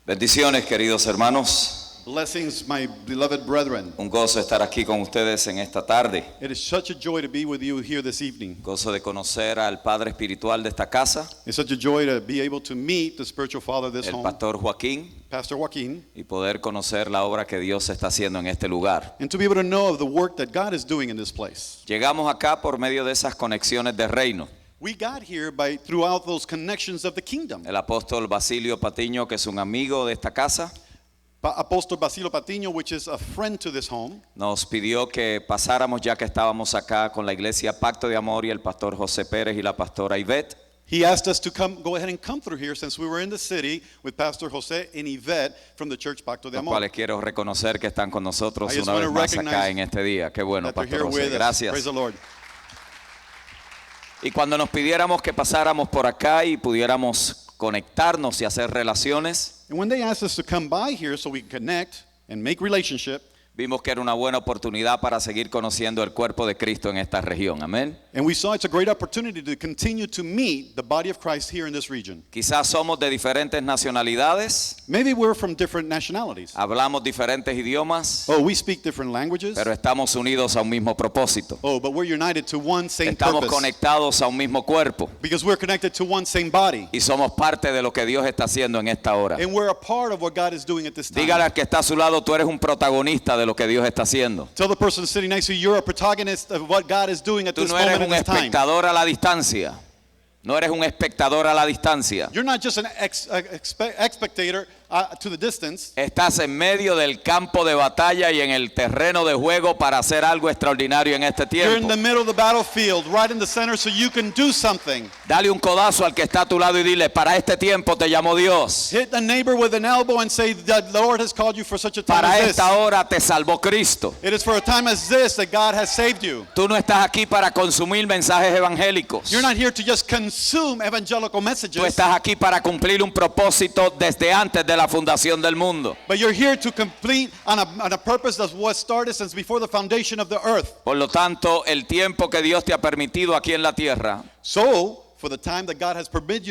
Bendiciones, queridos hermanos. Blessings, my beloved brethren. Un gozo estar aquí con ustedes en esta tarde. It is such a joy to be with you here this evening. Gozo de conocer al padre espiritual de esta casa, It's such a joy to be able to meet the spiritual father of this el home, pastor Joaquín, Pastor Joaquin, y poder conocer la obra que Dios está haciendo en este lugar. and to be able to know of the work that God is doing in this place. Llegamos acá por medio de esas conexiones de reino. We got here by throughout those connections of the kingdom. El apóstol Basilio Patiño, que es un amigo de esta casa, Apostle Basilio Patiño, which is a friend to this home, nos pidió que pasáramos ya que estábamos acá con la iglesia Pacto de Amor y el pastor José Pérez y la pastora Ivette. he asked us to go ahead and come through here since we were in the city with Pastor Jose and Yvette from the church Pacto de Los Amor. cuales quiero reconocer que están con nosotros I just una want vez to más acá recognize en este día. Qué bueno, That they're pastor here José. with us. Gracias. Praise the Lord. Y cuando nos pidiéramos que pasáramos por acá y pudiéramos conectarnos y hacer relaciones, And when they asked us to come by here so we can connect and make relationship, vimos que era una buena oportunidad para seguir conociendo el cuerpo de Cristo en esta región. Amén. and we saw it's a great opportunity to continue to meet the body of Christ here in this region. Quizás somos de diferentes nacionalidades, Maybe we're from different nationalities. hablamos diferentes idiomas, Oh, we speak different languages. pero estamos unidos a un mismo propósito. Oh, but we're united to one same Estamos purpose. conectados a un mismo cuerpo Because we're connected to one same body. y somos parte de lo que Dios está haciendo en esta hora. And we're a part of what God is doing at this time. Dígale al que está a su lado, tú eres un protagonista de lo que Dios está haciendo. Tell the person sitting next to you, you're a protagonist of what God is doing at Tú this no eres moment in un this time. espectador a la distancia. No eres un espectador a la distancia. You're not just an spectator to the distance. Estás en medio del campo de batalla y en el terreno de juego para hacer algo extraordinario en este You're in tiempo. the middle of the battlefield, right in the center, so you can do something. Dale un codazo al que está a tu lado y dile, para este tiempo te llamó Dios. Hit a neighbor with an elbow and say, the Lord has called you for such a time Para as this. esta hora te salvó Cristo. It is for a time as this that God has saved you. Tú no estás aquí para consumir mensajes evangélicos. You're not here to just consume evangelical messages, Tú estás aquí para cumplir un propósito desde antes de la fundación del mundo. but you're here to complete on a purpose that was started since before the foundation of the earth. Por lo tanto, el tiempo que Dios te ha permitido aquí en la tierra So, for the time that God has permitted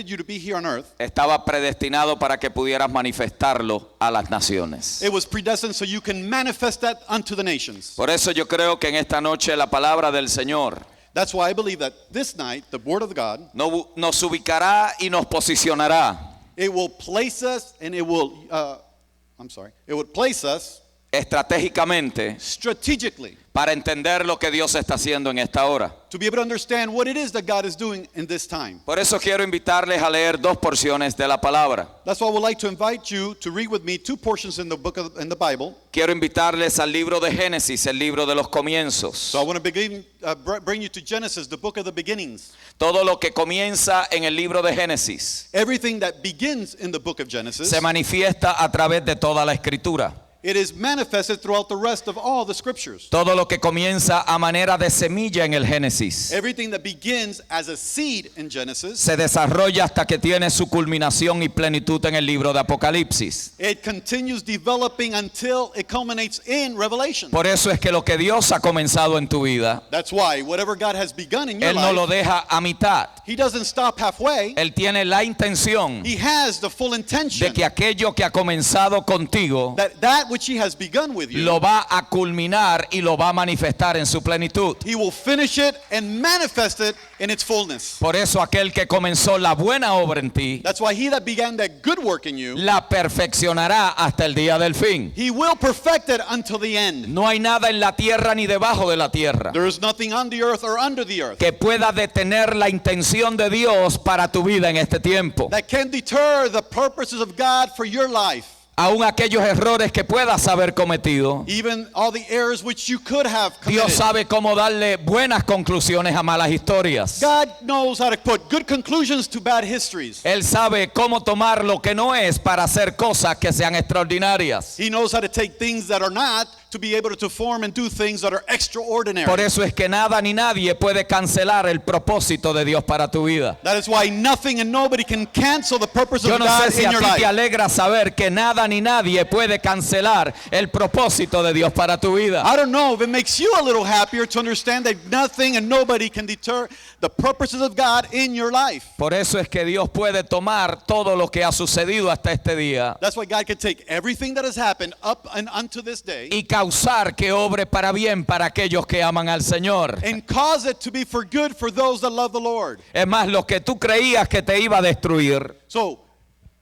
you to be here on earth, estaba predestinado para que pudieras manifestarlo a las naciones. it was predestined so you can manifest that unto the nations. Por eso yo creo que en esta noche la palabra del Señor That's why I believe that this night, the word of God, nos ubicará y nos posicionará it will place us and it will, it would place us estratégicamente strategically para entender lo que Dios está haciendo en esta hora. to be able to understand what it is that God is doing in this time. Por eso quiero invitarles a leer dos porciones de la palabra. That's why I would like to invite you to read with me two portions in the Bible. Quiero invitarles al libro de Génesis, el libro de los comienzos. So I want to bring you to Genesis, the book of the beginnings. Todo lo que comienza en el libro de Génesis Everything that begins in the book of Genesis, se manifiesta a través de toda la escritura. it is manifested throughout the rest of all the scriptures. Todo lo que comienza a manera de semilla en el Génesis Everything that begins as a seed in Genesis, se desarrolla hasta que tiene su culminación y plenitud en el libro de Apocalipsis. it continues developing until it culminates in Revelation. Por eso es que lo que Dios ha comenzado en tu vida, That's why whatever God has begun in your Él no lo life, deja a mitad. He doesn't stop halfway. Él tiene la intención He has the full intention de que aquello que ha comenzado contigo that which He has begun with you, lo va a culminar y lo va a manifestar en su plenitud. He will finish it and manifest it in its fullness. Por eso aquel que comenzó la buena obra en ti, That's why He that began that good work in you, la perfeccionará hasta el día del fin. He will perfect it until the end. No hay nada en la tierra ni debajo de la tierra There is nothing on the earth or under the earth que pueda detener la intención de Dios para tu vida en este tiempo. that can deter the purposes of God for your life. Aún aquellos errores que puedas haber cometido, Even all the errors which you could have Dios committed. sabe cómo darle buenas conclusiones a malas historias. God knows how to put good conclusions to bad histories. Él sabe cómo tomar lo que no es para hacer cosas que sean extraordinarias. He knows how to take things that are not to be able to form and do things that are extraordinary. Por eso es que nada ni nadie puede cancelar el propósito de Dios para tu vida. That is why nothing and nobody can cancel the purpose Yo of no sé God si in a your ti te life. alegra saber que nada nada ni nadie puede cancelar el propósito de Dios para tu vida. I don't know if it makes you a little happier to understand that nothing and nobody can deter the purposes of God in your life. Por eso es que Dios puede tomar todo lo que ha sucedido hasta este día That's why God can take everything that has happened up and unto this day y causar que obre para bien para aquellos que aman al Señor. and cause it to be for good for those that love the Lord. Es más, lo que tú creías que te iba a destruir, So,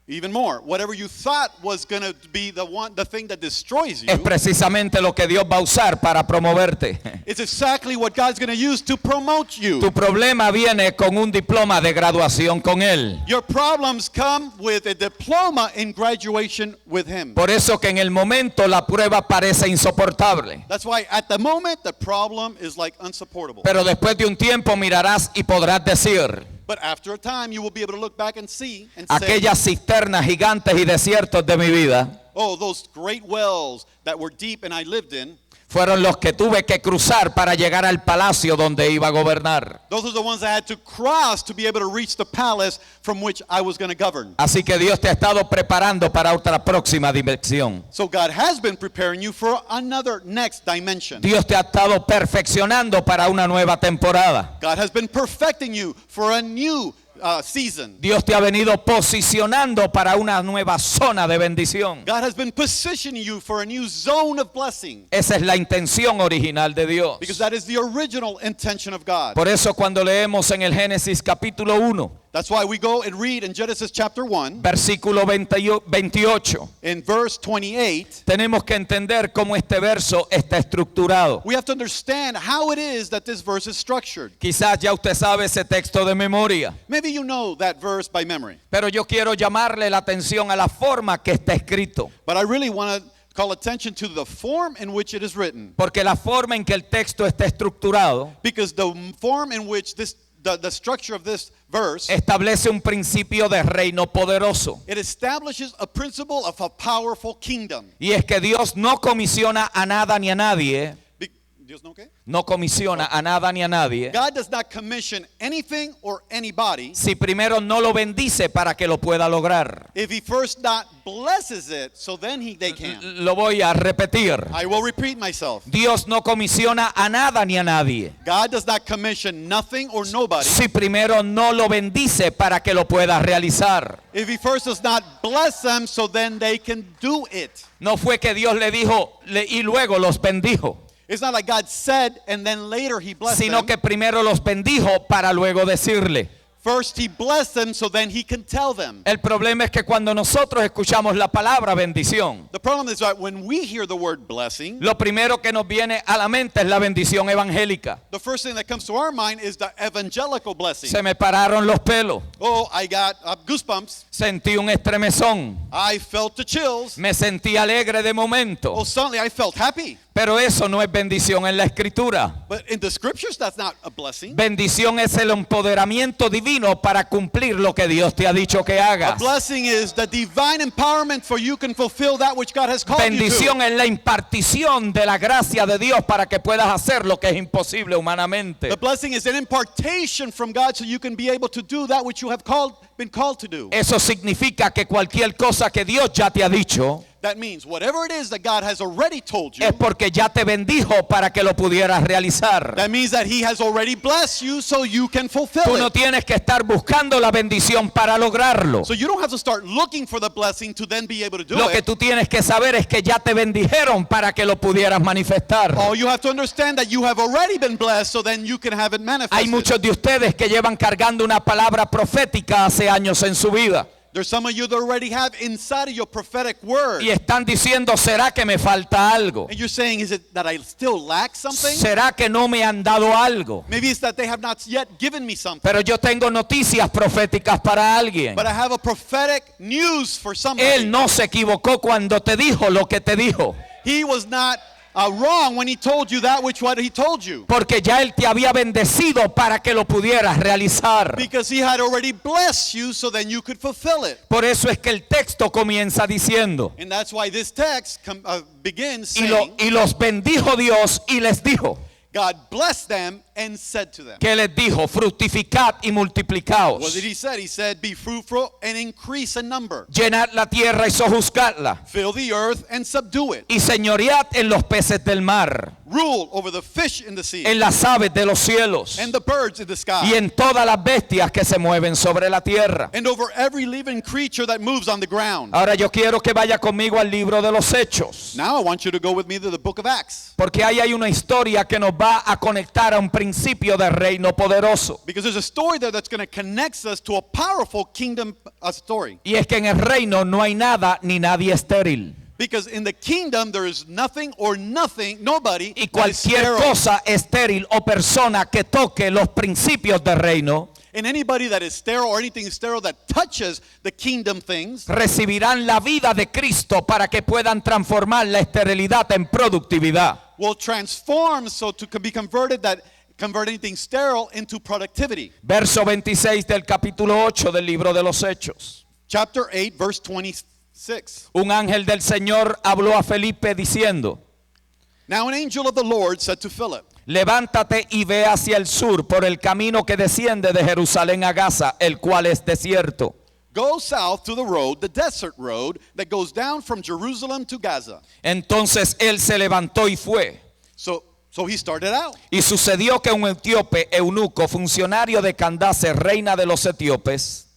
even more, whatever you thought was going to be the thing that destroys es you, precisamente lo que Dios va a usar para promoverte. it's exactly what God's going to use to promote you. Tu problema viene con un diploma de graduación con Él. Your problems come with a diploma in graduation with Him. Por eso que en el momento la prueba parece insoportable. That's why at the moment the problem is like unsupportable. Pero después de un tiempo mirarás y podrás decir, But after a time you will be able to look back and see and say, aquellas cisternas gigantes y desiertos de mi vida oh, those great wells that were deep and I lived in, fueron los que tuve que cruzar para llegar al palacio donde iba a gobernar. those are the ones I had to cross to be able to reach the palace from which I was going to govern. Así que Dios te ha estado preparando para otra próxima dimensión. So God has been preparing you for another next dimension. Dios te ha estado perfeccionando para una nueva temporada. God has been perfecting you for a new season. Dios te ha venido posicionando para una nueva zona de bendición. God has been positioning you for a new zone of blessing. Esa es la intención original de Dios. Because that is the original intention of God. Por eso cuando leemos en el Génesis capítulo 1, That's why we go and read in Genesis chapter 1, versículo 28, in verse 28, tenemos que entender cómo este verso está estructurado. we have to understand how it is that this verse is structured. Quizás ya usted sabe ese texto de memoria, Maybe you know that verse by memory, pero yo quiero llamarle la atención a la forma que está escrito. but I really want to call attention to the form in which it is written. Porque la forma en que el texto está estructurado Because the form in which the structure of this verse, establece un principio de reino poderoso. it establishes a principle of a powerful kingdom. Y es que Dios no comisiona a nada ni a nadie. Dios no qué? No comisiona a nada ni a nadie God does not commission anything or anybody si primero no lo bendice para que lo pueda lograr. if he first not blesses it, so then they can. Lo voy a repetir. I will repeat myself. Dios no comisiona a nada ni a nadie God does not commission nothing or nobody si primero no lo bendice para que lo pueda realizar. if he first does not bless them, so then they can do it. No fue que Dios le dijo y luego los bendijo, It's not like God said and then later he blessed sino them. que primero los bendijo para luego decirle. First he blessed them so then he can tell them. El problema es que cuando nosotros escuchamos la palabra bendición, The problem is that when we hear the word blessing, lo primero que nos viene a la mente es la bendición evangélica. the first thing that comes to our mind is the evangelical blessing. Se me pararon los pelos, Oh, I got goosebumps. sentí un estremezón, I felt the chills. me sentí alegre de Oh, momento. suddenly I felt happy. Pero eso no es bendición en la escritura. But in the scriptures, that's not a blessing. Bendición es el empoderamiento divino para cumplir lo que Dios te ha dicho que A hagas. blessing is the divine empowerment for you can fulfill that which God has called you Bendición to. es la impartición de la gracia de Dios para que puedas hacer lo que es imposible humanamente. The blessing is an impartation from God so you can be able to do that which you have been called to do. Eso significa que cualquier cosa que Dios ya te ha dicho That means whatever it is that God has already told you, es porque ya te bendijo para que lo pudieras realizar. that means that He has already blessed you so you can fulfill Tú no it. tienes que estar buscando la bendición para lograrlo. So you don't have to start looking for the blessing to then be able to do Lo que it. tú tienes que saber es que ya te bendijeron para que lo pudieras manifestar. All you have to understand that you have already been blessed so then you can have it Hay manifested. muchos de ustedes que llevan cargando una palabra profética hace años en su vida There's some of you that already have inside of your prophetic word. y están diciendo, ¿será que me falta algo? And you're saying, is it that I still lack something? ¿Será que no me han dado algo? Maybe it's that they have not yet given me something. Pero yo tengo noticias proféticas para alguien. But I have a prophetic news for somebody. Él no se equivocó cuando te dijo lo que te dijo, He was not wrong when he told you that which what he told you. porque ya Él te había bendecido para que lo pudieras realizar. Because he had already blessed you so then you could fulfill it. Por eso es que el texto comienza diciendo, And that's why this text begins y saying, los bendijo Dios y les dijo. God blessed them and said to them. ¿Qué les dijo? Fructificad y multiplicaos. What did he say? He said, be fruitful and increase in number. Llenad la tierra y sojuzgadla. Fill the earth and subdue it. Y señoread en los peces del mar, Rule over the fish in the sea en las aves de los cielos and the birds in the sky. y en todas las bestias que se mueven sobre la tierra. And over every living creature that moves on the ground. Ahora yo quiero que vaya conmigo al libro de los Hechos, Now I want you to go with me to the book of Acts. porque ahí hay una historia que nos va a conectar a un principio de reino poderoso. Because there's a story there that's going to connect us to a powerful kingdom story. Y es que en el reino no hay nada ni nadie estéril. Because in the kingdom there is nothing or nobody Y that is cualquier sterile. cosa estéril o persona que toque los principios del reino And anybody that is sterile or anything sterile that touches the kingdom things recibirán la vida de Cristo para que puedan transformar la esterilidad en productividad. will transform so to be convert anything sterile into productivity. Verso 26 del capítulo 8 del libro de los Hechos. Chapter 8 verse 26. Un ángel del Señor habló a Felipe diciendo: Now an angel of the Lord said to Philip, levántate y ve hacia el sur por el camino que desciende de Jerusalén a Gaza, el cual es desierto. go south to the road, the desert road that goes down from Jerusalem to Gaza. Entonces él se levantó y fue. So he started out. Y sucedió que un etíope eunuco, funcionario de Candace, reina de los etíopes,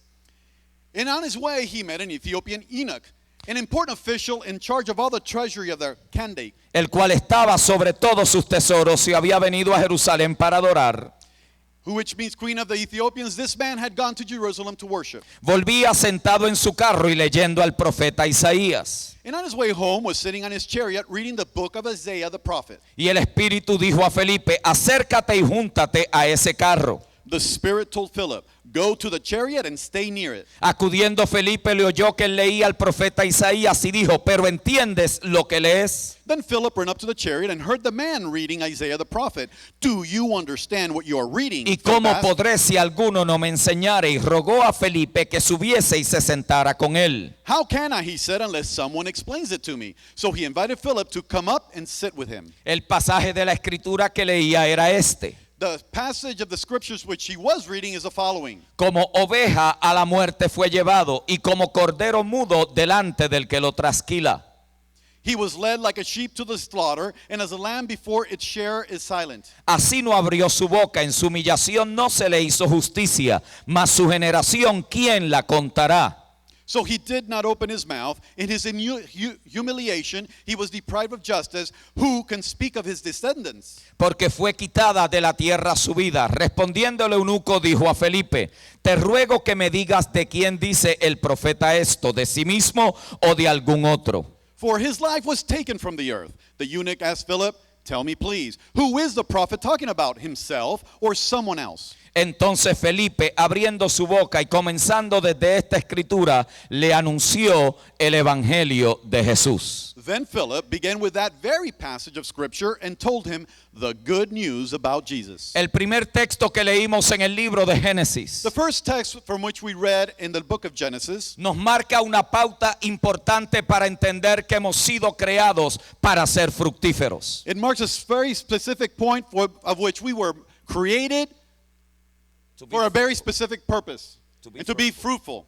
And on his way he met an Ethiopian eunuch, an important official in charge of all the treasury of the Kandake, el cual estaba sobre todos sus tesoros y había venido a Jerusalén para adorar. which means queen of the Ethiopians. This man had gone to Jerusalem to worship. Volvía sentado en su carro y leyendo al profeta Isaías. And on his way home was sitting on his chariot reading the book of Isaiah the prophet. Y el Espíritu dijo a Felipe: acércate y júntate a ese carro. The Spirit told Philip, go to the chariot and stay near it. Acudiendo Felipe le oyó que él leía al profeta Isaías y dijo: pero ¿entiendes lo que lees? Then Philip ran up to the chariot and heard the man reading Isaiah the prophet. Do you understand what you are reading? ¿Y Philip cómo asked. podré si alguno no me enseñare? Y rogó a Felipe que subiese y se sentara con él. How can I, he said, unless someone explains it to me? So he invited Philip to come up and sit with him. El pasaje de la escritura que leía era este: The passage of the scriptures which he was reading is the following. como oveja a la muerte fue llevado, y como cordero mudo delante del que lo trasquila. He was led like a sheep to the slaughter, and as a lamb before its shearer is silent. Así no abrió su boca, en su humillación no se le hizo justicia, mas su generación, ¿quién la contará? So he did not open his mouth. In his humiliation, he was deprived of justice. Who can speak of his descendants? Porque fue quitada de la tierra su vida. Respondiendo el eunuco dijo a Felipe: te ruego que me digas de quién dice el profeta esto, de sí mismo o de algún otro. For his life was taken from the earth. The eunuch asked Philip, tell me please, who is the prophet talking about, himself or someone else? Entonces Felipe, abriendo su boca y comenzando desde esta escritura, le anunció el evangelio de Jesús. Then Philip began with that very passage of scripture and told him the good news about Jesus. El primer texto que leímos en el libro de Génesis The first text from which we read in the book of Genesis nos marca una pauta importante para entender que hemos sido creados para ser fructíferos. it marks a very specific point of which we were created for a very specific purpose, and to be fruitful.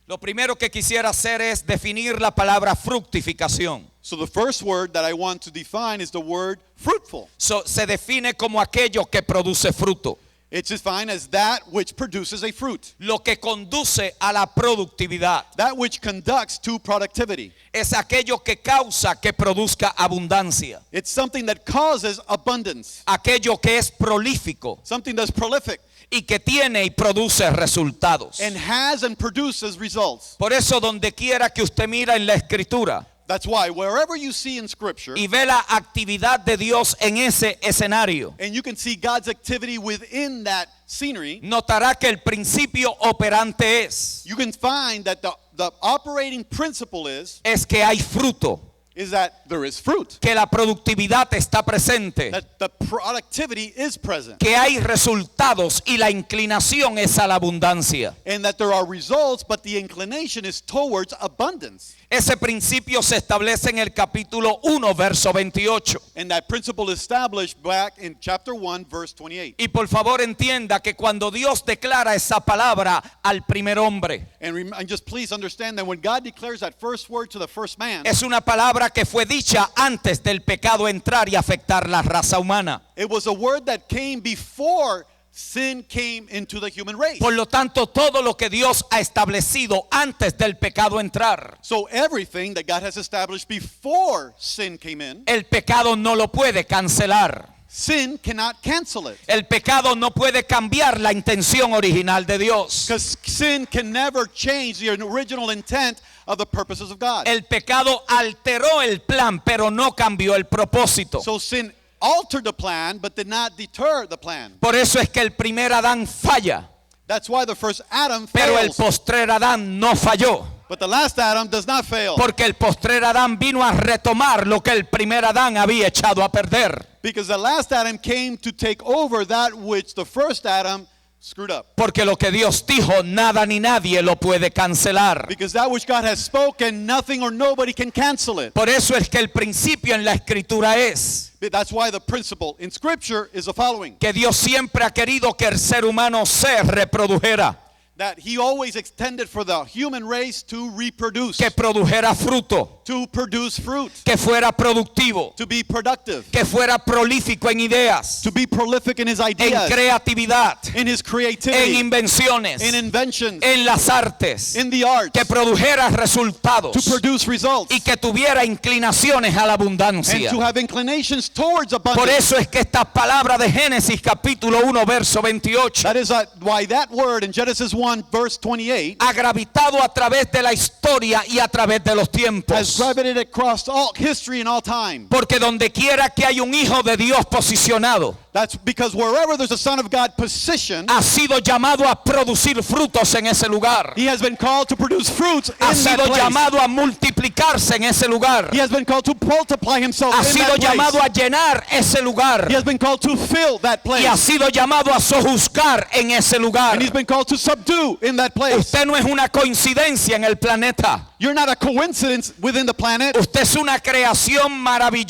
Lo primero que quisiera hacer es definir la palabra fructificación. So the first word that I want to define is the word fruitful. Se define como aquello que produce fruto, It's defined as that which produces a fruit, lo que conduce a la productividad. that which conducts to productivity. Es aquello que causa que produzca abundancia, It's something that causes abundance, aquello que es prolífico something that's prolific y que tiene y produce resultados. and has and produces results. Por eso donde quiera que usted mira en la escritura That's why wherever you see in scripture, y ve la actividad de Dios en ese escenario, and you can see God's activity within that scenery, notará que el principio operante you can find that the operating principle is es que hay fruto. is that there is fruit. que la productividad está presente, That the productivity is present. que hay resultados y la inclinación es a la abundancia. And that there are results, but the inclination is towards abundance. Ese principio se establece en el capítulo 1, verso 28. And that principle is established back in chapter 1, verse 28. Y por favor entienda que cuando Dios declara esa palabra al primer hombre, And just please understand that when God declares that first word to the first man, es una palabra que fue dicha antes del pecado entrar y afectar la raza humana. it was a word that came before sin came into the human race. Por lo tanto, todo lo que Dios ha establecido antes del pecado entrar, So everything that God has established before sin came in, el pecado no lo puede cancelar. sin cannot cancel it. El pecado no puede cambiar la intención original de Dios. Because sin can never change the original intent of the purposes of God. El pecado alteró el plan, pero no cambió el propósito. So sin altered the plan, but did not deter the plan. Por eso es que el primer Adán falla, That's why the first Adam pero el fails. postrer Adán no falló. But the last Adam does not fail. Porque el postrer Adán vino a retomar lo que el primer Adán había echado a perder. Because the last Adam came to take over that which the first Adam screwed up. Porque lo que Dios dijo, nada ni nadie lo puede cancelar. Because that which God has spoken, nothing or nobody can cancel it. Por eso es que el principio en la escritura es That's why the principle in Scripture is the following. que Dios siempre ha querido que el ser humano se reprodujera, That he always extended for the human race to reproduce. que produjera fruto, To produce fruit. que fuera productivo, To be productive. que fuera prolífico en ideas, To be prolific in his en ideas. creatividad, In his en creativity. invenciones, In inventions. en las artes, In the arts. que produjera resultados To produce results. y que tuviera inclinaciones a la And abundancia. to have inclinations towards Por abundance. eso es que esta palabra de Génesis capítulo 1 verso 28 That is why that word in Genesis 1 verse 28 ha gravitado a través de la historia y a través de los has tiempos. gravitated across all history and all time. Porque donde quiera que hay un hijo de Dios posicionado, That's because wherever there's a son of God positioned, ha sido llamado a producir frutos en ese lugar. he has been called to produce fruits in Ha that sido place. llamado a multiplicarse en ese lugar. He has been called to multiply himself Ha in sido that llamado place. a llenar ese lugar. He has been called to fill that place. Y ha sido llamado a sojuzgar en ese lugar. And he's been called to subdue in that place. Usted no es una coincidencia en el planeta. You're not a coincidence within the planet. Usted es una creación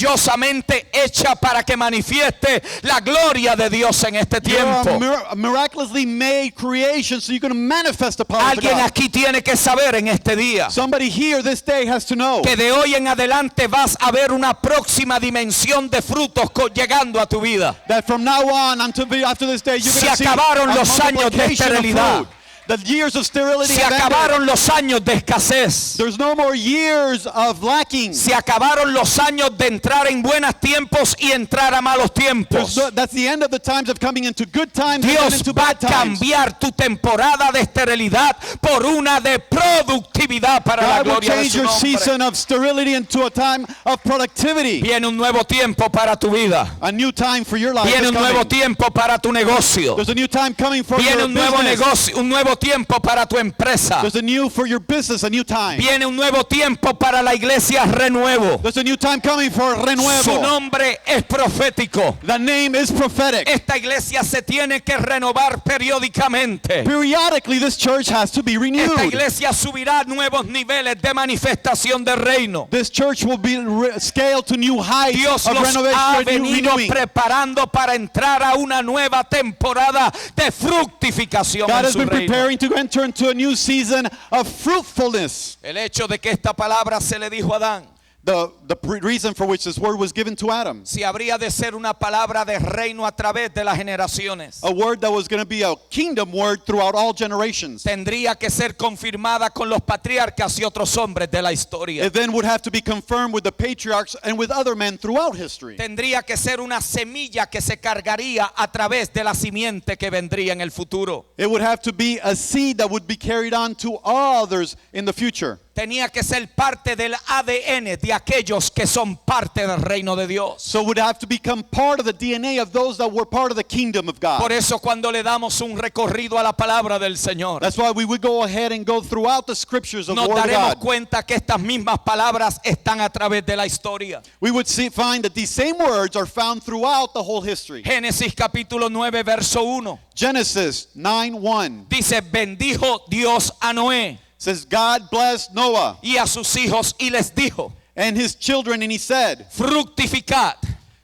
maravillosamente hecha para que manifieste la gloria de Dios en este You're tiempo. a miraculously made creation, so you can manifest the power of Alguien God. aquí tiene que saber en este día Somebody here this day has to know que de hoy en adelante vas a ver una próxima dimensión de frutos llegando a tu vida. that from now on until after this day you're Se going to see acabaron a los años de multiplication of esterilidad. fruit. The years of sterility Se have ended. acabaron los años de escasez. There's no more years of lacking. Se acabaron los años de entrar en buenos tiempos y entrar a malos tiempos. That's the end of the times of coming into good times and Dios into va a bad times. cambiar tu temporada de esterilidad por una de productividad para la God will gloria de change su your nombre. season of sterility into a time of productivity. Viene un nuevo tiempo para tu vida. A new time for your life Viene is un nuevo coming. tiempo para tu negocio. There's a new time coming for Viene your un nuevo business. negocio, un nuevo tiempo para tu empresa. There's a new for your business, a new time. Viene un nuevo tiempo para la iglesia Renuevo. There's a new time coming for Su Renuevo. nombre es profético. The name is prophetic. Esta iglesia se tiene que renovar periódicamente. Periodically, this church has to be Esta renewed. iglesia subirá a nuevos niveles de manifestación del reino. This church will be scaled to new heights Dios of los ha renovation, new venido renewing. preparando para entrar a una nueva temporada de fructificación God en has su been reino. preparing to enter into a new season of fruitfulness. El hecho de que esta palabra se le dijo a Adán, The reason for which this word was given to Adam. si habría de ser una palabra de reino a través de las generaciones, A word that was going to be a kingdom word throughout all generations. tendría que ser confirmada con los patriarcas y otros hombres de la historia. It then would have to be confirmed with the patriarchs and with other men throughout history. Tendría que ser una semilla que se cargaría a través de la simiente que vendría en el futuro. It would have to be a seed that would be carried on to others in the future. tenía que ser parte del ADN de aquellos que son parte del reino de Dios. So it would have to become part of the DNA of those that were part of the kingdom of God. Por eso cuando le damos un recorrido a la palabra del Señor, That's why we would go ahead and go throughout the scriptures of the nos Word of daremos God. cuenta que estas mismas palabras están a través de la historia. We would find that these same words are found throughout the whole history. Génesis capítulo 9 verso 1 Genesis 9:1 dice: bendijo Dios a Noé says, God blessed Noah y a sus hijos y les dijo: and his children, and he said, fructificad,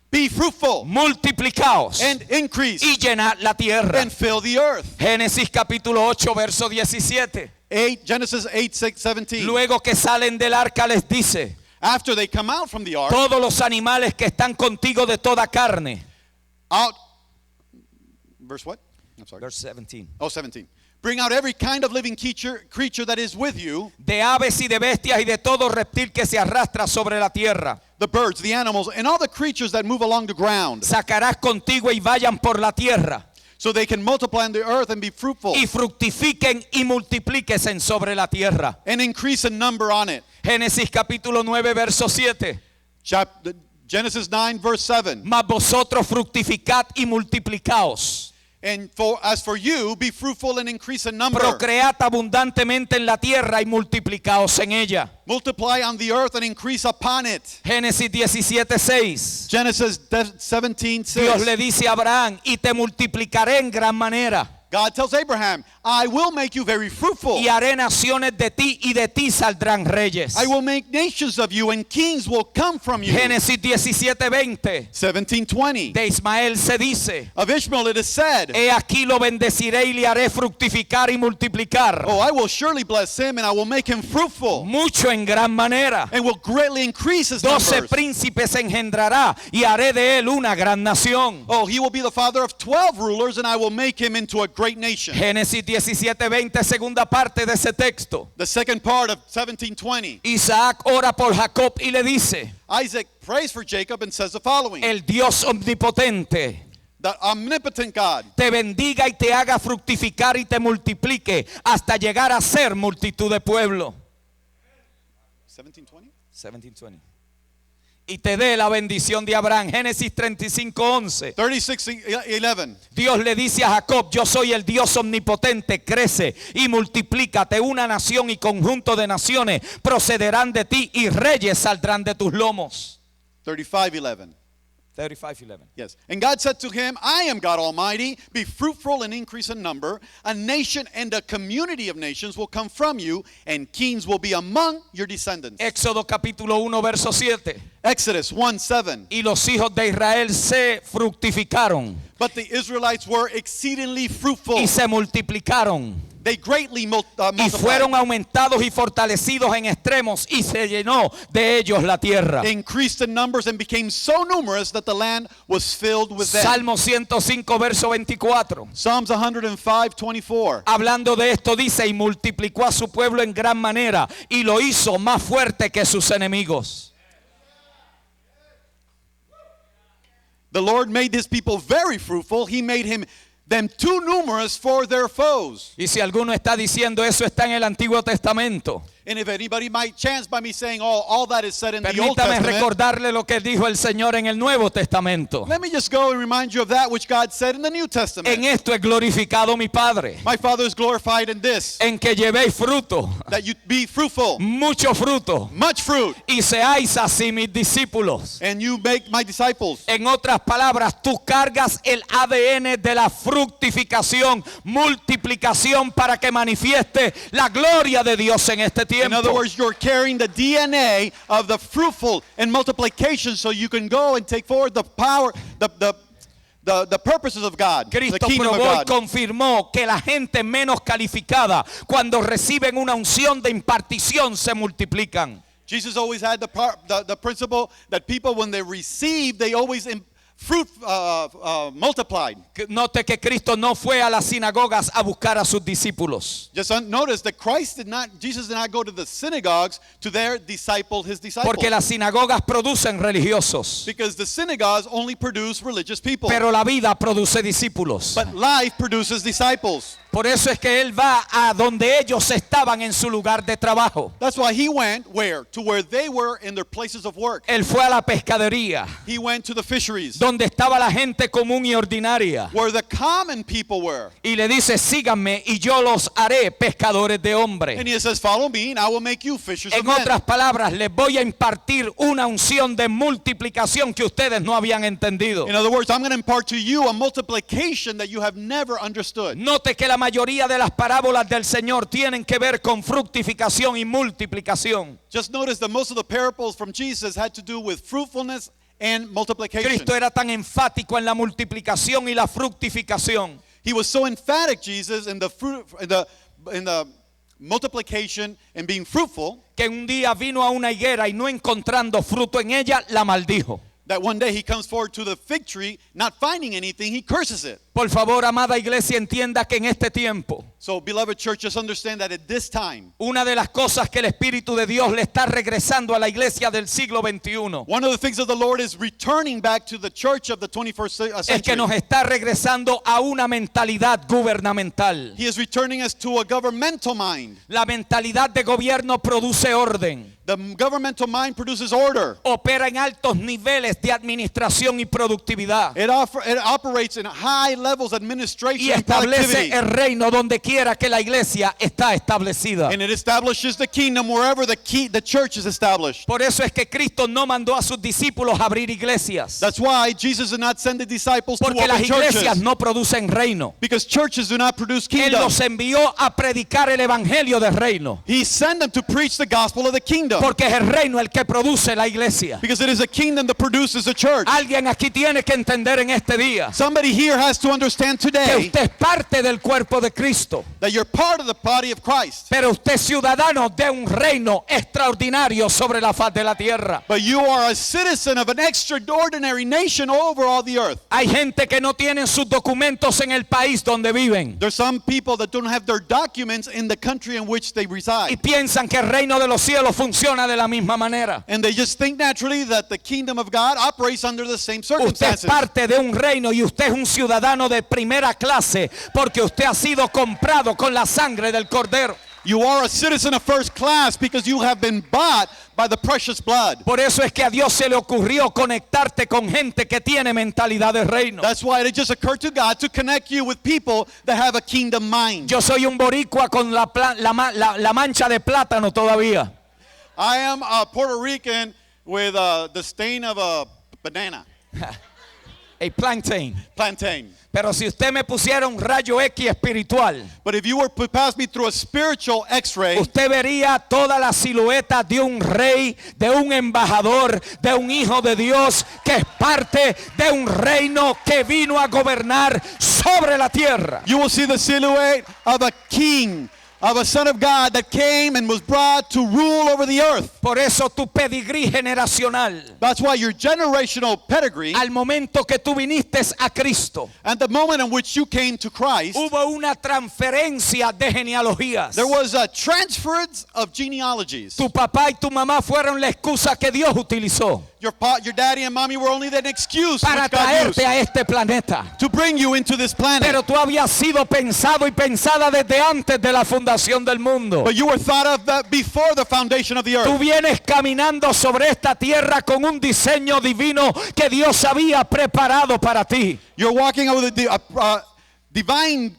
be fruitful multiplicaos and increase y llenad la tierra. and fill the earth. Génesis capítulo 8 verso 17. Genesis 8:17. Luego que salen del arca les dice: After they come out from the ark, todos los animales que están contigo de toda carne. out, verse what? I'm sorry. Verse 17. Oh, 17. Bring out every kind of living creature that is with you, De aves y de bestias y de todo reptil que se arrastra sobre la tierra. the birds, the animals, and all the creatures that move along the ground, Sacarás contigo y vayan por la tierra so they can multiply in the earth and be fruitful y fructifiquen y multiplíquesen sobre la tierra. and increase in number on it. Génesis capítulo 9 verso 7. Genesis 9 verse 7. Mas vosotros fructificad y multiplicaos. And as for you, be fruitful and increase in number. Procread abundantemente en la tierra y multiplicaos en ella. Multiply on the earth and increase upon it. Génesis 17:6. Genesis 17:6. Dios le dice a Abraham: y te multiplicaré en gran manera. God tells Abraham, I will make you very fruitful. Y haré naciones de ti y de ti saldrán reyes. I will make nations of you and kings will come from you. Génesis 17:20. 17:20. De Ismael se dice: Of Ishmael it is said, he aquí lo bendeciré y le haré fructificar y multiplicar. oh, I will surely bless him and I will make him fruitful Mucho en gran manera. and will greatly increase his 12 numbers. príncipes engendrará y haré de él una gran nación. Oh, he will be the father of 12 rulers and I will make him into a great nation. Génesis 17:20, segunda parte de ese texto. The second part of 17:20. Isaac ora por Jacob y le dice: Isaac prays for Jacob and says the following. el Dios omnipotente The omnipotent God te bendiga y te haga fructificar y te multiplique hasta llegar a ser multitud de pueblo. 17:20. 17:20. Y te dé la bendición de Abraham. Génesis 35:11. 36:11. Dios le dice a Jacob: yo soy el Dios omnipotente, crece y multiplícate. Una nación y conjunto de naciones procederán de ti y reyes saldrán de tus lomos. 35:11. 35:11. Yes. And God said to him, I am God Almighty. Be fruitful and increase in number. A nation and a community of nations will come from you, and kings will be among your descendants. Éxodo capítulo 1 verso 7. Exodus 1:7. Y los hijos de Israel se fructificaron But the Israelites were exceedingly fruitful. y se multiplicaron. They greatly Y multiplied. fueron aumentados y fortalecidos en extremos, y se llenó de ellos la tierra. They increased in numbers and became so numerous that the land was filled with them. Salmo 105 verso 24. Psalms 105:24. Hablando de esto dice: y multiplicó a su pueblo en gran manera y lo hizo más fuerte que sus enemigos. The Lord made his people very fruitful. He made them too numerous for their foes. Y si alguno está diciendo eso, está en el Antiguo Testamento. And if anybody might chance by me saying all that is said in the Old Permítame Testament, recordarle lo que dijo el Señor en el Nuevo Testamento. let me just go and remind you of that which God said in the New Testament. En esto es glorificado mi Padre, My Father is glorified in this, en que llevéis fruto, that you be fruitful, mucho fruto, much fruit, y seáis así mis discípulos. and you make my disciples. En otras palabras, tú cargas el ADN de la fructificación, multiplicación, para que manifieste la gloria de Dios en este In tiempo. other words, you're carrying the DNA of the fruitful and multiplication so you can go and take forward the power, the purposes of God, the Cristo kingdom of probó y God. confirmó que la gente menos calificada, cuando reciben una unción de impartición, se multiplican. Jesus always had the principle that people, when they receive, they always fruit multiplied. Note que Cristo no fue a las sinagogas a buscar a sus discípulos. Just notice that Jesus did not go to the synagogues to their his disciples. Porque las sinagogas producen religiosos, Because the synagogues only produce religious people. pero la vida produce discípulos. But life produces disciples. Por eso es que Él va a donde ellos estaban en su lugar de trabajo. That's why he went where? To where they were in their places of work. Él fue a la pescadería, He went to the fisheries, donde estaba la gente común y ordinaria. where the common people were. Y le dice, síganme y yo los haré pescadores de And hombres. he says, follow me and I will make you fishers of En men. otras palabras, les voy a impartir una unción de multiplicación que ustedes no habían entendido. In other words, I'm going to impart to you a multiplication that you have never understood. Note que la mayoría de las parábolas del Señor tienen que ver con fructificación y multiplicación. Just notice that most of the parables from Jesus had to do with fruitfulness and multiplication. Cristo era tan enfático en la multiplicación y la fructificación He was so emphatic, Jesus, in the fruit, in the multiplication and being fruitful, que un día vino a una higuera y no encontrando fruto en ella, la maldijo. that one day he comes forward to the fig tree, not finding anything, he curses it. Por favor, amada iglesia, entienda que en este tiempo, So, beloved church, just understand that at this time, una de las cosas que el Espíritu de Dios le está regresando a la iglesia del siglo XXI one of the things that the Lord is returning back to the church of the 21st es que century. nos está regresando a una mentalidad gubernamental. He is returning us to a governmental mind. La mentalidad de gobierno produce orden, The governmental mind produces order. opera en altos niveles de administración y productividad It operates in high levels of y administration and establece productivity. el reino donde quiera que la iglesia está establecida. And it establishes the kingdom wherever the church is established. Por eso es que Cristo no mandó a sus discípulos a abrir iglesias, That's why Jesus did not send the disciples to porque las open iglesias churches. no producen reino. Because churches do not produce Él kingdom. los envió a predicar el evangelio del reino, He sent them to preach the gospel of the kingdom. porque es el reino el que produce la iglesia. Because it is a kingdom that produces the church. Alguien aquí tiene que entender en este día Somebody here has to understand que today usted es parte del cuerpo de Cristo, that you're part of the body of Christ. pero usted es ciudadano de un reino extraordinario sobre la faz de la tierra. But you are a citizen of an extraordinary nation over all the earth. Hay gente que no tiene sus documentos en el país donde viven There's some people that don't have their documents in the country in which they y reside. piensan que el reino de los cielos funciona de la misma manera. And they just think naturally that the kingdom of God operates under the same Usted es circumstances. parte de un reino y usted es un ciudadano de primera clase porque usted ha sido comprado con la sangre del Cordero. You are a citizen of first class because you have been bought by the precious blood. Por eso es que a Dios se le ocurrió conectarte con gente que tiene mentalidad de reino. That's why it just occurred to God to connect you with people that have a kingdom mind. Yo soy un boricua con la mancha de plátano todavía. I am a Puerto Rican with the stain of a banana, A plantain. plantain. Pero si usted me pusiera un rayo X espiritual, But if you were to pass me through a spiritual x-ray, usted vería toda la silueta de un rey, de un embajador, de un hijo de Dios que es parte de un reino que vino a gobernar sobre la tierra. you will see the silhouette of a king, of a son of God that came and was brought to rule over the earth. Por eso tu pedigrí generacional, That's why your generational pedigree, al momento que tú viniste a Cristo, at the moment in which you came to Christ, hubo una transferencia de genealogías. there was a transference of genealogies. Tu papá y tu mamá fueron la excusa que Dios utilizó Your daddy and mommy were only an excuse para which God used traerte a este planeta. to bring you into this planet. Pero tú habías sido pensado y pensada desde antes de la fundación del mundo. But you were thought of that before the foundation of the Tú earth. vienes caminando sobre esta tierra con un diseño divino que Dios había preparado para ti. You're walking with a divine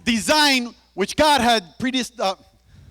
design which God had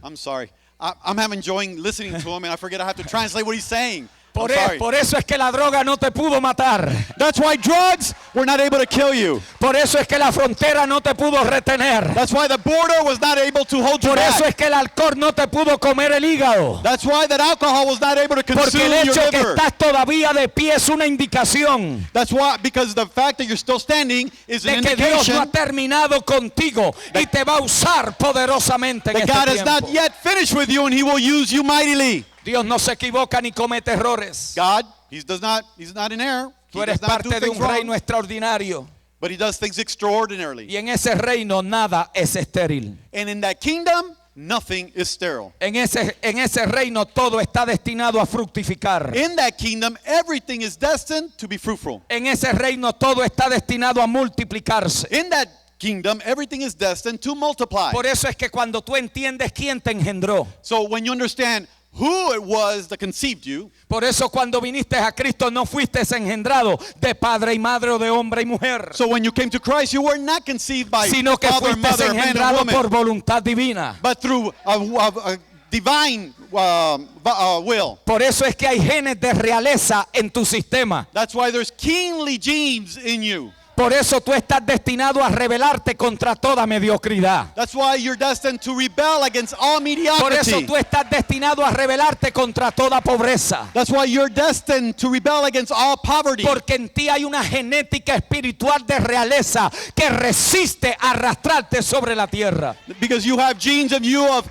I'm sorry. I'm enjoying listening to him and I forget I have to translate what he's saying. I'm sorry. Por eso es que la droga no te pudo matar. That's why drugs were not able to kill you. Por eso es que la frontera no te pudo retener. That's why the border was not able to hold you Por eso back. es que el alcohol no te pudo comer el hígado. That's why that alcohol was not able to Porque consume el your hecho que liver. estás todavía de pie es una indicación That's why, because the fact that you're still standing is an de que Dios no ha indication terminado contigo y te va a usar poderosamente en that God este has not tiempo. yet finished with you and he will use you mightily. Dios no se equivoca ni comete errores. God, He's not in error. Tú He eres does not do parte de things un wrong, reino extraordinario. but he does things extraordinarily. Y en ese reino nada es estéril. And in that kingdom, nothing is sterile. En ese reino todo está destinado a fructificar. In that kingdom, everything is destined to be fruitful. En ese reino todo está destinado a multiplicarse. In that kingdom, everything is destined to multiply. Por eso es que cuando tú entiendes quién te engendró, So when you understand who it was that conceived you, por eso cuando viniste a Cristo no fuiste engendrado de padre y madre o de hombre y mujer, so when you came to Christ, you were not conceived by sino que father, fuiste mother, man, and engendrado woman, por voluntad divina. but through a divine will. Por eso es que hay genes de realeza en tu sistema. That's why there's kingly genes in you. Por eso tú estás destinado a rebelarte contra toda mediocridad. That's why you're destined to rebel against all Por eso mediocrity. tú estás destinado a rebelarte contra toda pobreza. That's why you're destined to rebel against all poverty. Porque en ti hay una genética espiritual de realeza que resiste a arrastrarte sobre la tierra. Because you have genes in you of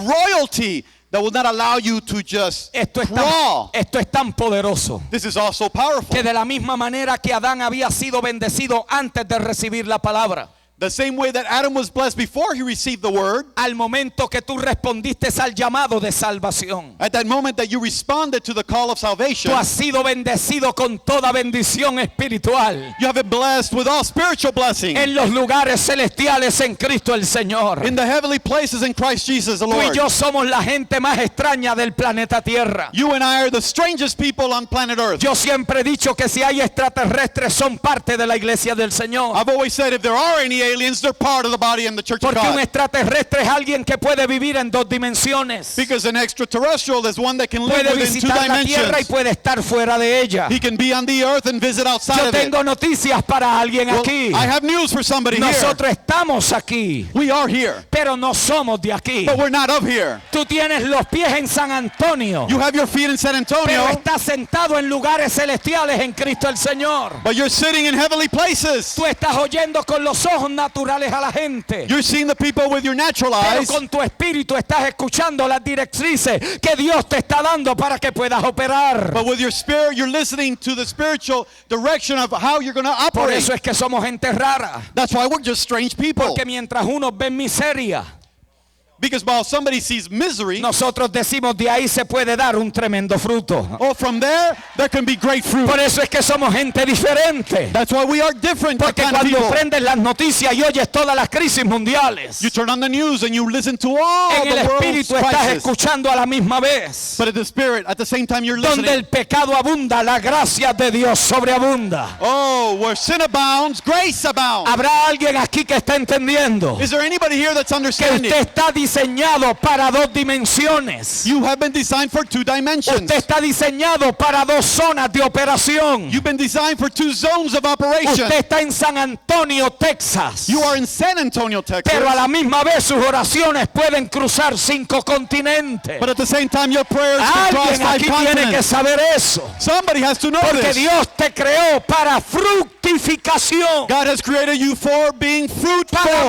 royalty that will not allow you to just Esto crawl. es tan poderoso This is also powerful. que de la misma manera que Adán había sido bendecido antes de recibir la palabra, The same way that Adam was blessed before he received the word, al momento que tú respondiste al llamado de salvación, at that moment that you responded to the call of salvation, tú has sido bendecido con toda bendición espiritual you have been blessed with all spiritual blessings en los lugares celestiales en Cristo el Señor. in the heavenly places in Christ Jesus the Tú y Lord. yo somos la gente más extraña del planeta Tierra. You and I are the strangest people on planet Earth. Yo siempre he dicho que si hay extraterrestres son parte de la iglesia del Señor. I've always said if there are any aliens, they're part of the body and the church of Porque un God. extraterrestre es alguien que puede vivir en dos dimensiones. Because an extraterrestrial is one that can live Puede within two visitar la tierra y dimensions. puede estar fuera de ella. He can be on the earth and visit outside Yo of it. tengo noticias para alguien Well, aquí. I have news for somebody here. Nosotros estamos aquí, We are here, pero no somos de aquí. but we're not of here. Tú tienes los pies en San Antonio, You have your feet in San pero Antonio, estás sentado en lugares celestiales en Cristo el Señor. but you're sitting in heavenly places. Tú estás oyendo con los ojos naturales a la gente, You're seeing the people with your natural pero eyes, con tu espíritu estás escuchando las directrices que Dios te está dando para que puedas operar. but with your spirit, you're listening to the spiritual direction of how you're going to Por operate. eso es que somos gente rara, That's why we're just strange people. porque mientras unos ven miseria, Because while somebody sees misery, nosotros decimos de ahí se puede dar un tremendo fruto. oh, from there can be great fruit. Por eso es que somos gente diferente. That's why we are different Porque kind of cuando people. prendes las noticias y oyes todas las crisis mundiales, You turn on the news and you listen to all en el the world's espíritu estás crisis. escuchando a la misma vez. But at the spirit, at the same time you're Donde listening. el pecado abunda, la gracia de Dios sobreabunda. Oh, where sin abounds, grace abounds. ¿Habrá alguien aquí que está entendiendo Is there anybody here that's que understanding? usted está diseñado para dos dimensiones? You have been designed for two dimensions. Usted está diseñado para dos zonas de operación. You've been designed for two zones of operation. Usted está en San Antonio, Texas. You are in San Antonio, Texas. Pero a la misma vez sus oraciones pueden cruzar 5 continentes. But at the same time, your prayers can cross Alguien 5 aquí tiene que continents. saber eso. Somebody has to know Porque this. Dios te creó para fructificación, God has created you for being para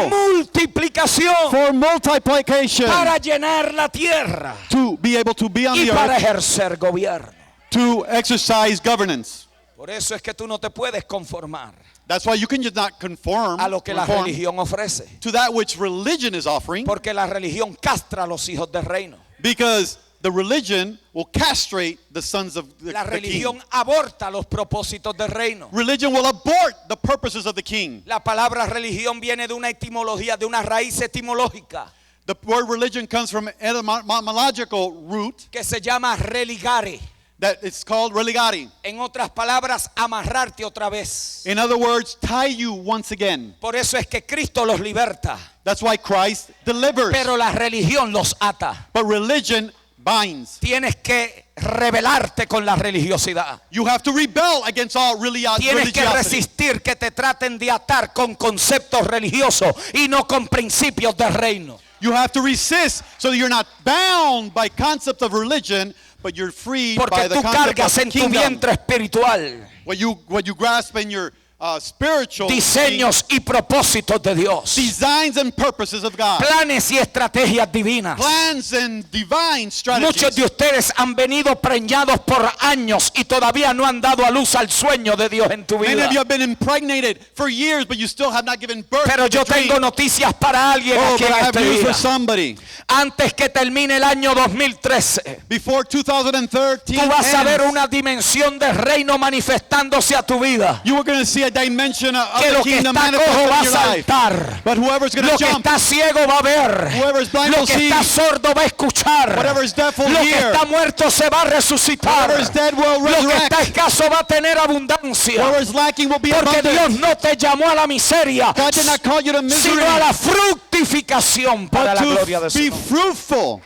fruitful, multiplicación, for multiplication, para llenar la tierra to be able to be on y the para earth, ejercer gobierno. to exercise governance. Por eso es que tú no te puedes conformar That's why you can just not conform a lo que la religión ofrece. to that which religion is offering, Porque la religión castra a los hijos del reino. because the religion will castrate the sons of the La king. religión aborta los propósitos del reino. Religion will abort the purposes of the king. La palabra religión viene de una etimología, de una raíz etimológica The word religion comes from etymological root que se llama religare. that it's called religare. En otras palabras, amarrarte otra vez. In other words, tie you once again. Por eso es que Cristo los liberta, That's why Christ delivers. pero la religión los ata. But religion binds. Tienes que rebelarte con la religiosidad. You have to rebel against all Tienes que religiosity. resistir que te traten de atar con conceptos religiosos y no con principios del reino. You have to resist so that you're not bound by concept of religion, but you're freed Porque by the tú concept cargas of en tu kingdom. vientre espiritual What you grasp in your spiritual diseños y propósitos de Dios, designs and purposes of God. planes y estrategias divinas. Plans and divine Muchos strategies. de ustedes han venido preñados por años y todavía no han dado a luz al sueño de Dios en tu Many vida. of you have been impregnated for years, but you still have not given birth Pero to yo the dream. tengo noticias para alguien Oh, aquí but en I have este news día. for somebody. Antes que termine el año 2013, Before 2013 tú vas a ver ends, una dimensión de reino manifestándose a tu vida. you are going to see a dimension of Que the lo que kingdom está manifest cojo va a in your life. saltar. But whoever's going Lo to que jump, está ciego va a ver. Whoever is blind Lo will que see. está sordo va a escuchar. Whatever is deaf will Lo que hear. está muerto se va a resucitar. Whoever is dead will Lo que está resurrect. escaso va a tener abundancia. Whoever is lacking will be Porque abundant. Dios no te llamó a la miseria, God did not call you to misery, sino a la fructificación para but la gloria de to su be nombre. fruitful.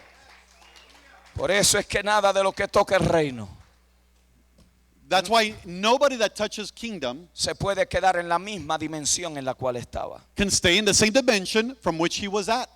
Por eso es que nada de lo que toca el reino That's why nobody that touches kingdom se puede quedar en la misma dimensión en la cual estaba. can stay in the same dimension from which he was at.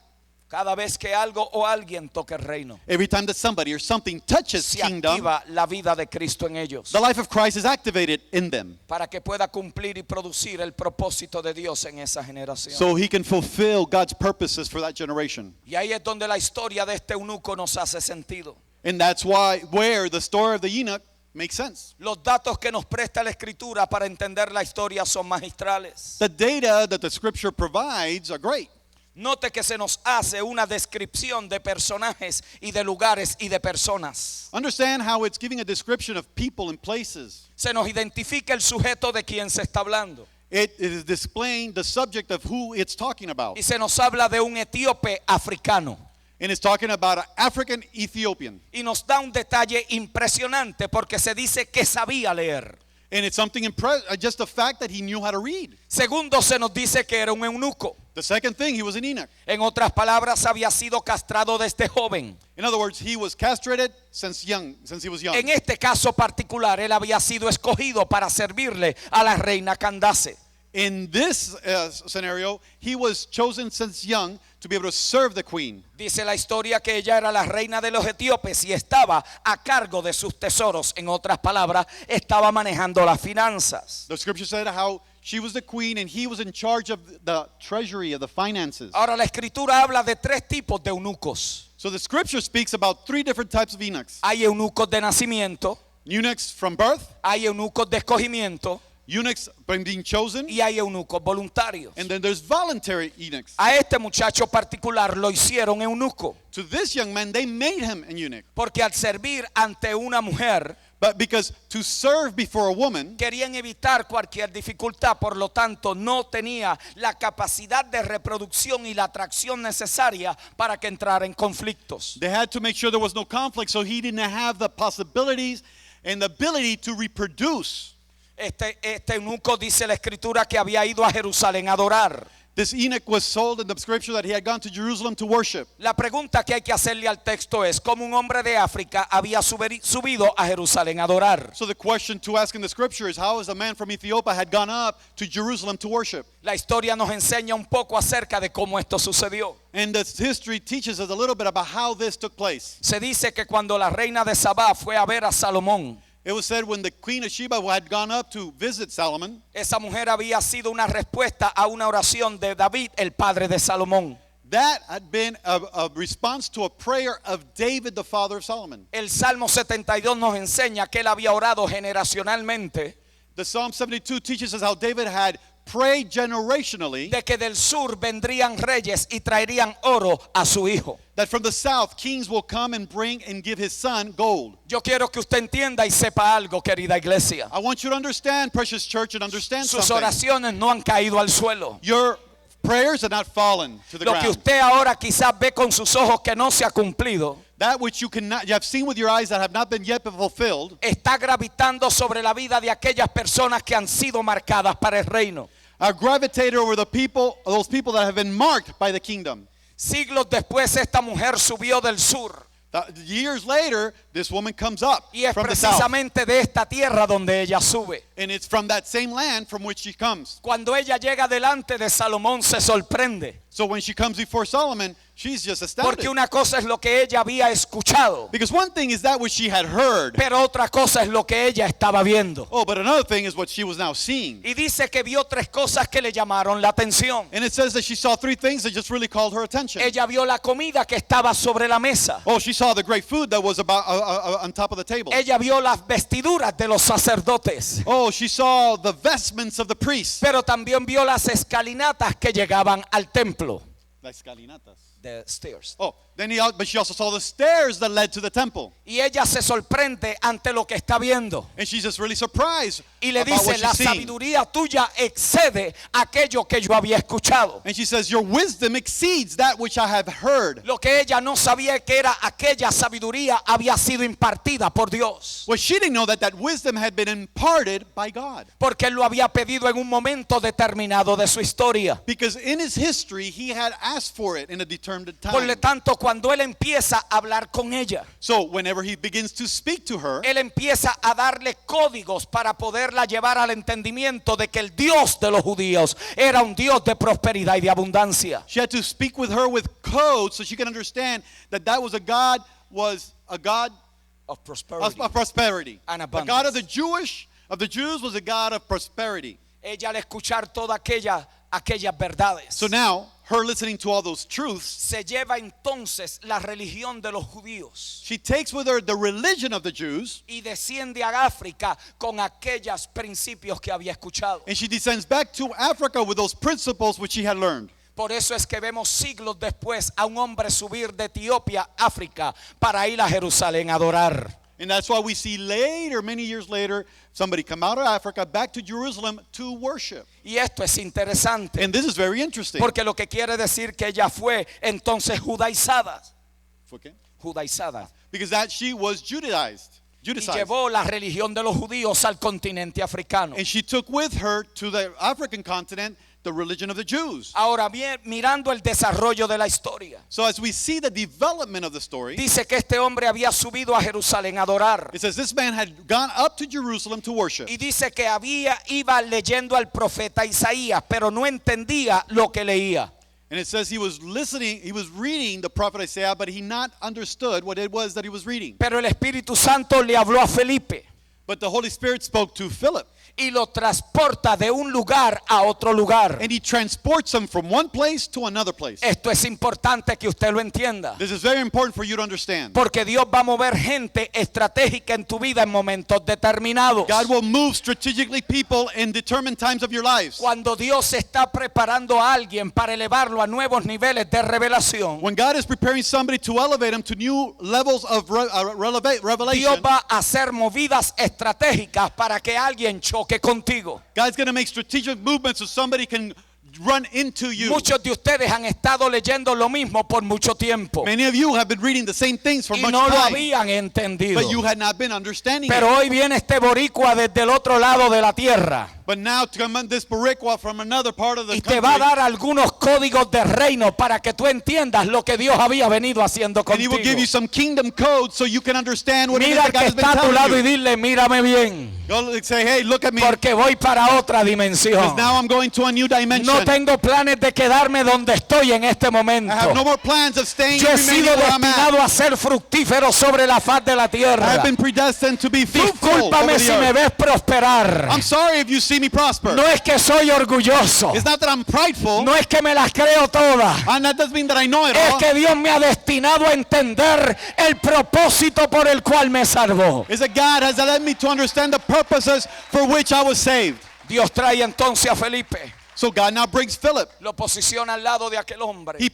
Cada vez que algo o alguien toque el reino, Every time that somebody or something touches se kingdom, activa la vida de Cristo en ellos, the life of Christ is activated in them, para que pueda cumplir y producir el propósito de Dios en esa generación. so he can fulfill God's purposes for that generation. Y ahí es donde la historia de este eunuco nos hace sentido. And that's where the story of the eunuch makes sense. Los datos que nos presta la escritura para entender la historia son magistrales. The data that the scripture provides are great. Note que se nos hace una descripción de personajes y de lugares y de personas. Understand how it's giving a description of people and places. Se nos identifica el sujeto de quien se está hablando. It is displaying the subject of who it's talking about. Y se nos habla de un etíope africano. And it's talking about an African Ethiopian. Y nos da un detalle impresionante porque se dice que sabía leer. And it's something just the fact that he knew how to read. Segundo, se nos dice que era un eunuco. The second thing, he was an eunuch. En otras palabras, había sido castrado desde joven. In other words, he was castrated since he was young. En este caso particular, él había sido escogido para servirle a la reina Candace. In this scenario, he was chosen since young to be able to serve the queen. Dice la historia que ella era la reina de los etíopes y estaba a cargo de sus tesoros. En otras palabras, estaba manejando las finanzas. The scripture said how she was the queen and he was in charge of the treasury, of the finances. Ahora la escritura habla de tres tipos de eunucos. So the scripture speaks about three different types of eunuchs. Hay eunucos de nacimiento, Eunuchs from birth, hay eunucos de escogimiento eunuchs being chosen, y hay eunucos voluntarios. and then there's voluntary eunuchs. A este muchacho particular lo hicieron eunuco To this young man, they made him an eunuch. porque al servir ante una mujer But because to serve before a woman, querían evitar cualquier dificultad, por lo tanto no tenía la capacidad de reproducción y la atracción necesaria para que entrara en conflictos. they had to make sure there was no conflict, so he didn't have the possibilities and the ability to reproduce. Este eunuco, dice la escritura, que había ido a Jerusalén a adorar. This eunuch was told in the scripture that he had gone to Jerusalem to worship. La pregunta que hay que hacerle al texto es cómo un hombre de África había subido a Jerusalén a adorar. So the question to ask in the scripture is, how is a man from Ethiopia had gone up to Jerusalem to worship? La historia nos enseña un poco acerca de cómo esto sucedió. And the history teaches us a little bit about how this took place. Se dice que cuando la reina de Sabá fue a ver a Salomón, It was said when the queen of Sheba had gone up to visit Solomon, esa mujer había sido una respuesta a una oración de David, el padre de Salomón. that had been a response to a prayer of David, the father of Solomon. El Salmo 72 nos enseña que él había orado generacionalmente The Psalm 72 teaches us how David had prayed generationally de que del sur vendrían reyes y traerían oro a su hijo. that from the south kings will come and bring and give his son gold. Yo quiero que usted entienda y sepa algo, querida iglesia. I want you to understand, precious church, and understand Sus something. oraciones no han caído al suelo. Your prayers have not fallen to the Lo que ground. usted ahora quizás ve con sus ojos que no se ha cumplido, That which you have seen with your eyes that have not been yet fulfilled está gravitando sobre la vida de aquellas personas que han sido marcadas para el reino. are gravitated over the people, those people that have been marked by the kingdom. Siglos después esta mujer subió del sur Years later, this woman comes up y es from the south. precisamente de esta tierra donde ella sube. And it's from that same land from which she comes. Cuando ella llega delante de Salomón se sorprende So when she comes before Solomon, she's just astounded. Porque una cosa es lo que ella había escuchado, Because one thing is that which she had heard. pero otra cosa es lo que ella estaba viendo. Oh, but another thing is what she was now seeing. Y dice que vio tres cosas que le llamaron la atención. And it says that she saw three things that just really called her attention. Ella vio la comida que estaba sobre la mesa. Oh, she saw the great food that was about on top of the table. Ella vio las vestiduras de los sacerdotes. Oh, she saw the vestments of the priests. Pero también vio las escalinatas que llegaban al templo. Las escalinatas. The stairs. Oh, but she also saw the stairs that led to the temple. Y ella se sorprende ante lo que está viendo. And she's just really surprised Y le about dice, what la she's seeing. sabiduría tuya excede aquello que yo había escuchado. And she says, your wisdom exceeds that which I have heard. Lo que ella no sabía que era aquella sabiduría había sido impartida por Dios. Well, she didn't know that that wisdom had been imparted by God. Porque él lo había pedido en un momento determinado de su historia. Because in his history, he had asked for it in a determined Por lo time. tanto, cuando él empieza a hablar con ella, So whenever he begins to speak to her, él empieza a darle códigos para poderla llevar al entendimiento de que el Dios de los judíos era un Dios de prosperidad y de abundancia. she had to speak with her with code so she could understand that that was a God Of prosperity. of prosperity. And The abundance. God of the Jews was a God of prosperity. Ella al escuchar todas aquellas verdades, So now, her listening to all those truths, se lleva entonces la religión de los judíos she takes with her the religion of the Jews, y desciende a África con aquellos principios que había escuchado. and she descends back to Africa with those principles which she had learned. Por eso es que vemos siglos después a un hombre subir de Etiopía a África para ir a Jerusalén a adorar. And that's why we see later, many years later, somebody come out of Africa back to Jerusalem to worship. Y esto es interesante, And this is very interesting. porque lo que quiere decir que ella fue entonces judaizada, Okay? Because that she was Judaized. y llevó la religión de los judíos al continente africano. And she took with her to the African continent the religion of the Jews. Ahora bien, mirando el desarrollo de la historia, So as we see the development of the story, dice que este hombre había subido a Jerusalén a adorar. it says this man had gone up to Jerusalem to worship. Y dice que iba leyendo al profeta Isaías, pero no entendía lo que leía. And it says he was reading the prophet Isaiah, but he not understood what it was that he was reading. Pero el Espíritu Santo le habló a Felipe But the Holy Spirit spoke to Philip, y lo transporta de un lugar a otro lugar. and he transports him from one place to another place. Esto es importante que usted lo entienda, This is very important for you to understand. porque Dios va a mover gente estratégica en tu vida en momentos determinados. God will move strategically people in determined times of your lives. Cuando Dios está preparando a alguien para elevarlo a nuevos niveles de revelación, When God is preparing somebody to elevate them to new levels of Dios revelation, va a hacer movidas estratégicas para que alguien choque contigo. God's going to make strategic movements so somebody can run into you. Muchos de ustedes han estado leyendo lo mismo por mucho tiempo Many of you have been reading the same things for y much no lo time, habían entendido. but you had not been understanding Pero it. hoy viene este boricua desde el otro lado de la tierra But now to come on this Boricua from another part of the y te va a country, dar algunos códigos de reino para que tú entiendas lo que Dios había venido haciendo and he will give contigo. you some kingdom codes so you can understand what it is Mira that al God que has been está a tu lado y telling you. dile, mírame bien, Go say, hey, look at me, porque voy para otra dimensión. because now I'm going to a new dimension. No tengo planes de quedarme donde estoy en este I have momento. no more plans of staying Yo he and remaining sido where I'm at. destinado a ser fructífero sobre la faz de la I tierra. have been predestined to be fruitful over Discúlpame the si me earth. ves prosperar. I'm sorry if you see me prosper. No es que soy orgulloso. It's not that I'm prideful. No es que me las creo todas. And that doesn't mean that I know it Es all. que Dios me ha destinado a entender el propósito por el cual me salvó. It's that God has led me to understand the purposes for which I was saved. Dios trae entonces a Felipe. So God now brings Philip. Lo posiciona al lado de aquel hombre. He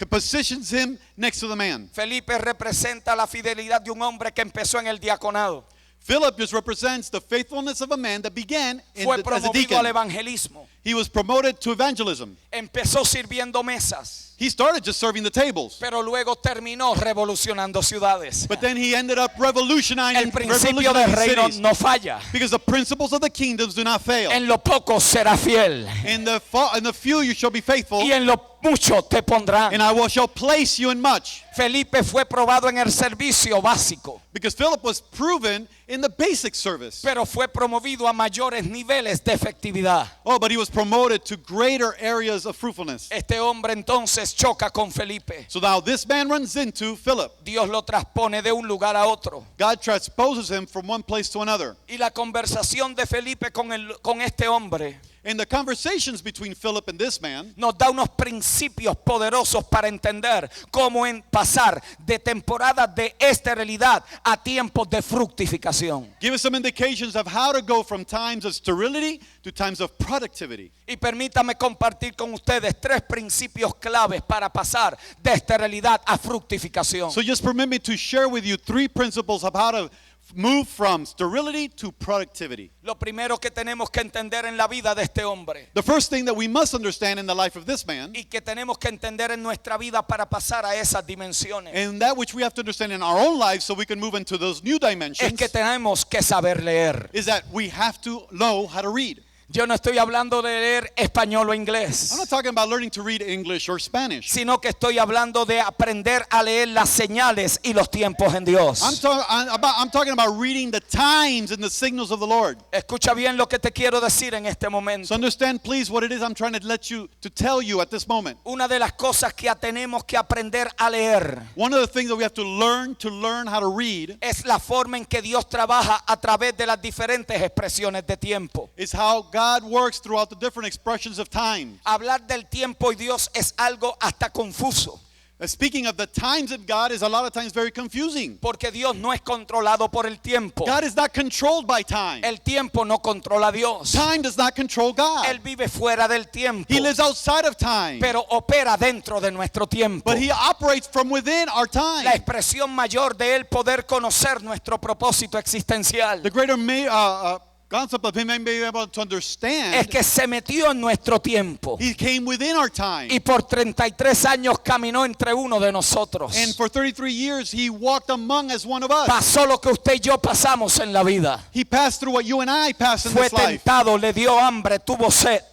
positions him next to the man. Felipe representa la fidelidad de un hombre que empezó en el diaconado. Philip just represents the faithfulness of a man that began Fue as a promovido deacon. al evangelismo. He was promoted to evangelism. Empezó sirviendo mesas. He started just serving the tables. pero luego terminó revolucionando ciudades. But then he ended up revolutionizing El principio del reino cities. no falla. Because the principles of the kingdoms do not fail. En lo poco será fiel In the few you shall be faithful, y en lo mucho te pondrán. and I shall place you in much. Felipe fue probado en el servicio básico, Because Philip was proven in the basic service. pero fue promovido a mayores niveles de efectividad. Oh, but he was promoted to greater areas of fruitfulness. Este hombre entonces choca con Felipe. So now this man runs into Philip. Dios lo transpone de un lugar a otro. God transposes him from one place to another. Y la conversación de Felipe con este hombre And the conversations between Philip and this man nos da unos principios poderosos para entender cómo pasar de temporadas de esterilidad a tiempos de fructificación. give us some indications of how to go from times of sterility to times of productivity. Y permítame compartir con ustedes 3 principios claves para pasar de esterilidad a fructificación. So just permit me to share with you 3 principles of how to move from sterility to productivity. Lo primero que tenemos que entender en la vida de este hombre The first thing that we must understand in the life of this man, y que tenemos que entender en nuestra vida para pasar a esas dimensiones, and that which we have to understand in our own lives so we can move into those new es dimensions, que tenemos que saber leer. is that we have to know how to read. Yo no estoy hablando de leer español o inglés, I'm not talking about learning to read English or Spanish. sino que estoy hablando de aprender a leer las señales y los tiempos en Dios. I'm talking about reading the times and the signals of the Lord. Escucha bien lo que te quiero decir en este So momento. understand, please, what it is I'm trying to tell you at this moment. Una de las cosas que tenemos que aprender a leer One of the things that we have to learn how to read es la forma en que Dios trabaja a través de las diferentes expresiones de tiempo. is how God works throughout the different expressions of time. Hablar del tiempo y Dios es algo hasta confuso, Speaking of the times of God is a lot of times very confusing. porque Dios no es controlado por el tiempo. God is not controlled by time. El tiempo no controla a Dios. Time does not control God. Él vive fuera del tiempo, He lives outside of time. pero opera dentro de nuestro tiempo. But he operates from within our time. La expresión mayor de él poder conocer nuestro propósito existencial The greater concept of him being able to understand, es que se metió en nuestro tiempo he came within our time. y por 33 años caminó entre uno de nosotros. And for 33 years, he walked among as one of us. Pasó lo que usted y yo pasamos en la vida. He passed through what you and I passed in Fue this life. tentado, le dio hambre, tuvo sed,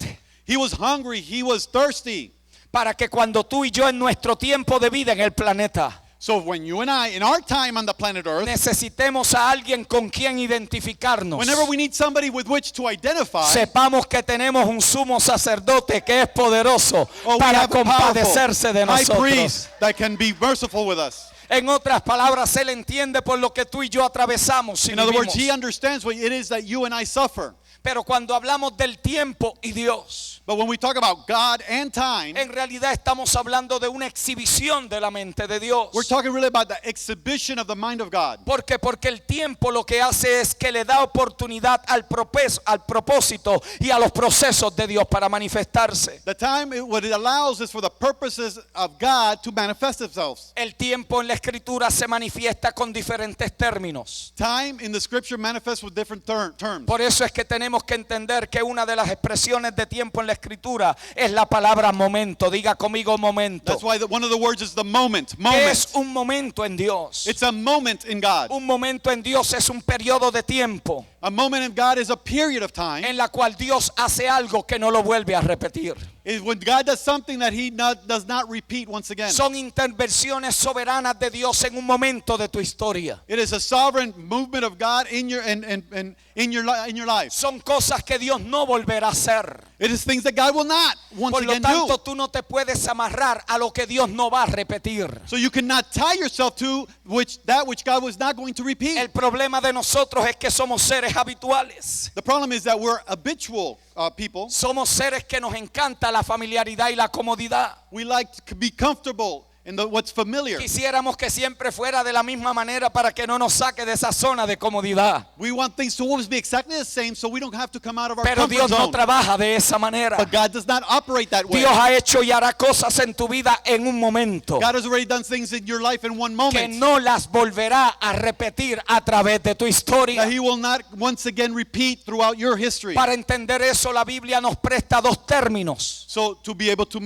He was hungry. He was thirsty. para que cuando tú y yo en nuestro tiempo de vida en el planeta So when you and I, in our time on the planet Earth, necesitemos a alguien con quien identificarnos, whenever we need somebody with which to identify, sepamos que tenemos un sumo sacerdote que es poderoso we para have a compadecerse de high nosotros. priest that can be merciful with us. En otras palabras, él entiende por lo que tú y yo atravesamos y In other words, vivimos. he understands what it is that you and I suffer. Pero cuando hablamos del tiempo y Dios, But when we talk about God and time, en realidad estamos hablando de una exhibición de la mente de Dios. we're talking really about the exhibition of the mind of God. ¿Por qué? Porque el tiempo lo que hace es que le da oportunidad al propósito y a los procesos de Dios para manifestarse. The time, what it allows is for the purposes of God to manifest themselves. El tiempo en la Escritura se manifiesta con diferentes términos. Time in the scripture manifests with different terms. Por eso es que tenemos que entender que una de las expresiones de tiempo en la Escritura es la palabra momento. Diga conmigo momento. That's why one of the words is the moment. ¿Qué es Moment. un momento en Dios? It's a moment in God. Un momento en Dios es un periodo de tiempo A moment in God is a period of time. en la cual Dios hace algo que no lo vuelve a repetir. Is when God does something that he does not repeat once again. Son intervenciones soberanas de Dios en un momento de tu historia. It is a sovereign movement of God in your in your life. Son cosas que Dios no volverá a hacer. It is things that God will not once Por lo again tanto, do. tú no te puedes amarrar a lo que Dios no va a repetir. So you cannot tie yourself to that which God was not going to repeat. El problema de nosotros es que somos seres habituales. The problem is that we're habitual people. Somos seres que nos encanta la familiaridad y la comodidad. We like to be comfortable and what's familiar. Quisiéramos que siempre fuera de la misma manera para que no nos saque de esa zona de comodidad. We want things to always be exactly the same so we don't have to come out of our Pero comfort Dios no zone. trabaja de esa manera. But God does not operate that way. Dios ha hecho y hará cosas en tu vida en un momento God has already done things in your life in one que moment no las volverá a repetir a través de tu historia. that He will not once again repeat throughout your history. Para entender eso, la Biblia nos presta dos términos. So to be able to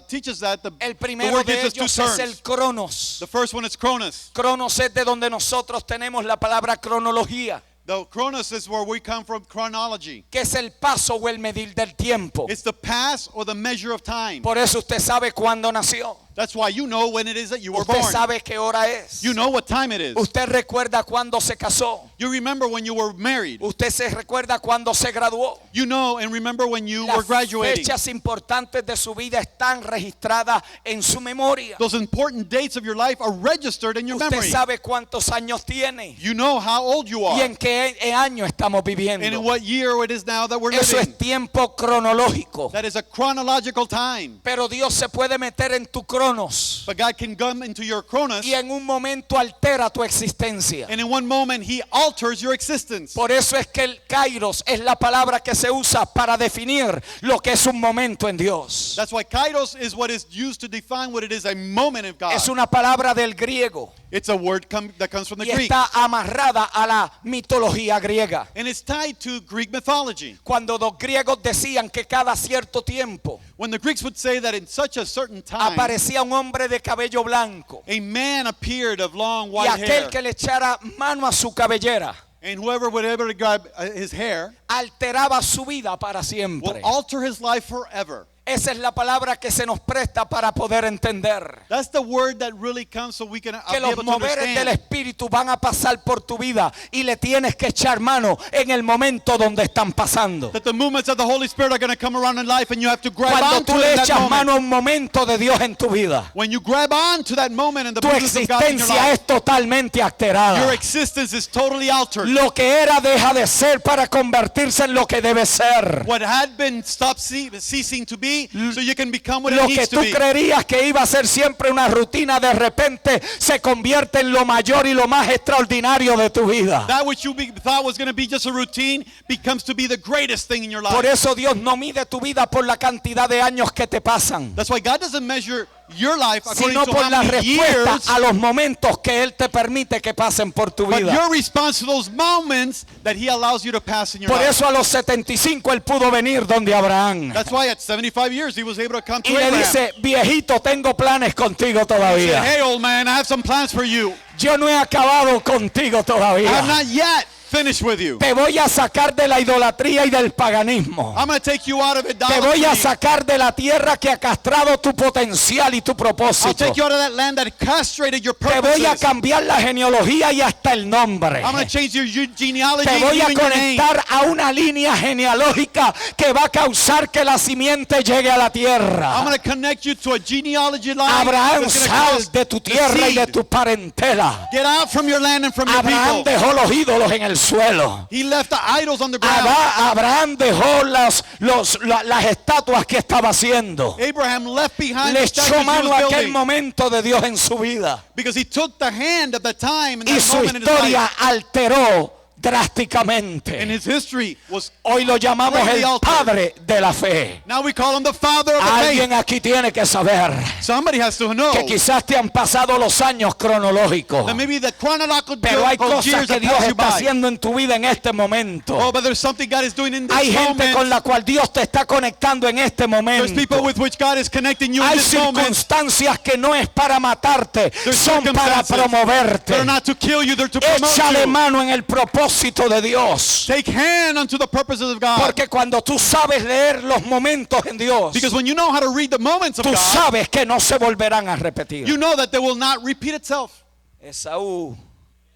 teach us that, the El primero word de gives us two ellos es el terms. cronos. The first one is Chronos. Cronos es de donde nosotros tenemos la palabra cronología, The Chronos is where we come from, chronology. que es el paso o el medir del tiempo. It's the past or the measure of time. Por eso usted sabe cuándo nació. That's why you know when it is that you were Usted born. sabe qué hora es. You know what time it is. Usted recuerda cuándo se casó. You remember when you were married. Usted se recuerda cuándo se graduó. You know and remember when you were Las graduating. fechas importantes de su vida están registradas en su memoria. Those important dates of your life are registered in your Usted memory. sabe cuántos años tiene You know how old you y are en qué año estamos and in viviendo. what year it is now that we're Eso living. es tiempo cronológico. That is a chronological time. Pero Dios se puede meter en tu cronos But God can come into your Chronos y en un momento altera tu existencia. and in one moment He alters your existence. Por eso es que el kairos es la palabra que se usa para definir lo que es un momento en Dios. That's why kairos is what is used to define what it is a moment of God. Es una palabra del griego It's a word that comes from the y Greek. está amarrada a la mitología griega. And it's tied to Greek mythology. Cuando los griegos decían que cada cierto tiempo When the Greeks would say that in such a certain time, aparecía un hombre de cabello blanco a man appeared of long y white aquel hair, que le echara mano a su cabellera and whoever would ever grab his hair alteraba su vida para will siempre. alter his life forever. Esa es la palabra que se nos presta para poder entender That's the word that really comes so we can que be los able to moveres del understand Espíritu van a pasar por tu vida y le tienes que echar mano en el momento donde están pasando. that the movements of the Holy Spirit are going to come around in life and you have to grab Cuando on tú to le it in that echas moment. mano a un momento de Dios en tu vida, When you grab on to that moment and the tu presence of God in your existencia life, es totalmente your alterada. existence is totally altered. Lo que era deja de ser para convertirse en lo que debe ser. What had been stopped ceasing to be, so you can become what it Lo que needs to tú be. creerías que iba a ser siempre una rutina, de repente se convierte en lo mayor y lo más extraordinario de tu vida. That which you thought was going to be just a routine becomes to be the greatest thing in your life. Por eso Dios no mide tu vida por la cantidad de años que te pasan, That's why God doesn't measure your life according sino to por how la many respuesta years, a los momentos que Él te permite que pasen por tu but vida. your response to those moments that He allows you to pass in your Por life. eso a los 75 Él pudo venir donde Abraham That's why at 75 years He was able to come to y le Abraham. dice: viejito, tengo planes contigo He said, todavía. hey old man, I have some plans for you. Yo no he acabado contigo I have todavía. not yet finished with you. Te voy a sacar de la idolatría y del paganismo. I'm going to take you out of Te voy a idolatry. sacar de la tierra que ha castrado tu potencial y tu I'll propósito. take you out of that land that castrated your Te voy a purposes. cambiar la genealogía y hasta el nombre. I'm going to change your genealogy Te and voy a even your name. conectar a una línea genealógica que va a causar que la simiente llegue a la I'm tierra. going to connect you to a genealogy line. Abraham, that's gonna sal cause de tu the tierra y de seed. tu parentela. Get out from your land and from your Abraham people. dejó los ídolos en el suelo. He left the idols on the ground. Abraham dejó las estatuas que estaba haciendo. Abraham left behind Le the echó statues he mano a was aquel building momento de Dios en su vida. because he took the hand of the time and Y that su moment in his life. historia alteró drásticamente. And his history was. Hoy lo llamamos greatly el altered. padre de la fe. Now we call him the father of the Alguien faith. aquí tiene que saber Somebody has to know que quizás te han pasado los años cronológicos, that maybe the chronological pero hay cosas years que that Dios pass you está by. haciendo en tu vida en este momento. Oh, but there's something God is doing in Hay this gente con moment. la cual Dios te está conectando en este There's people momento. with which God is connecting you in Hay this moment. circunstancias que no es para matarte, There's son para circumstances promoverte. They're not to kill you, they're to promote Échale you. mano en el propósito de Dios. Take hand unto the purposes of God. Porque cuando tú sabes leer los momentos en Dios, Because when you know how to read the moments of tú God, sabes que no se volverán a repetir. you know that they will not repeat itself. Esaú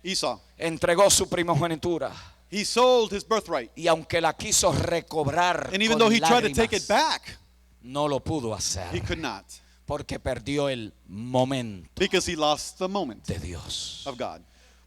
Esau, entregó su primogenitura he sold his birthright. y aunque la quiso recobrar And even con though he tried to take it lágrimas, back, no lo pudo he hacer could not. porque perdió el momento Because he lost the moment de Dios. of God.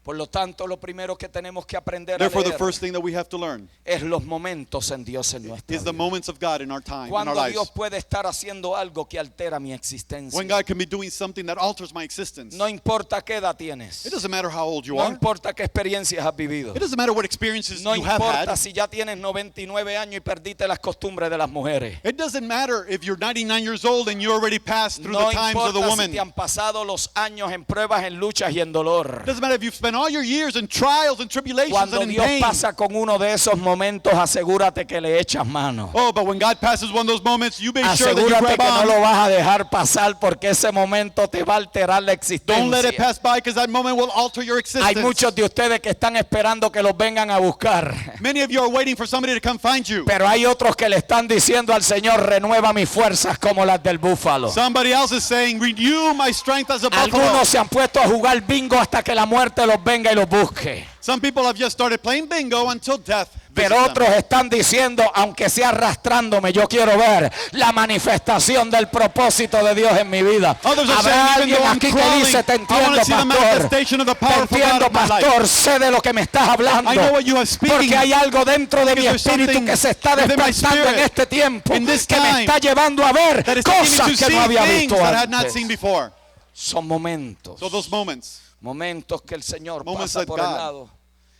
Por lo tanto, lo primero que tenemos que aprender a Therefore, the leer first thing that we have to learn es los momentos en Dios en nuestra is the vida. moments of God in our time, in our Cuando lives. Dios puede estar haciendo algo que altera mi existencia. When God can be doing something that alters my existence. No importa qué edad tienes. It doesn't matter how old you No are. importa qué experiencias has vivido. It doesn't matter what experiences No you have importa had. si ya tienes 99 años y perdiste las costumbres de las mujeres. It doesn't matter if you're 99 years old and you already passed through No the times of the importa si woman. te han pasado los años en pruebas, en luchas y en dolor. It doesn't matter if you've spent all your years in trials and tribulations Cuando and in Dios pain. pasa con uno de esos momentos, asegúrate que le echas mano. Oh, but when God passes one of those moments, you make sure that you Asegúrate grab que no on. lo vas a dejar pasar porque ese momento te va a alterar la Don't let it existencia. pass by because that moment will alter your Hay existence. muchos de ustedes que están esperando que los vengan a buscar. Many of you are waiting for somebody to come find you. Pero hay otros que le están diciendo al Señor, renueva mis fuerzas como las del búfalo. Somebody else is saying, renew my strength as a buffalo. Algunos se han puesto a jugar bingo hasta que la muerte los venga y los busque. Some people have just started playing bingo until death Pero visits otros them. están diciendo, aunque sea arrastrándome, yo quiero ver la manifestación del propósito de Dios en mi vida. Others are Habrá saying, even alguien though I'm aquí que crawling, dice, te I entiendo, want to see the pastor. manifestation of the Te power of God entiendo, in my life. pastor, sé de lo que me estás hablando. I know what you are speaking. Porque hay algo dentro de mi Because there's espíritu something que se está within my despertando en spirit este tiempo, in this que me time está llevando a ver That is taking me cosas to que see no había things visto that I had not antes. seen before. Son momentos. So those moments. Momentos que el Señor Moments pasa that por el God- lado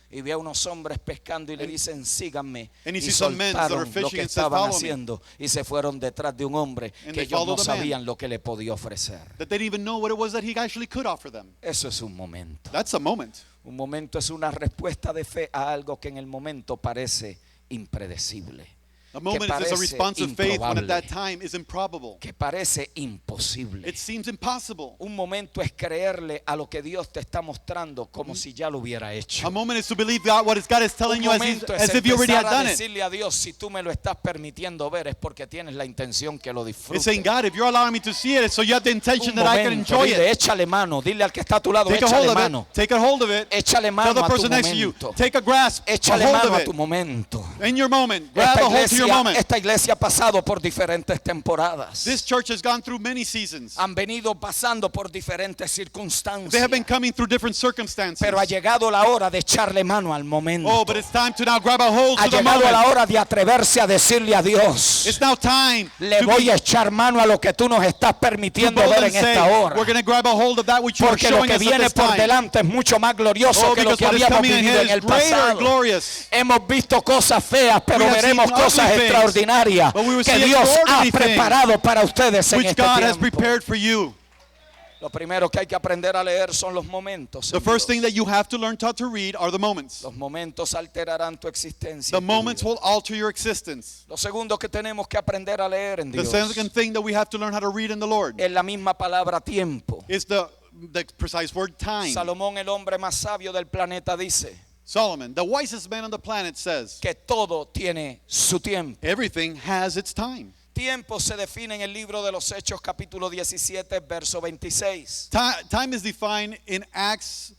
y ve a unos hombres pescando y le dicen, síganme. And he Y sees some men that are soltaron lo fishing que and said, estaban "Follow me." haciendo y se fueron detrás de un hombre And que they ellos no followed the man. sabían lo que le podía ofrecer. That they didn't even know what it was that he actually could offer them. Eso es un momento. That's a moment. Un momento es una respuesta de fe a algo que en el momento parece impredecible, A moment is a parece response of faith when at that improbable. time is improbable. que parece imposible. It seems impossible. Un momento es creerle a lo que Dios te está mostrando como si ya lo hubiera hecho. A moment is to believe God, what God is telling Un you momento es as if you already had empezar a done it. decirle a Dios, si tú me lo estás permitiendo ver es porque tienes la intención que lo It's disfrute. saying, God, if you're allowing me to see it, so you have the intention Un that I can momento, enjoy dile, it. échale mano, dile al que está a tu lado, Take a hold échale of mano. it. Take a hold of it. Échale Tell mano the a tu person next to you. momento. Take a grasp, a Échale hold mano of a it. tu momento. In your moment. Grab a hold to your moment. Esta iglesia ha pasado por diferentes temporadas. This church has gone through many seasons. Han venido pasando por diferentes They circunstancias. have been coming through different circumstances. Pero ha llegado la hora de echarle mano al momento. Oh, but it's time to now grab a hold Ha to the llegado la moment. hora de atreverse a decirle a Dios, It's now time le to voy a echar mano a lo que tú nos estás to permitiendo bold ver and en say, esta hora. we're going to grab a hold of that which you are Porque lo showing que us at viene this por time. delante es mucho más glorioso Oh, que lo because que what is habíamos coming vivido ahead en is el greater and pasado. glorious. Hemos visto cosas feas, pero We have veremos seen cosas ugly things, extraordinarias but we will que see Dios ha extraordinary things preparado para ustedes en Which este God has tiempo. prepared for you. Lo primero que hay que aprender a leer son los momentos. The en first Dios. thing that you have to learn to read are the moments. Los momentos alterarán tu existencia. The y tu moments vida. will alter your existence. Lo segundo que tenemos que aprender a leer en The Dios second thing that we have to learn how to read in the Lord es la misma palabra tiempo. is the precise word time. Salomón, el hombre más sabio del planeta, dice Solomon, the wisest man on the planet, says, que todo tiene su tiempo. everything has its time. Tiempo se define en el libro de los Hechos capítulo 17 verso 26, Time is defined in Acts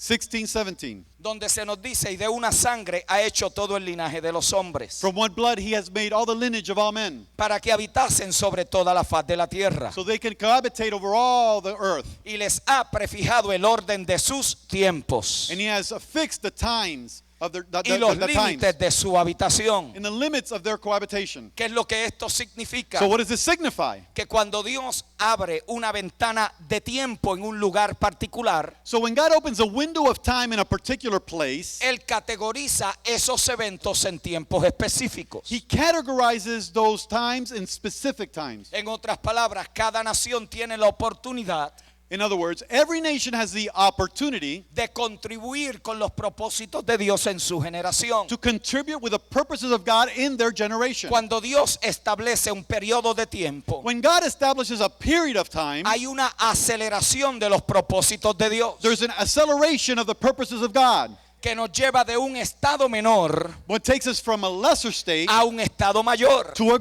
16:17. donde se nos dice, y de una sangre ha hecho todo el linaje de los hombres, From one blood he has made all the lineage of all men, para que habitasen sobre toda la faz de la tierra, so they can cohabitate over all the earth. y les ha prefijado el orden de sus tiempos And he has fixed the times of y los the times límites de su habitación. in the limits of their cohabitation. ¿Qué es lo que esto significa? So what does this signify? Que cuando Dios abre una ventana de tiempo en un lugar particular, So when God opens a window of time in a particular place, Él categoriza esos eventos en tiempos específicos. he categorizes those times in specific times. En otras palabras, cada nación tiene la oportunidad In other words, every nation has the opportunity de contribuir con los propósitos de Dios en su generación. to contribute with the purposes of God in their generation. Cuando Dios establece un periodo de tiempo, When God establishes a period of time, hay una aceleración de los propósitos de Dios there's an acceleration of the purposes of God. que nos lleva de un estado menor What takes us from a lesser state a un estado mayor. to a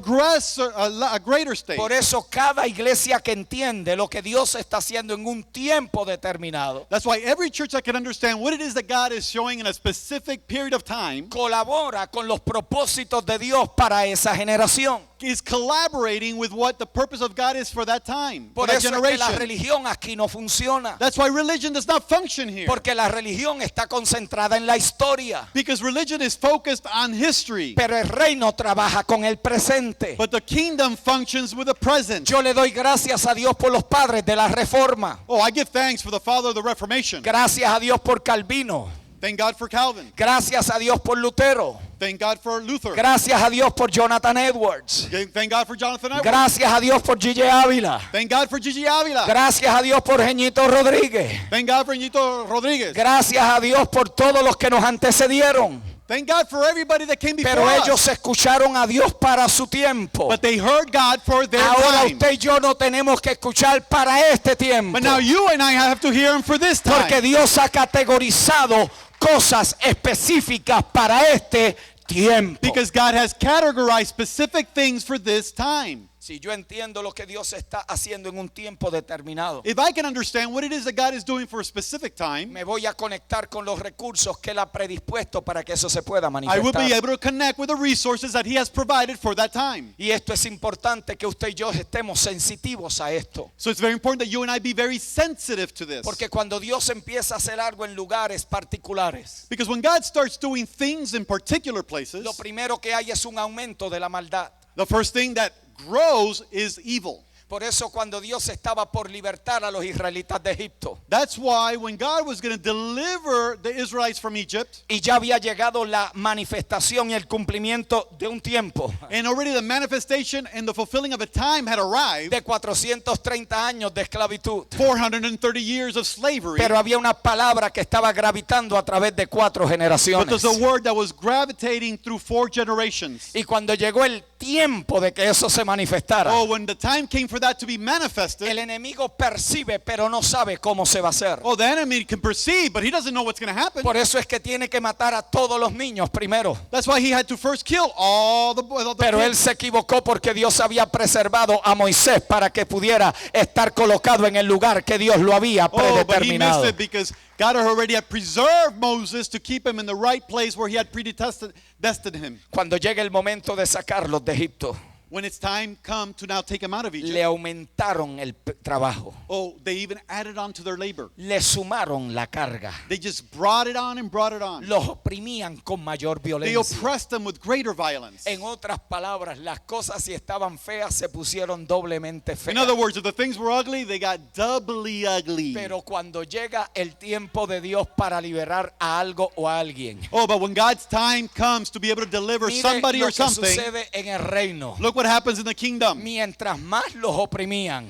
greater state. Por eso cada iglesia que entiende lo que Dios está haciendo en un tiempo determinado, That's why every church that can understand what it is that God is showing in a specific period of time colabora con los propósitos de Dios para esa generación. is collaborating with what the purpose of God is for that time, for Por that eso es que la generation. religión aquí no funciona. That's why religion does not function here. Porque la religión está concentrada en la historia. Because religion is focused on history. Pero el reino trabaja con el presente. But the kingdom functions with the present. Yo le doy gracias a Dios por los padres de la Reforma. Oh, I give thanks for the father of the Reformation. Gracias a Dios por Calvino. Thank God for Calvin. Gracias a Dios por Lutero. Thank God for Luther. Gracias a Dios por Jonathan Edwards. Thank God for Jonathan Edwards. Gracias a Dios por Gigi Ávila. Thank God for Gigi Ávila. Gracias a Dios por Jeñito Rodríguez. Thank God for Ñito Rodríguez. Gracias a Dios por todos los que nos antecedieron. Thank God for everybody that came before Pero ellos us. escucharon a Dios para su tiempo. But they heard God for their Ahora time. usted y yo no tenemos que escuchar para este tiempo. But now you and I have to hear him for this time. Porque Dios ha categorizado cosas específicas para este tiempo. Because God has categorized specific things for this time. Si yo entiendo lo que Dios está haciendo en un tiempo determinado, If I can understand what it is that God is doing for a specific time, me voy a conectar con los recursos que Él ha predispuesto para que eso se pueda I will be manifestar. able to connect with the resources that He has provided for that time. Y esto es importante que usted y yo estemos sensitivos a esto. So it's very important that you and I be very sensitive to this. Porque cuando Dios empieza a hacer algo en lugares particulares, Because when God starts doing things in particular places, lo primero que hay es un aumento de la maldad. the first thing that grows is evil. Por eso cuando Dios estaba por libertar a los israelitas de Egipto That's why when God was going to deliver the Israelites from Egypt, y ya había llegado la manifestación y el cumplimiento de un tiempo and already the manifestation and the fulfilling of a time had arrived, de 430 años de esclavitud, 430 years of slavery, pero había una palabra que estaba gravitando a través de 4 but generaciones. there's a word that was gravitating through 4 generations. Y cuando llegó el tiempo de que eso se manifestara, Oh, when the time came for that to be manifested, el enemigo percibe pero no sabe cómo se va a hacer. oh, the enemy can perceive, but he doesn't know what's going to happen. Por eso es que tiene que matar a todos los niños primero. That's why he had to first kill all the Pero él kids. se equivocó porque Dios había preservado a Moisés para que pudiera estar colocado en el lugar que Dios lo había Oh, but he missed predeterminado. it because God already had preserved Moses to keep him in the right place where he had predestined him. Cuando llegue el momento de sacarlos de Egipto, When it's time come to now take him out of Egypt, le aumentaron el trabajo, oh, they even added on to their labor. le sumaron la carga, They just brought it on and brought it on. los oprimían con mayor They violencia. oppressed them with greater violence. En otras palabras, las cosas si estaban feas se pusieron doblemente In other feas. words, if the things were ugly, they got doubly ugly. Pero cuando llega el tiempo de Dios para liberar a algo o a alguien, Oh, but when God's time comes to be able to deliver mire somebody lo or que something, sucede en el reino. look what happens in the kingdom. Mientras más los oprimían,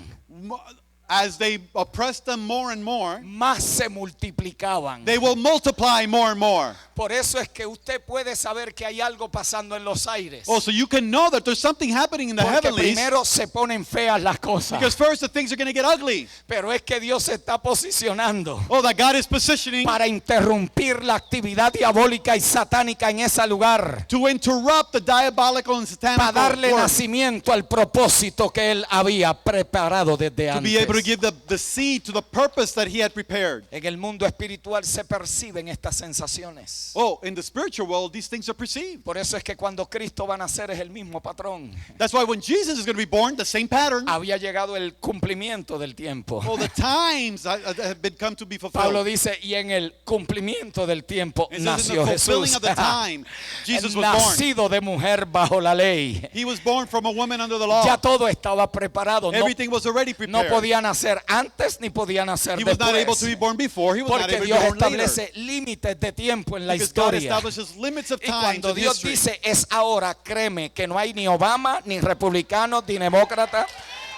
As they oppress them more and more, más se multiplicaban. they will multiply more and more. Por eso es que usted puede saber que hay algo pasando en los aires. Oh, so you can know that there's something happening in the Porque heavenlies. primero se ponen feas las cosas. Because first the things are going to get ugly. Pero es que Dios se está posicionando Oh, that God is positioning para interrumpir la actividad diabólica y satánica en ese lugar. to interrupt the diabolical and Para satanic darle work. nacimiento al propósito que Él había preparado desde To be able to antes. give the seed to the purpose that he had prepared. En el mundo espiritual se perciben estas sensaciones. Oh, in the spiritual world, these things are perceived. Por eso es que cuando Cristo va a nacer es el mismo patrón. That's why when Jesus is going to be born, the same pattern. Había llegado el cumplimiento del tiempo. Oh, the times have been come to be Pablo fulfilled. dice, y en el cumplimiento del tiempo It says in nació the Jesús. fulfilling of the time, Jesus was born. Nacido de mujer bajo la ley. He was born from a woman under the law. Ya todo estaba preparado. No, Everything was already no prepared. podía nacer antes ni podía nacer He was not able to be después. born before. He was not Porque able to Dios be born later. establece límites de tiempo en la Because God historia. establishes limits of Y time cuando in Dios history. dice es ahora, créeme que no hay ni Obama, ni republicanos, ni demócratas,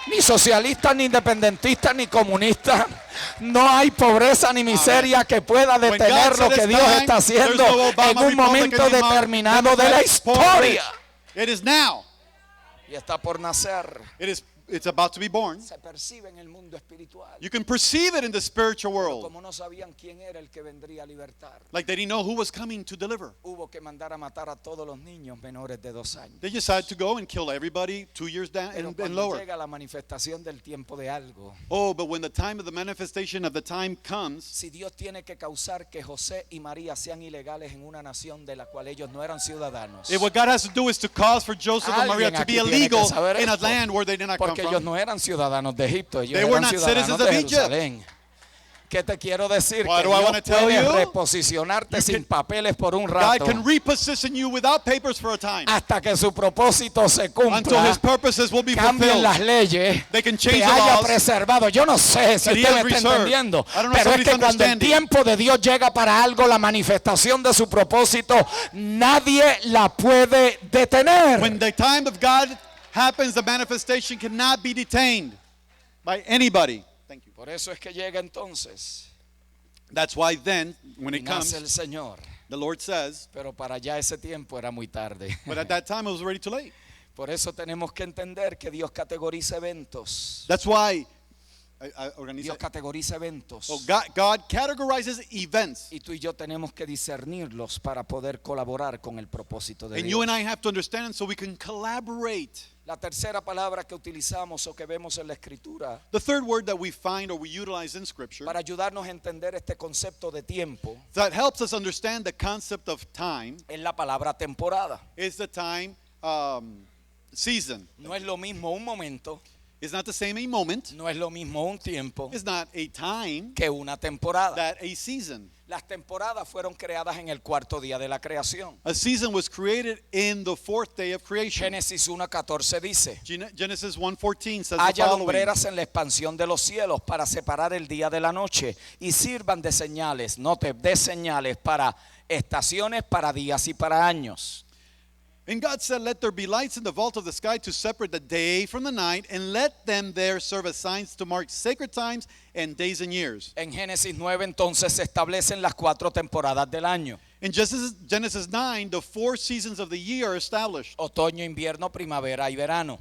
ni socialistas, ni independentistas, ni comunistas. No hay pobreza ni miseria que pueda When detener God lo said que it's Dios time, está haciendo there's no Obama, en un momento Republican, ni determinado de la Democrat, pobre. historia. It is now. Y está por nacer It is it's about to be born. se percibe en el mundo espiritual. You can perceive it in the spiritual Pero world. como no sabían quién era el que vendría a libertar, Like they didn't know who was coming to deliver. hubo que mandar a matar a todos los niños menores de 2 años. They decided to go and kill everybody 2 years down Pero and cuando lower. llega la manifestación del tiempo de algo, Oh, but when the time of the manifestation of the time comes, si Dios tiene que causar que José y María sean ilegales en una nación de la cual ellos no eran ciudadanos, if what God has to do is to cause for Joseph and Maria Alguien to aquí be tiene que illegal saber in a esto, land where they did not come porque ellos from. no eran ciudadanos de Egipto, ellos They were eran not ciudadanos citizens de of Egypt. Jerusalén. ¿Qué te quiero decir? Why Que do I Dios wanna tell puede you? reposicionarte You sin can- papeles por un God rato can reposition you without papers for a time hasta que su propósito se until cumpla. His purposes will be Cambien las fulfilled. leyes, They can change que the haya laws preservado. Yo no sé si that He usted has me está reserved. entendiendo, I don't know if pero es somebody's que cuando el understanding. tiempo de Dios llega para algo, la manifestación de su propósito, nadie la puede detener. When the time of God happens, the manifestation cannot be detained by anybody. Thank you. Por eso es que llega entonces That's why then, when y it nace el comes, Señor. the Lord says, Pero para allá ese tiempo era muy tarde. but at that time it was already too late. Por eso tenemos que entender que Dios categoriza eventos. That's why Dios categoriza eventos. God categorizes events. Y tú y yo tenemos que discernirlos para poder colaborar con el propósito de And Dios. you and I have to understand so we can collaborate. La tercera palabra que utilizamos o que vemos en la Escritura The third word that we find or we utilize in Scripture para ayudarnos a entender este concepto de tiempo that helps us understand the concept of time es la palabra temporada. is the time season. No es lo mismo un momento, It's not the same a moment. no es lo mismo un tiempo It's not a time que una temporada. that a season. Las temporadas fueron creadas en el cuarto día de la creación. A season was created in the fourth day of creation. Génesis 1:14 dice: Genesis 1:14 says the haya following. lumbreras en la expansión de los cielos para separar el día de la noche y sirvan de señales, de señales para estaciones, para días y para años. And God said, let there be lights in the vault of the sky to separate the day from the night, and let them there serve as signs to mark sacred times and days and years. En Génesis 9 entonces se establecen las 4 temporadas del año: In Genesis 9, the 4 seasons of the year are established. otoño, invierno, primavera y verano.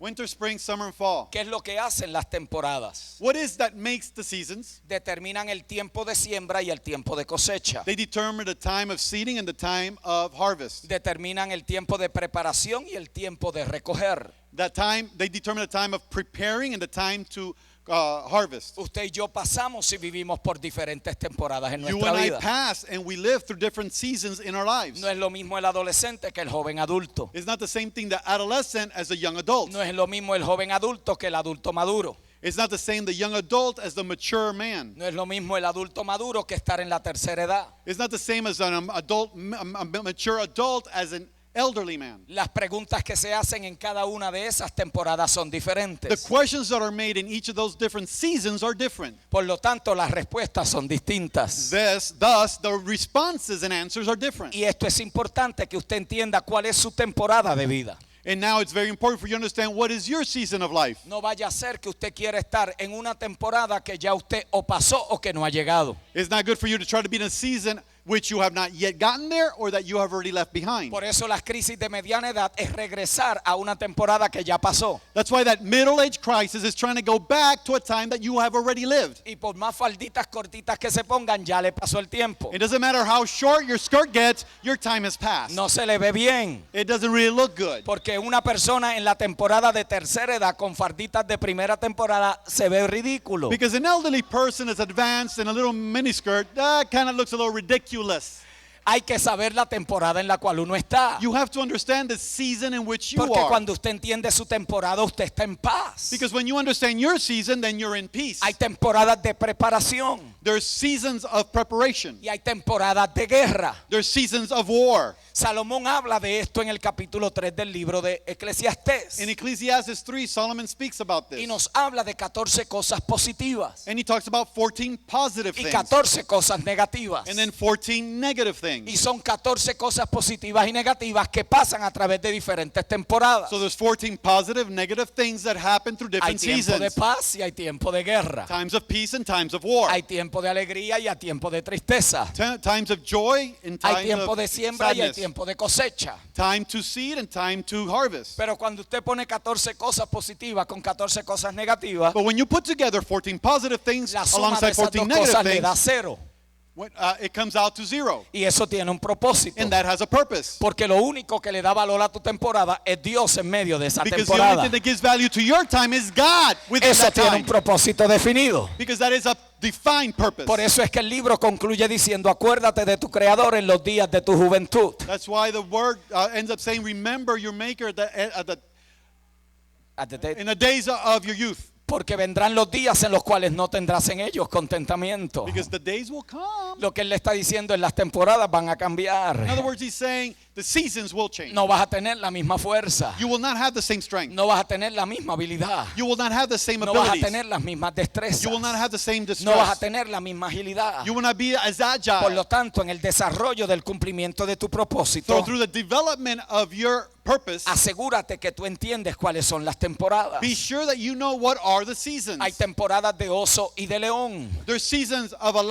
Winter, spring, summer, and fall. ¿Qué es lo que hacen las temporadas? What is that makes the seasons? Determinan el tiempo de siembra y el tiempo de cosecha. They determine the time of seeding and the time of harvest. Determinan el tiempo de preparación y el tiempo de recoger. That time, they determine the time of preparing and the time to harvest. Usted y yo pasamos y vivimos por diferentes temporadas en You nuestra and I vida. pass and we live through different seasons in our lives. No es lo mismo el adolescente que el joven adulto. It's not the same thing the adolescent as the young adult. No es lo mismo el joven adulto que el adulto maduro. It's not the same the young adult as the mature man. No es lo mismo el adulto maduro que estar en la tercera edad. It's not the same as an mature adult as an elderly man. Las preguntas que se hacen en cada una de esas temporadas son The diferentes. questions that are made in each of those different seasons are different. Por lo tanto, las respuestas son distintas. Thus, the responses and answers are different. Y esto es importante que usted entienda cuál es su temporada de vida. And now it's very important for you to understand what is your season of life. No vaya a ser que usted quiera estar en una temporada que ya usted o pasó o que no ha llegado. It's not good for you to try to be in a season which you have not yet gotten there or that you have already left behind. Por eso las crisis de mediana edad es regresar a una temporada que ya pasó. That's why that middle-age crisis is trying to go back to a time that you have already lived. Y por más falditas cortitas que se pongan, ya le pasó el tiempo. It doesn't matter how short your skirt gets, your time has passed. No se le ve bien. It doesn't really look good. Porque una persona en la temporada de tercera edad con farditas de primera temporada se ve ridículo. Because an elderly person is advanced in a little miniskirt, that kind of looks a little ridiculous. Hay que saber la temporada en la cual uno está. You have to understand the season in which you Porque are. cuando usted entiende su temporada, usted está en paz. Because when you understand your season, then you're in peace. Hay temporadas de preparación There's seasons of preparation. y hay temporadas de guerra. There's seasons of war. Salomón habla de esto en el capítulo 3 del libro de Eclesiastés. In Ecclesiastes 3, Solomon speaks about this. Y nos habla de 14 cosas positivas And he talks about 14 positive y things. 14 cosas negativas. And then 14 negative Y things. son 14 cosas positivas y negativas que pasan a través de diferentes temporadas. So there's 14 positive, negative things that happen through Hay different tiempo de seasons. paz y hay tiempo de guerra. Times of peace and times of war. Hay tiempo tiempo de alegría y hay tiempo de tristeza. Times of joy and Hay times tiempo of de siembra y hay sadness. tiempo de cosecha. Time to seed and time to harvest. Pero cuando usted pone 14 cosas positivas con 14 cosas negativas, But when you put together 14 positive things la suma de alongside esas 14 dos negative cosas le da things, 0. it comes out to 0. Y eso tiene un propósito. And that has a purpose. Porque lo único que le da valor a tu temporada es Dios en medio de esa Because the only temporada. thing that gives value to your time is God within Eso that tiene time. un propósito definido. Because that is a defined purpose. Por eso es que el libro concluye diciendo, acuérdate de tu Creador en los días de tu juventud. That's why the word ends up saying, remember your maker in the days of your youth. Porque vendrán los días en los cuales no tendrás en ellos contentamiento. Because the days will come. Lo que él le está diciendo es las temporadas van a cambiar. In other words, he's saying the seasons will change. No vas a tener la misma fuerza. You will not have the same strength. No vas a tener la misma habilidad. You will not have the same No vas a abilities. tener las mismas destrezas. You will not have the same No vas a distress. tener la misma agilidad. You will not be as Por lo agile. tanto, en el desarrollo del cumplimiento de tu So propósito, through the development of your purpose, asegúrate que tú entiendes cuáles son las temporadas. be sure that you know what are the seasons. Hay temporadas de oso y de león. There's seasons of a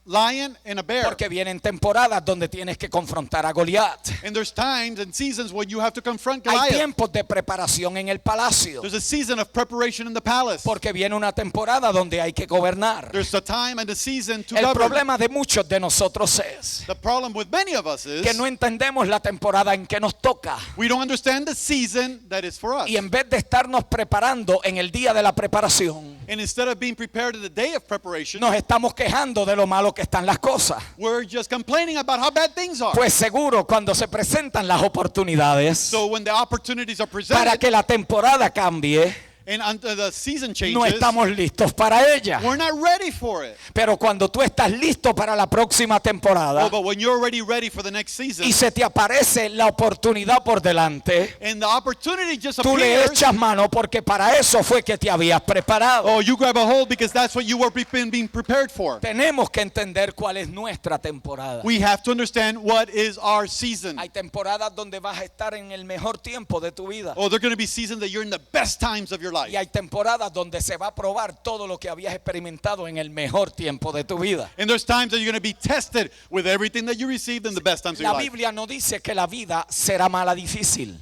lion and a bear. Porque vienen temporadas donde tienes que confrontar a Goliat. And there's times and seasons when you have to confront Hay Goliath. tiempos de preparación en el palacio. There's a season of preparation in the palace. Porque viene una temporada donde hay que gobernar. There's a time and a season to El govern. problema de muchos de nosotros es The problem with many of us is que no entendemos la temporada en que nos toca. we don't understand the season that is for us. Y en vez de estarnos preparando en el día de la preparación, And instead of being prepared in the day of preparation, nos estamos quejando de lo malo que están las cosas. we're just complaining about how bad things are. Pues seguro cuando se presentan las oportunidades So when the opportunities are para presented que la temporada cambie, and until the season no changes, estamos listos para ella. we're not ready for it. Pero cuando tú estás listo para la próxima temporada Oh, but when you're already ready for the next season y se te aparece la oportunidad por delante, and the opportunity just tú le appears, echas mano porque para eso fue que te habías preparado. oh, you grab a hold because that's what you were being prepared for. Tenemos que entender cuál es nuestra temporada. We have to understand what is our season. Hay temporadas donde vas a estar en el mejor tiempo de tu vida. Oh, there are going to be seasons that you're in the best times of your life. Y hay temporadas donde se va a probar todo lo que habías experimentado en el mejor tiempo de tu vida. And there's times that you're going to be tested with everything that you received in the best times of La your life. Biblia no dice que la vida será mala, difícil.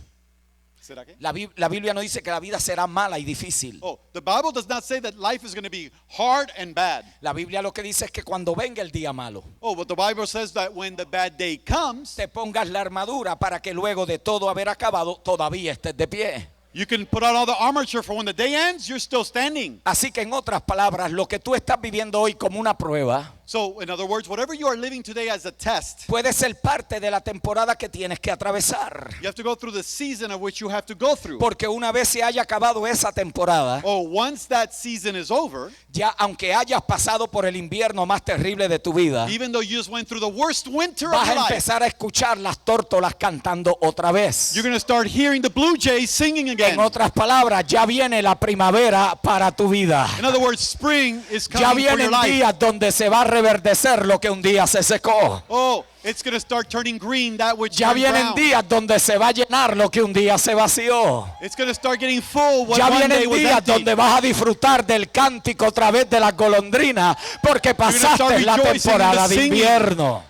¿Será qué? La Biblia no dice que la vida será mala y difícil. Oh, the Bible does not say that life is going to be hard and bad. La Biblia lo que dice es que cuando venga el día malo, Oh, but the Bible says that when the bad day comes, te pongas la armadura para que luego de todo haber acabado todavía estés de pie. you can put on all the armature for when the day ends, you're still standing. Así que en otras palabras, lo que tú estás viviendo hoy como una prueba So, in other words, whatever you are living today as a test, puede ser parte de la temporada que tienes que atravesar. you have to go through the season of which you have to go through. Porque una vez se haya acabado esa temporada, Oh, once that season is over, ya aunque hayas pasado por el invierno más terrible de tu vida, even though you just went through the worst winter of vas a your life, empezar a escuchar las tórtolas cantando otra vez. you're going to start hearing the blue jays singing again. En otras palabras, ya viene la primavera para tu vida. In other words, spring is Ya coming for your vienen life. días donde se va a reverdecer lo que un día se secó. Oh, it's going to start turning green, that which Ya turned vienen brown. días donde se va a llenar lo que un día se vació. It's going to start getting full what Ya one day vienen was días empty. donde vas a disfrutar del cántico a través de las golondrinas porque start pasaste la rejoicing in the temporada de singing. invierno.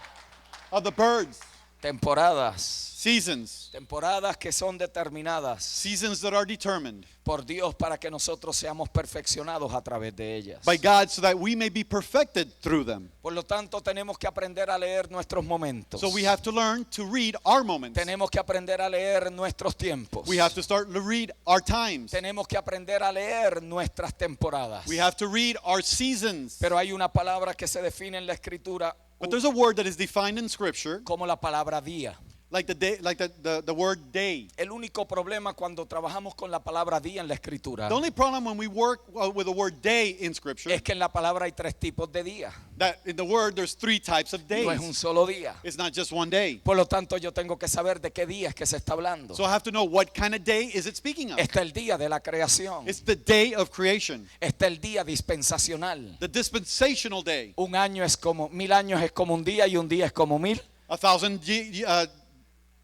Of the birds, Temporadas. seasons, Temporadas que son determinadas seasons that are determined por Dios para que nosotros seamos perfeccionados a través de ellas. by God so that we may be perfected through them. Por lo tanto, tenemos que aprender a leer nuestros momentos. So we have to learn to read our moments. Tenemos que aprender a leer nuestros tiempos. We have to start to read our times. Tenemos que aprender a leer nuestras temporadas. We have to read our seasons. Pero hay una palabra que se define en la escritura But there's a word that is defined in Scripture, como la palabra día. like the day, like the word day. El único problema cuando trabajamos con la palabra día en la escritura The only problem when we work with the word day in Scripture, es que en la palabra hay tres tipos de día. that in the word there's three types of No es un days. solo día. It's not just one day. Por lo tanto, yo tengo que saber de qué día es que se está hablando. So I have to know what kind of day is it speaking of. Está el día de la creación. It's the day of creation, Está el día dispensacional. the dispensational day. Un año es como 1000 años es como un día y un día es como 1000. 1,000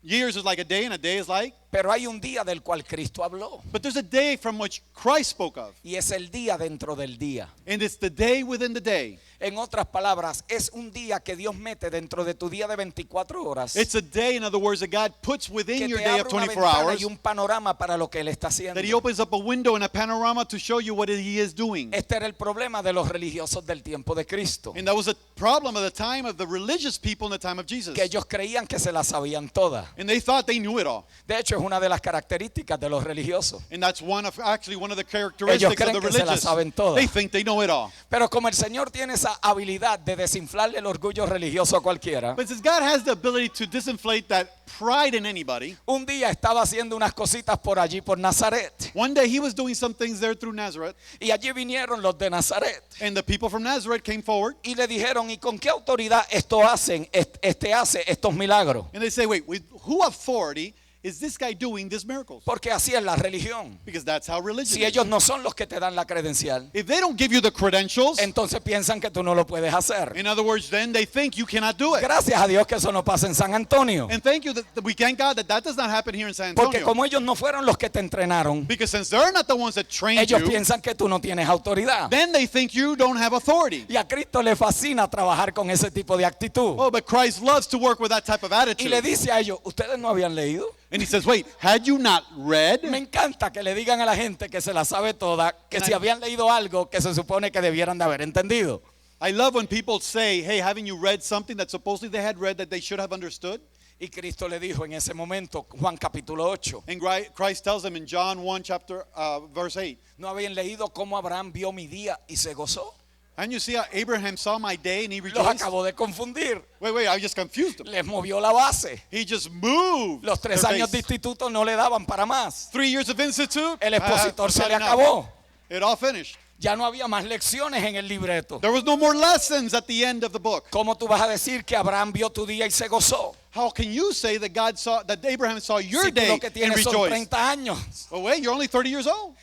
years is like a day, and a day is like. Pero hay un día del cual Cristo habló. But there's a day from which Christ spoke of. Y es el día dentro del día. And it's the day within the day. En otras palabras, es un día que Dios mete dentro de tu día de 24 horas. It's a day, in other words, that God puts within Que your te day of abre una 24 ventana hours. y un panorama para lo que Él está haciendo. That He opens up a window and a panorama to show you what He is doing. Este era el problema de los religiosos del tiempo de Cristo. And that was a problem at the time of the religious people in the time of Jesus. Que ellos creían que se la sabían todas. And they thought they knew it all. De hecho, es una de las características de los religiosos. And that's one of the characteristics of creen the que se la religious. saben todas. They think they know it all. Pero como el Señor tiene esa habilidad de desinflarle el orgullo religioso a cualquiera, But since God has the ability to disinflate that pride in anybody, un día estaba haciendo unas cositas por allí, por Nazaret. one day He was doing some things there through Nazareth, Y allí vinieron los de Nazaret. and the people from Nazareth came forward, Y le dijeron, ¿y con qué autoridad hace estos milagros? and they say, wait, with who authority is this guy doing these miracles? Porque así es la religión. Because that's how religion Si is. ellos no son los que te dan la credencial, If they don't give you the credentials, entonces piensan que tú no lo puedes hacer. in other words, then they think you cannot do it. Gracias a Dios que eso no pasa en San Antonio. And thank you that we thank God that does not happen here in San Porque Antonio. como ellos no fueron los que te entrenaron, Because since they're not the ones that trained ellos you, piensan que tú no tienes autoridad. then they think you don't have authority. Y a Cristo le fascina trabajar con ese tipo de actitud. Oh, but Christ loves to work with that type of Y attitude. le dice a ellos, ¿ustedes no habían leído? And He says, wait, had you not read? Me encanta que le digan a la gente que se la sabe toda, que And si I- habían leído algo que se supone que debieran de haber entendido. I love when people say, hey, haven't you read something that supposedly they had read that they should have understood? Y Cristo le dijo en ese momento, Juan capítulo 8, And Christ tells them in John 1 verse 8, ¿no habían leído cómo Abraham vio mi día y se gozó? and you see how Abraham saw my day and he Los rejoiced? acabó de confundir, Wait, I just confused him. les movió la base. He just moved. Los 3 their años de base. instituto no le daban para más. 3 years of institute. El expositor se I've le had enough. acabó. It all finished. Ya no había más lecciones en el libreto. There was no more lessons at the end of the book. ¿Cómo tú vas a decir que Abraham vio tu día y se gozó? How can you say that Abraham saw your Si tú day lo que and tienes son rejoiced? 30 años. Oh wait, you're only 30 years old.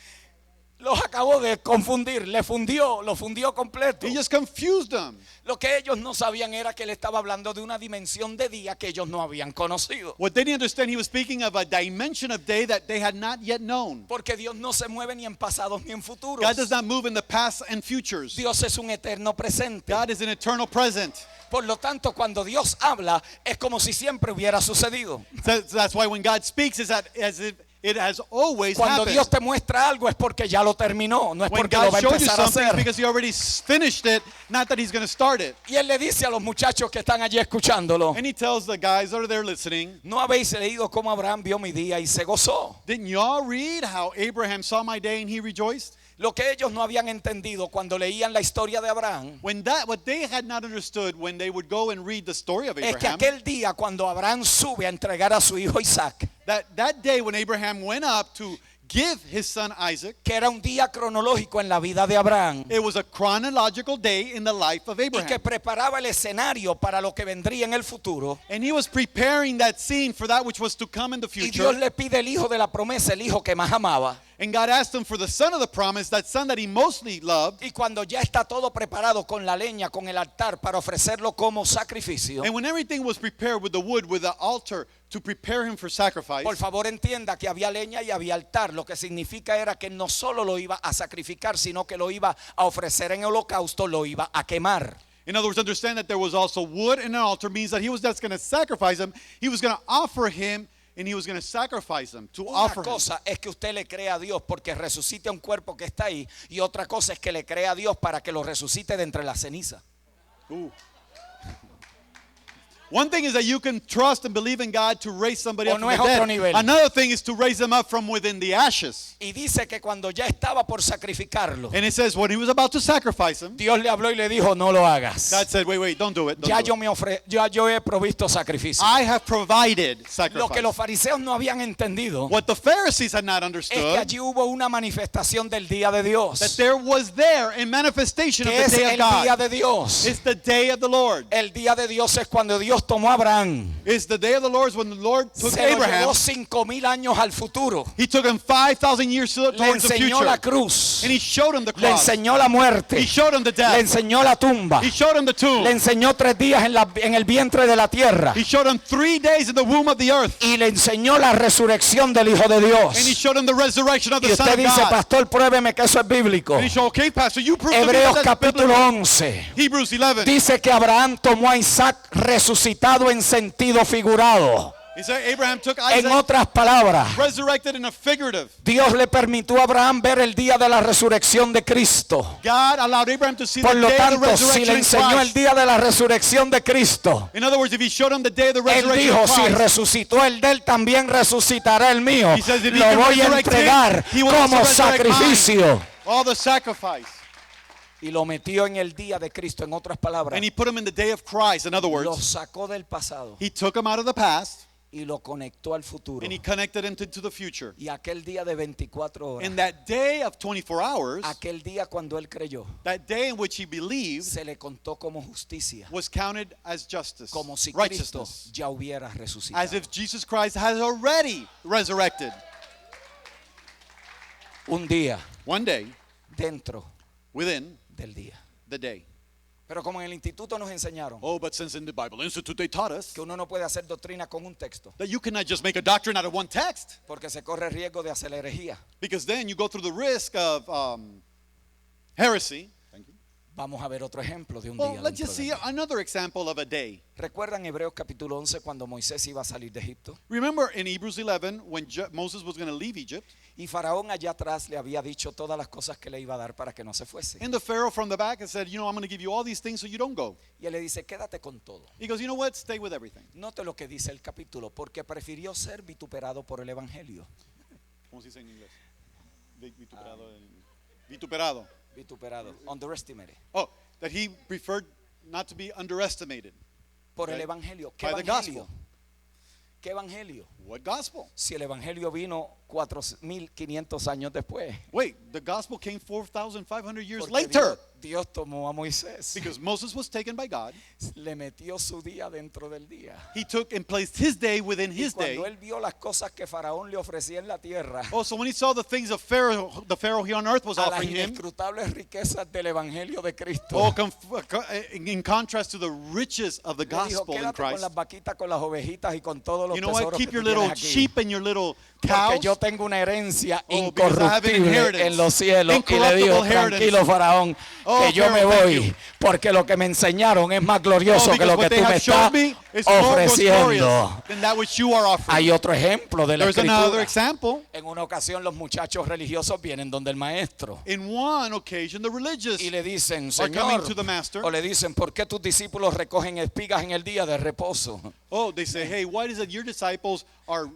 Los acabó de confundir, lo fundió completo. He just confused them. Lo que ellos no sabían era que él estaba hablando de una dimensión de día que ellos no habían conocido. What they didn't understand, he was speaking of a dimension of day that they had not yet known. Porque Dios no se mueve ni en pasados ni en futuros. God does not move in the past and futures. Dios es un eterno presente. God is an eternal present. Por lo tanto, cuando Dios habla, es como si siempre hubiera sucedido. So that's why when God speaks, it's as if it has always Cuando happened. Dios te muestra algo es porque ya lo terminó, no es When porque lo va God a showed you empezar a something, it's hacer. because He already finished it, not that He's going to start it. Y él le dice a los muchachos que están allí escuchándolo, And He tells the guys that are there listening, ¿no habéis leído cómo Abraham vio mi día y se gozó? didn't y'all read how Abraham saw my day and he rejoiced? Lo que ellos no habían entendido cuando leían la historia de Abraham What they had not understood when they would go and read the story of es que Abraham, aquel día cuando Abraham sube a entregar a su hijo Isaac, that day when Abraham went up to give his son Isaac, que era un día cronológico en la vida de Abraham it was a chronological day in the life of y que Abraham. preparaba el escenario para lo que vendría en el futuro, And he was preparing that scene for that which was to come in the y Dios future. le pide el hijo de la promesa, el hijo que más amaba. And God asked him for the son of the promise, that son that he mostly loved. Y cuando ya está todo preparado con la leña, con el altar para ofrecerlo como sacrificio, And when everything was prepared with the wood, with the altar to prepare him for sacrifice, por favor entienda que había leña y había altar. Lo que significa era que no solo lo iba a sacrificar, sino que lo iba a ofrecer en holocausto, lo iba a quemar. in other words, understand that there was also wood and an altar, means that he was just going to sacrifice him. He was going to offer him, and he was going to sacrifice him, to Una offer him. cosa es que usted le crea a Dios porque resucite un cuerpo que está ahí, y otra cosa es que le crea a Dios para que lo resucite de entre las cenizas. Ooh. One thing is that you can trust and believe in God to raise somebody O up no from es the otro dead. nivel. Another thing is to raise them up from within the ashes. Y dice que cuando ya estaba por sacrificarlo, And it says when he was about to sacrifice him, Dios le habló y le dijo, no lo hagas. God said, wait, don't do it. Don't Ya do yo it. he provisto sacrificio. I have provided Lo que los sacrifice. fariseos no habían entendido What the Pharisees had not es que understood, allí hubo una manifestación del día de that Dios, there was there a manifestation of que the es day of el día God. de Dios. It's the day of the Lord. El día de Dios es cuando Dios Dios tomó a Abraham, Is the day of the Lord is when the Lord took se lo Abraham. llevó 5,000 años al futuro, He took him 5,000 years le towards the enseñó future. la cruz, And he showed him the le cross. enseñó la muerte, He showed him the le death. enseñó la tumba, He showed him the tomb. le enseñó 3 días en el vientre de la tierra He showed him 3 days in the womb of the earth. y le enseñó la resurrección del Hijo de Dios. And he showed him the resurrection of Y the Son usted of dice, God. pastor, pruébeme que eso es bíblico. And he showed, okay, Pastor, you prove to me Hebreos that that's capítulo biblical. 11 Hebrews 11. dice que Abraham tomó a Isaac resucitado en sentido figurado. He said Abraham took En Isaac, otras palabras, resurrected in a figurative. Dios le permitió a Abraham ver el día de la resurrección de Cristo. God allowed Abraham to see Por the lo day of the tanto, si resurrection le in enseñó el Christ. día de la resurrección de Cristo, In other words, if he showed him the day of the él resurrection dijo, of si Christ, resucitó el de él, también resucitará el mío. he says, if he Lo can voy a resurrect entregar him, he will como also resurrect sacrificio. all the sacrifice. Y lo metió en el día de Cristo, en otras palabras. And he put him in the day of Christ. In other Lo words, sacó del pasado he took him out of the past y lo conectó al futuro. and he connected him to the future. Y aquel día de 24 horas, In that day of 24 hours, aquel día cuando él creyó, that day in which he believed se le contó como justicia, was counted as justice, como si Cristo righteousness, ya hubiera resucitado. as if Jesus Christ has already resurrected. Un día One day, dentro within del día. the day. Pero como en el instituto nos enseñaron Oh, but since in the Bible Institute they taught us que uno no puede hacer doctrina con un texto, that you cannot just make a doctrine out of one text, porque se corre riesgo de hacer herejía. because then you go through the risk of heresy. Thank you. Vamos a ver otro ejemplo de un Well, día. let's dentro just del see día. another example of a day. ¿Recuerdan Hebreos capítulo 11 cuando Moisés iba a salir de Egipto? Remember in Hebrews 11 when Moses was going to leave Egypt, Y Faraón allá atrás le había dicho todas las cosas que le iba a dar para que no se fuese. and the Pharaoh from the back had said, you know, I'm going to give you all these things so you don't go. Y él le dice, quédate con todo. He goes, you know what? Stay with everything. Note lo que dice el capítulo, porque prefirió ser vituperado por el evangelio. ¿Cómo se dice en inglés? Vituperado. Vituperado. Vituperado, underestimated. Oh, that he preferred not to be underestimated. Por el Okay. evangelio. ¿Qué By the evangelio? gospel. ¿Qué evangelio? What gospel? Si el evangelio vino 4,500 años después. Wait, the gospel came 4,500 years Porque later. Dios tomó a Moisés, Because Moses was taken by God. le metió su día dentro del día. He took and placed his day within Y his day. cuando él vio las cosas que Faraón le ofrecía en la tierra, Oh, so when he saw the things of Pharaoh, the Pharaoh here on earth was a las offering him, inescrutables riquezas del evangelio de Cristo, oh, in contrast to the riches of the le dijo, gospel in quédate con Christ. las vaquitas, con las ovejitas y con todos los You know what? tesoros Keep que your tú little tienes aquí. sheep and your little Porque cows. yo tengo una herencia Oh, because I have an incorruptible inheritance. en los cielos. Y le Incorruptible dijo, inheritance. tranquilo Faraón, Oh, que yo me Pharaoh, thank voy, you. porque lo que me enseñaron es más glorioso Oh, que lo because que what they tú me have estás showed me is more ofreciendo. glorious than that which you are offering. Hay otro ejemplo de la There's another escritura. example. En una ocasión los muchachos religiosos vienen donde el maestro In one occasion, the religious y le dicen, are coming Señor, to the master. o le dicen, ¿por qué tus discípulos recogen espigas en el día de reposo? Oh, they say, hey, why is it your disciples are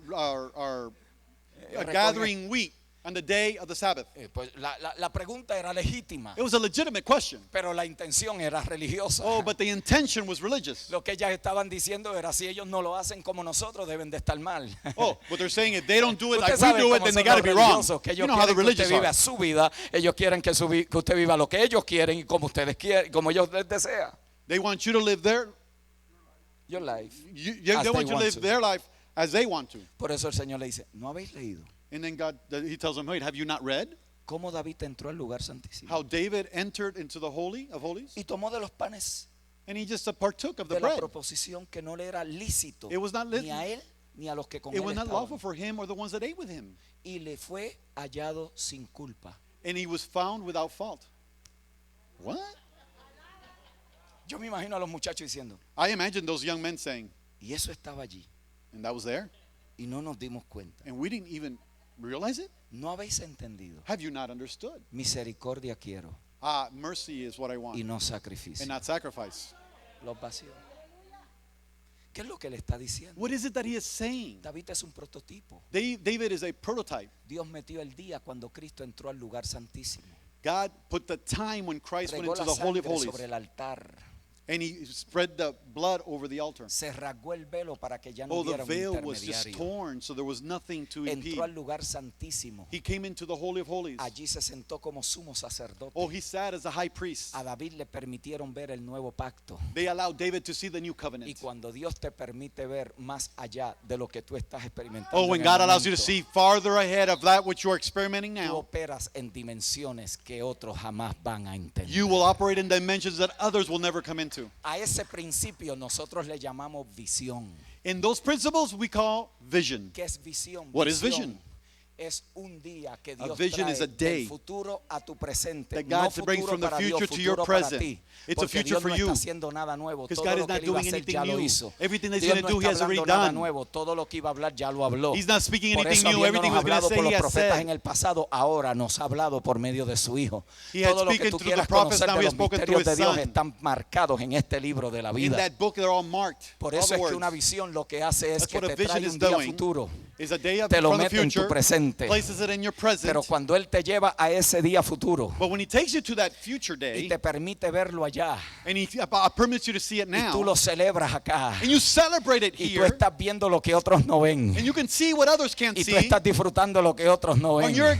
gathering wheat on the day of the Sabbath? Pues la pregunta era legítima, It was a legitimate question. pero la intención era religiosa. Oh, but the intention was religious. Lo que ellas estaban diciendo era, si ellos no lo hacen como nosotros, deben de estar mal. Oh, what they're saying, if they don't do it Usted like sabe we do it, cómo then they son got to los be wrong. religiosos, que You ellos know how the quieren que usted religious viva are. su vida, ellos quieren que usted viva lo que ellos quieren y como ustedes quieren, como ellos les desea. They want you to live their, Your life. they As want they you to want live to. their life as they want to. Por eso el Señor le dice, ¿no habéis leído And then God, he tells them, wait, have you not read cómo David entró al lugar santísimo how David entered into the Holy of Holies? y tomó de los panes And he just partook of the de la bread. proposición que no le era lícito It was not ni a él ni a los que con It él was not estaban? lawful for him or the ones that ate with him. Y le fue hallado sin culpa. And he was found without fault. What? Yo me imagino a los muchachos diciendo, I imagine those young men saying, y eso estaba allí and that was there, y no nos dimos cuenta. and we didn't even realize it? No habéis entendido. Have you not understood? Misericordia quiero Mercy is what I want, y no and sacrificio. not sacrifice. Los vacíos. ¿Qué es lo que le está diciendo? What is it that he is saying? David es un prototipo. David is a prototype. Dios metió el día cuando Cristo entró al lugar santísimo. God put the time when Christ went Regó into la the Holy of sangre Holies. sobre el altar. And he spread the blood over the altar. Se rasgó el velo para que ya no Oh, the hubiera un veil was just intermediario. torn, so there was nothing to impede. Entró al lugar santísimo. He came into the Holy of Holies. Allí se sentó como sumo sacerdote. Oh, he sat as a high priest. A David le permitieron ver el nuevo pacto. They allowed David to see the new Y covenant. cuando Dios te permite ver más allá de lo que tú estás experimentando, Oh, when en el God allows you to momento, see farther ahead of that which you're experimenting tú now, operas en dimensiones que otros jamás van a entender. you will operate in dimensions that others will never come into. A ese principio nosotros le llamamos visión. In those principles we call vision. ¿Qué es visión? What is Visión vision? Es un día que Dios vision trae is a day del futuro a tu presente. that No God brings futuro from the para Dios, future to your futuro para present. ti. It's a Porque future Dios for no you. está haciendo nada nuevo. Because Todo God lo is que not él iba a doing hacer anything ya lo new. hizo. Everything that he's Dios going no to do, he está has already hablando nada done. nuevo. Todo lo que iba a hablar ya lo habló. He's not speaking Por anything eso, new. Everything he was habiéndonos going to hablado say, por he los has profetas said. en el pasado, ahora nos ha hablado por medio de su Hijo. He had Todo lo que spoken tú through the quieras prophets, conocer now de he has los spoken misterios through de his Dios Son. están marcados en este libro de la In vida. that book, they're all marked. Por all eso the es que words. una visión lo que hace es That's que what a te trae vision is un día doing. futuro, Is a day of, te lo from the mete en tu future, presente. places it in your present. Pero cuando Él te lleva a ese día futuro But when he takes you to that future y day, te permite verlo allá and he permits you to see it y tú now, lo celebras acá and you celebrate it y tú here, estás viendo lo que otros no ven and you can see what others can't y tú see, estás disfrutando lo que otros no and ven you're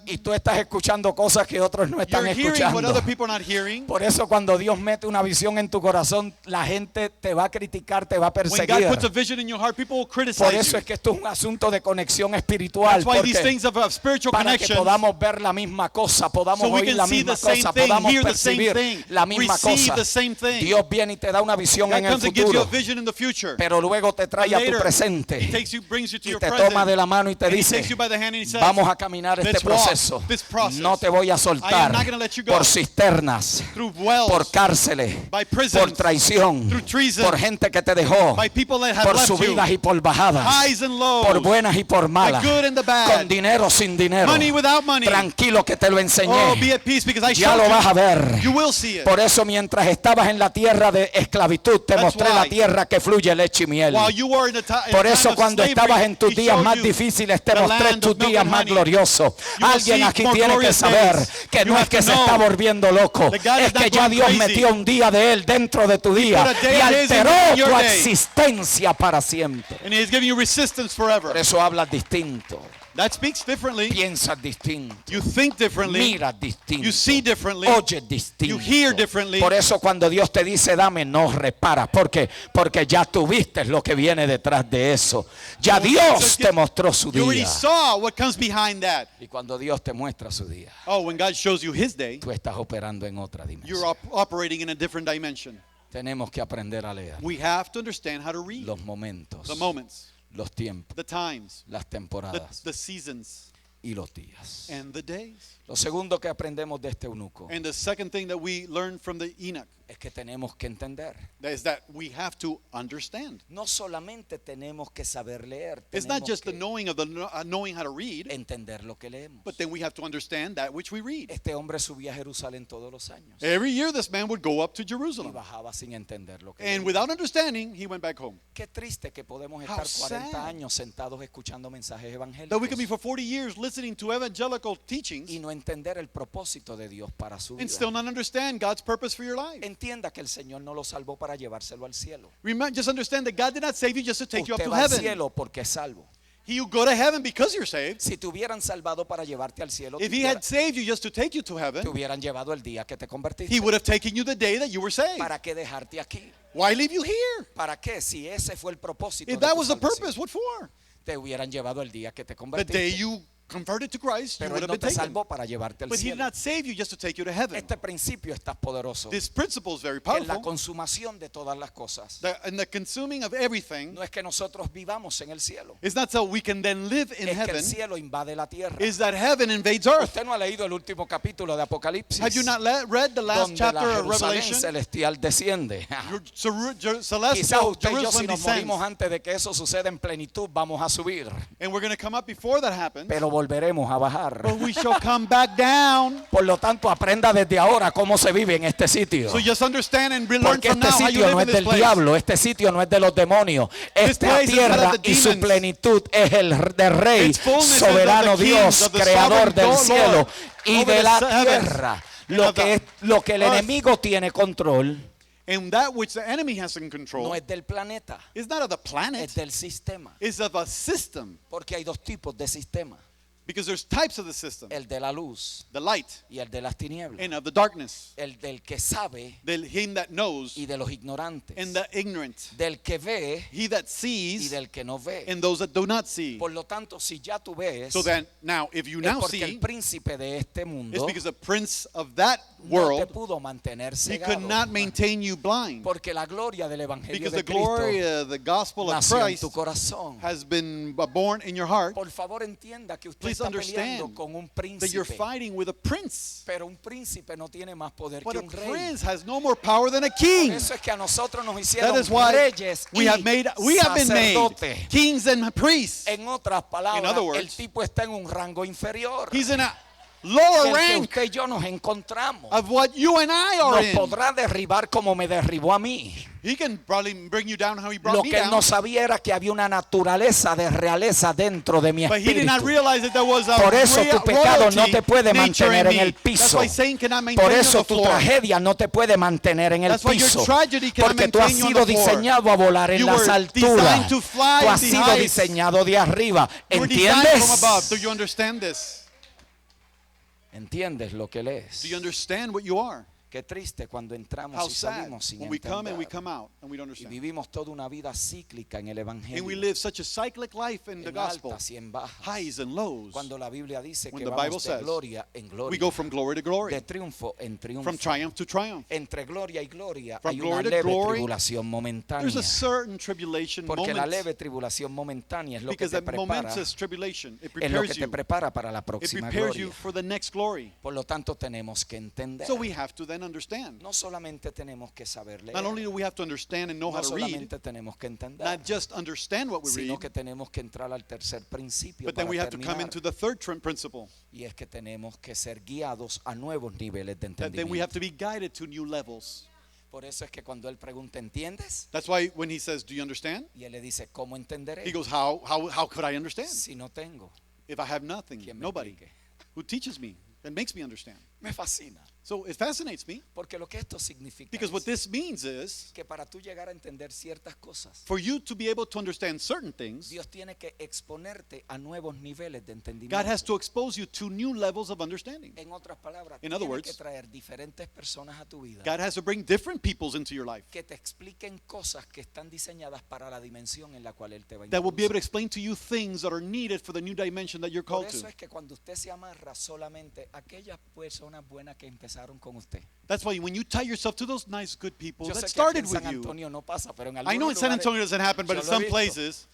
y tú estás escuchando cosas que otros no están you're hearing what escuchando. other people are not hearing. Por eso cuando Dios mete una visión en tu corazón, la gente te va a criticar, te va a When God perseguir. puts a vision in your heart, people will Por criticize eso you. es que esto es un asunto de conexión espiritual. That's why these Porque things of spiritual para que connection, podamos ver la misma cosa, podamos so we oír can la see misma the same cosa, thing, podamos hear the same percibir thing, la misma receive cosa. the same thing. Dios viene y te da una visión God en el comes and gives you a futuro, vision in the future. pero luego te trae a tu Later, presente He takes you, brings you to y your te present, toma de la mano y te and he dice: takes you by the hand and he says, vamos a caminar este "Let's walk proceso. this process. No te voy a I soltar am not gonna let you go. por cisternas, through wells, por cárceles, by prisons, por traición, through treason, por gente que te dejó, by people that have por left you, subidas y por bajadas, highs and lows, por buenas y por malas, the good and the bad, con dinero, sin dinero. money without money. Tranquilo que te lo enseñé. Oh, be at peace because I Ya showed lo vas a you. ver. You will see it. Por eso mientras estabas en la tierra de esclavitud, te That's mostré la why. tierra que fluye leche y miel. While you were in Por time eso of cuando slavery, estabas en tus he días showed más you difíciles, te the mostré land tus of milk días and más honey. gloriosos. You will Alguien see aquí more tiene que glorious saber days. que You no es have que to se know está volviendo loco, that God es is not que ya going Dios crazy. metió un día de Él dentro de tu día put a day y of His alteró in your tu day. existencia para siempre. and he's giving you resistance forever. Por eso hablas distinto, That speaks differently. piensas distinto, You think differently. miras distinto, You see differently. oyes distinto. You hear differently. Por eso cuando Dios te dice dame, no reparas. ¿Por qué? Porque ya tuviste lo que viene detrás de eso. Ya Dios te mostró su You already día. saw what comes behind that. Y cuando Dios te muestra su día, Oh, when God shows you His day, tú estás operando en otra you're dimensión. operating in a different dimension. Tenemos que aprender a leer We have to understand how to read los momentos, the moments, los tiempos, the times, las temporadas the seasons, y los días. and the days. Lo segundo que aprendemos de este eunuco And the second thing that we learn from the Enoch es que tenemos que entender. is that we have to understand. No solamente tenemos que saber leer, It's not tenemos just the que knowing of knowing how to read, entender lo que leemos. but then we have to understand that which we read. Este hombre subía a Jerusalén todos los años Every year, this man would go up to y Jerusalem, bajaba sin entender lo que and leía. without understanding, he went back home. Qué triste que podemos How estar 40 sad. años sentados escuchando mensajes That we can be evangélicos for 40 years listening to evangelical teachings y no entender el propósito de Dios para su and still vida. not understand God's purpose for your life. Entienda que el Señor no lo salvó para llevárselo al cielo. Just understand that God did not save you just to take you up Usted to va al heaven. cielo porque es salvo. You go to heaven because you're saved. Si te hubieran salvado para llevarte al cielo, If He had saved you just to take you to te heaven, hubieran llevado el día que te He convertiste. would have taken you the day that you were saved. ¿Para qué dejarte aquí? Why leave you here? ¿Para qué? Si ese fue el propósito If de that tu was the salvación, purpose, what for? te hubieran llevado el día que te The day convertiste. you converted to Christ, you Pero would Él have no been te taken. salvó para llevarte al But He did cielo. not save you just to take you to heaven. Este principio está poderoso. This principle is very Que en la powerful. consumación de todas las cosas. In the consuming of everything No es que nosotros vivamos en el cielo. is not so we can then live in Es que el heaven, cielo invade la tierra. is that heaven invades earth. Usted no ha leído el último capítulo de Apocalipsis. Have you not read the last Donde chapter la of Jerusalén Revelation? celestial desciende. Quizás Celestial usted y yo, si Jerusalem nos morimos descends. antes de que eso suceda en plenitud, vamos a subir. And we're going to come up before that happens. Pero volveremos a bajar. But we shall come back down. Por lo tanto, aprenda desde ahora cómo se vive en este sitio. So just understand and learn Porque from este now how you sitio live no in es this del place. diablo, este sitio no es de los demonios. Esta place is not tierra of the y su demons. plenitud es el del Rey, Its fullness is soberano of the kings, Dios, of the creador sovereign del Lord, cielo y over de the la heavens, tierra. and Lo of the que el earth. enemigo tiene control And that which the enemy has in control no es del planeta, is not of the es planet, del sistema. it's of a system. Porque hay dos tipos de sistema, Because there's types of the system. el de la luz The light y el de las tinieblas. and of the darkness. El del que sabe Him that knows y de los ignorantes. and the ignorant. Del que ve He that y sees del que no ve. and those that do not see. Por lo tanto, si ya tú ves, So then, now, if you es now porque el see, príncipe de este it's mundo because the prince of that no te world, pudo mantener he could cegado. not maintain you blind. Porque la gloria del evangelio Because de the glory Cristo of the gospel of nació en Christ tu corazón. has been born in your heart. Por favor, entienda que usted Please está peleando understand con un that you're príncipe. fighting with a prince. Pero un príncipe no tiene más poder But que a un rey. prince has no more power than a Por king. eso es que a nosotros nos hicieron That is why reyes we y have been made sacerdotes. kings and priests. En otras palabras, other words, el tipo está en un rango inferior. He's in a El lower que rank usted y yo nos encontramos. of what you and I are Nos in. podrá derribar como me derribó a mí. He can probably bring you down how he brought Lo me que él down. no sabía era que había una naturaleza de realeza dentro de mi But he did not espíritu. realize that there was a Por eso tu pecado no royalty te puede nature mantener in en me. el piso. That's why Satan cannot maintain Por you on eso the tu floor. tragedia no te puede mantener en el That's why your piso. tragedy cannot Porque tú has maintain you on sido the floor. diseñado a volar en You las were alturas. designed to fly Tú has in the sido heights. diseñado de arriba. You were designed from above. ¿Entiendes? Do you understand this? ¿Entiendes lo que lees? Do you understand what you are? Qué triste cuando entramos How y sad salimos sin when we come and we entender. come out and we don't Y understand. vivimos toda una vida cíclica en el And we evangelio. live such a cyclic life in the En gospel. altas y en bajas. Highs and lows. Cuando la Biblia dice When que the Bible vamos de says gloria en We gloria, go from glory to glory. de triunfo en triunfo. From triumph to triumph. Entre gloria y gloria From hay una glory to leve glory, tribulación momentánea. There's a certain tribulation Porque la moment. leve tribulación momentánea es lo que Because te that prepara, momentous tribulation, it es lo que prepares te you. prepara para la It próxima prepares gloria. you for the next glory. Por lo tanto, tenemos que entender. So we have to then understand. No solamente tenemos que saber leer, Not only do we have to understand and know no how to read, solamente tenemos que entender, not just understand what we sino read, que tenemos que entrar al tercer principio but then para we have to come terminar. into the third principle. Y es que tenemos que ser guiados a nuevos niveles de That then we have entendimiento. to be guided to new levels. Por eso es que cuando él pregunta, ¿entiendes? That's why when he says, do you understand? Y él le dice, ¿cómo He entenderé goes, how could I understand? si no tengo If I have nothing, quien me nobody explique? who teaches me and makes me understand. Me fascina. So it fascinates me Porque lo que esto significa because what es this means is que para tú llegar a entender ciertas cosas, for you to be able to understand certain things, Dios tiene que exponerte a nuevos niveles de God entendimiento. has to expose you to new levels of understanding. En otras palabras, In other tiene que words, traer diferentes personas a tu vida God has to bring different peoples into your life que te expliquen cosas que están diseñadas para la dimensión en la cual Él te va a that will be able to introducir. explain to you things that are needed for the new dimension that you're Por called eso to. es que cuando usted se amarra solamente a aquellas personas buenas que empezaron con usted. That's why when you tie yourself to those nice, good people Yo that sé que aquí started en with San you. Antonio no pasa, pero en I know algunos in San lugares, Antonio doesn't happen, but yo in lo he some visto. places,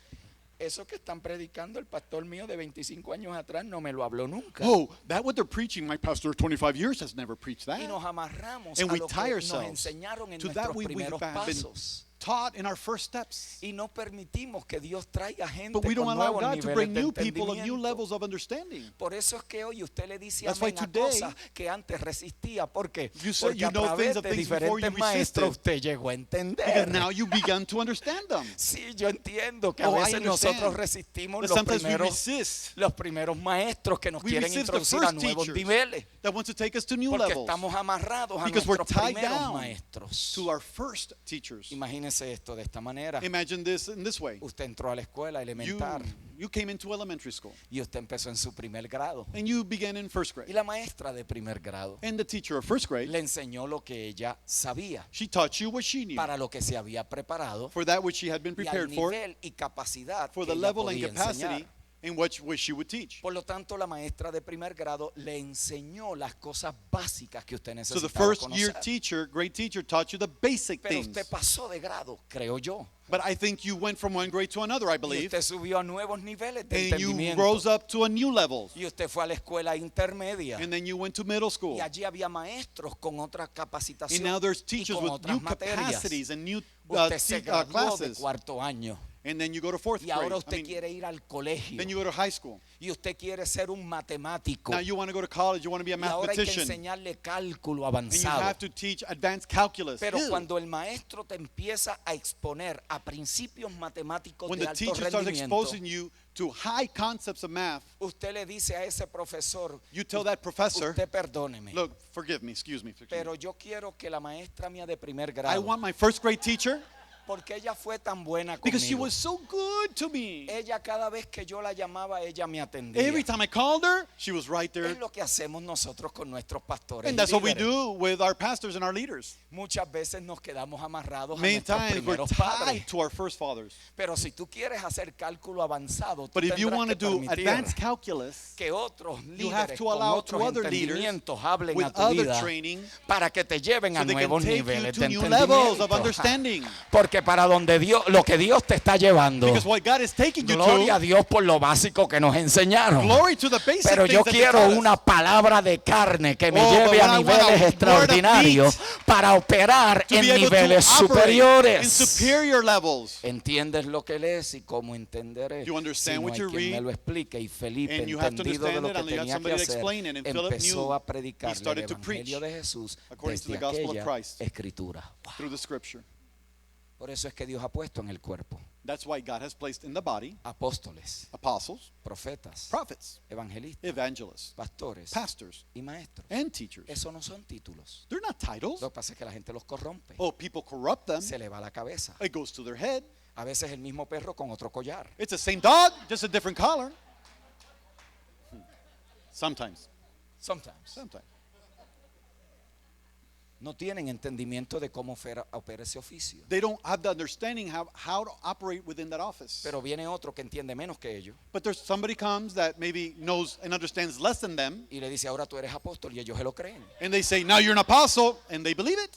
Eso que están predicando el pastor mío de 25 años atrás no me lo habló nunca. oh, that what they're preaching, my pastor of 25 years has never preached Y nos that. amarramos And a we lo que tie nos ourselves enseñaron en to that nuestros we primeros have been pasos. taught in our first steps. Y no permitimos que Dios traiga gente But we don't con allow nuevos God to niveles bring de new people of new entendimiento. levels of understanding. Por eso es que hoy usted le dice That's why amén a today, cosas que antes resistía. ¿Por qué? you say Porque you a know través things of de things before you diferentes maestros resisted. usted llegó a Because entender. now you begun to understand them. Sí, yo entiendo que a Oh, I veces understand. nosotros resistimos But los sometimes we primeros, resist. los primeros maestros que nos We quieren resist the introducir a first nuevos teachers niveles. that wants to take us to new Porque levels. estamos amarrados a Because we're nuestros tied primeros down maestros. to our first teachers. Imagínese esto de esta manera. Imagine this in this way. Usted entró a la escuela elementar You came into elementary school y usted empezó en su primer grado. and you began in first Y grade. la maestra de primer grado And the teacher of first grade, le enseñó lo que ella sabía, she taught you what she knew para lo que se había preparado for that which she had been y al prepared for, nivel y capacidad for que the ella level and podía capacity enseñar. in which she would teach. Por lo tanto, la maestra de primer grado le enseñó las cosas básicas que usted So the necesitaba first year conocer. teacher, great teacher, taught you the basic Pero things. usted pasó de grado, creo yo. But I think you went from one grade to another, I Y believe, usted subió a nuevos niveles de and you entendimiento. rose up to a new level. Y usted fue a la escuela intermedia. And then you went to middle school. Y allí había maestros con otra capacitación And now there's y teachers con with otras new materias. capacities and new Usted se graduó de classes. cuarto año. And then you go to fourth Y ahora grade. usted quiere ir al colegio. Then you go to high school. Y usted quiere ser un matemático. Now you want to go to college. You want to be a Y ahora hay que mathematician. enseñarle cálculo And you avanzado. have to teach advanced calculus. Pero Ew. cuando el maestro te empieza a exponer a principios matemáticos When de the alto teacher starts rendimiento, exposing you to high concepts of math, usted le dice a ese profesor, you tell that professor, usted perdóneme, look, forgive me, excuse me. pero yo quiero que la maestra mía de primer I grado, want my first grade teacher porque ella fue tan buena because she conmigo. was so good to me. Ella cada vez que yo la llamaba, ella me atendía. Every time I called her, she was right there. Es lo que hacemos nosotros con nuestros pastores. And y that's what we líderes. do with our pastors and our leaders. Muchas veces nos quedamos amarrados a Many nuestros times we're primeros tied padres. to our first fathers. Pero si tú quieres hacer cálculo avanzado, tú But if you tendrás want to que do permitir advanced calculus, que otros you have líderes to con allow otros to other leaders entendimientos hablen with a tu other vida training para que te lleven so a they can nuevos take you niveles to de new levels of entendimiento. understanding. Porque para donde Dios, lo que Dios te está llevando, Because what God is taking you gloria a to, Dios por lo básico que nos enseñaron. glory to the basic Pero yo things that they quiero taught us. una palabra de carne que me Oh, but lleve what a I want niveles a word of extraordinarios para operar To en be able niveles to operate in superiores. superior levels. ¿Entiendes lo que lees y cómo entenderé? You understand Si no what hay you quien me read, lo explique. Y Felipe, and you have to entendido de understand lo it, que and you have tenía que somebody to hacer, explain it, and Philip empezó knew. a He predicar el started to preach evangelio de Jesús according to desde the gospel of aquella Christ. escritura. Wow. Through the scripture. Por eso es que Dios ha puesto en el cuerpo That's why God has placed in the body apóstoles, apostles, profetas, prophets, evangelistas, evangelists, pastores pastors, y maestros. and teachers. Eso no son títulos. They're not titles. Lo que pasa es que la gente los corrompe. Oh, people corrupt them. Se le va la cabeza. It goes to their head. A veces el mismo perro con otro collar. It's the same dog, just a different collar. Sometimes. Sometimes. Sometimes. No tienen entendimiento de cómo opera ese oficio. They don't have the understanding how to operate within that office. Pero viene otro que entiende menos que ellos But there's somebody comes that maybe knows and understands less than them, y le dice, ahora tú eres apóstol, y ellos se lo creen. and they say, now you're an apostle, and they believe it.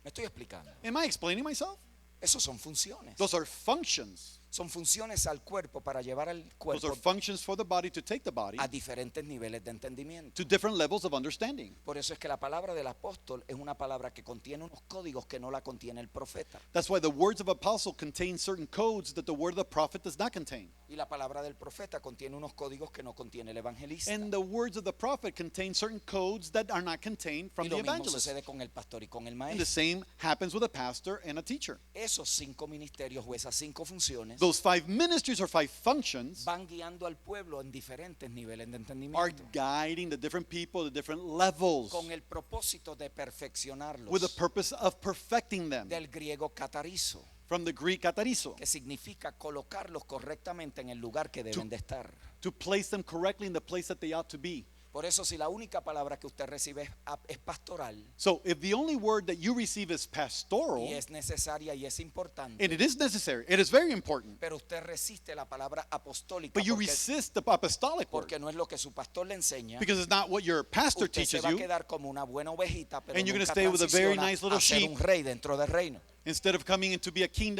Me estoy explicando. Am I explaining myself? Esos son funciones. Those are functions. Son funciones al cuerpo para llevar al Those are cuerpo functions for the body to take the body a diferentes niveles de entendimiento. to different levels of understanding. Por eso es que la palabra del apóstol es una palabra que contiene unos códigos que no la contiene el profeta. That's why the words of apostle contain certain codes that the word of the prophet does not contain. Y la palabra del profeta contiene unos códigos que no contiene el evangelista. And the words of the prophet contain certain codes that are not contained from Y the lo mismo evangelist. sucede con el pastor y con el And the maestro. same happens with a pastor and a teacher. Esos 5 ministerios o esas 5 funciones Those 5 ministries or 5 functions van guiando al pueblo en diferentes niveles de are entendimiento guiding the different people to different levels con el propósito de perfeccionarlos. with the purpose of perfecting them. Del griego catarizo, From the Greek katarizo, que significa colocarlos correctamente en el lugar que deben de estar. to place them correctly in the place that they ought to be. Por eso, si la única palabra que usted recibe es pastoral So if the only word that you receive is y pastoral, es necesaria y es importante, and it is necessary, it is very important, pero usted resiste la palabra apostólica but you porque, resist the apostolic word porque no es lo que su pastor le enseña, because it's not what your pastor usted se teaches va a you. quedar como una buena ovejita, pero And you're nunca gonna stay with a very transiciona nice little a ser sheep. un rey dentro del reino. Instead of coming in to be a king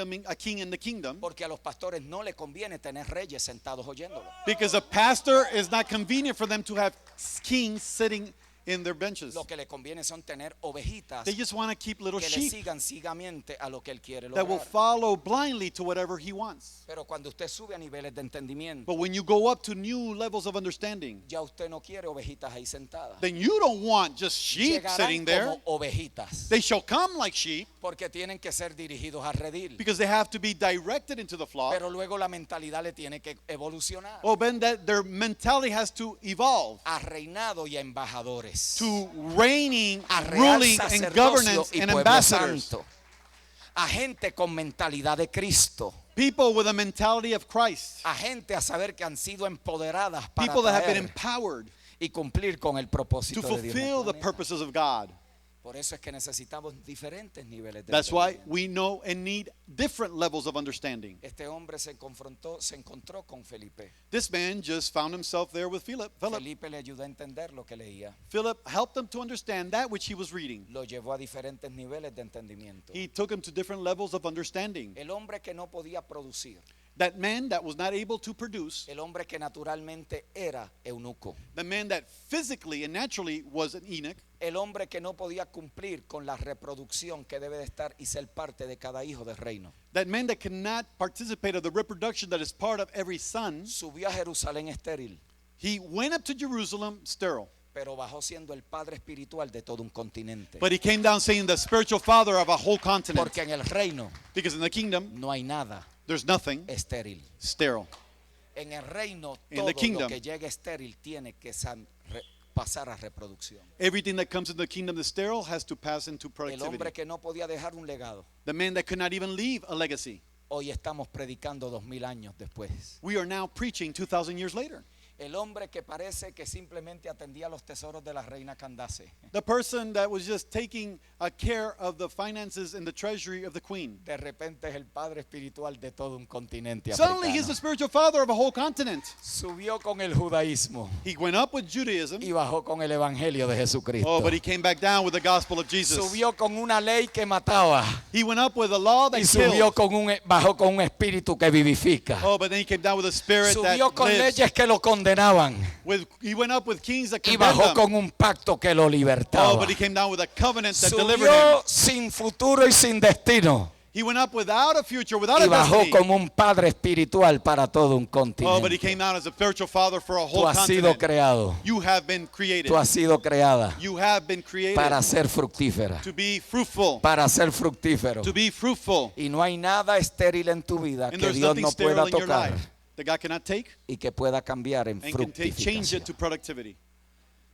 in the kingdom, Porque a los pastores no le conviene tener reyes sentados oyéndolo. because a pastor is not convenient for them to have kings sitting in their benches. Lo que le conviene son tener ovejitas They just want to keep little que le sheep sigan ciegamente a lo que él quiere that will lograr. follow blindly to whatever he wants. Pero cuando usted sube a niveles de entendimiento, But when you go up to new levels of understanding, ya usted no quiere ovejitas ahí sentadas. then you don't want just sheep sitting Llegarán there. como ovejitas, They shall come like sheep porque tienen que ser dirigidos al redil. because they have to be directed into the flock. Pero luego la mentalidad le tiene que evolucionar Oh, then that their mentality has to evolve a reinado y a embajadores, to reigning, a real ruling, and sacerdocio governance y and pueblo ambassadors. santo, a gente con mentalidad de Cristo, People with a mentality of Christ. a gente a saber que han sido empoderadas para People that have been traer empowered y cumplir con el propósito to de Dios en el fulfill the planeta. purposes of God. Por eso es que necesitamos diferentes niveles de That's why entendimiento. we know and need different levels of understanding. Este hombre se encontró con Felipe. This man just found himself there with Philip. Felipe le ayudó a entender lo que leía. Philip helped him to understand that which he was reading. Lo llevó a diferentes niveles de entendimiento. He took him to different levels of understanding. El hombre que no podía producir, That man that was not able to produce, el hombre que naturalmente era eunuco, the man that physically and naturally was an eunuch, el hombre que no podía cumplir con la reproducción que debe de estar y ser parte de cada hijo del reino, that man that cannot participate of the reproduction that is part of every son, subió a Jerusalén estéril, he went up to Jerusalem sterile. pero bajó siendo el padre espiritual de todo un continente. But he came down saying the spiritual father of a whole continent. Porque en el reino Because in the kingdom, no hay nada there's nothing estéril. sterile. En el reino In todo the kingdom, lo que llegue estéril tiene que pasar a reproducción. everything that comes in the kingdom that's sterile has to pass into El productivity. hombre que no podía dejar un legado, The man that could not even leave a legacy. hoy estamos predicando 2000 años después. We are now preaching 2,000 years later. El hombre que parece que simplemente atendía los tesoros de la reina Candace, The person that was just taking care of the finances and the treasury of the queen. de repente es el padre espiritual de todo un continente Suddenly he's africano. the spiritual father of a whole continent. Subió con el judaísmo He went up with Judaism. y bajó con el evangelio de Jesucristo. Oh, but he came back down with the gospel of Jesus. Subió con una ley que mataba He went up with a law that y subió killed. bajó con un espíritu que vivifica. Oh, but then he came down with a spirit Subió that con lives. leyes que lo condenaban He went up with kings that y condemned bajó him. con un pacto que lo Oh, libertaba. but he came down with a covenant that delivered him. Subió sin futuro y sin destino He went up without a future, without y a bajó destiny. como un padre espiritual para todo un Oh, but he continente. came out as a spiritual father for a Tú whole has sido continent. creado, You have been created. tú has sido creada You have been created para ser fructífera, to be fruitful. para ser fructífero. To be fruitful. Y no hay nada estéril en tu vida And que there's Dios nothing no sterile pueda in your tocar life that God cannot take y que pueda cambiar en and can change fructificación. it to productivity.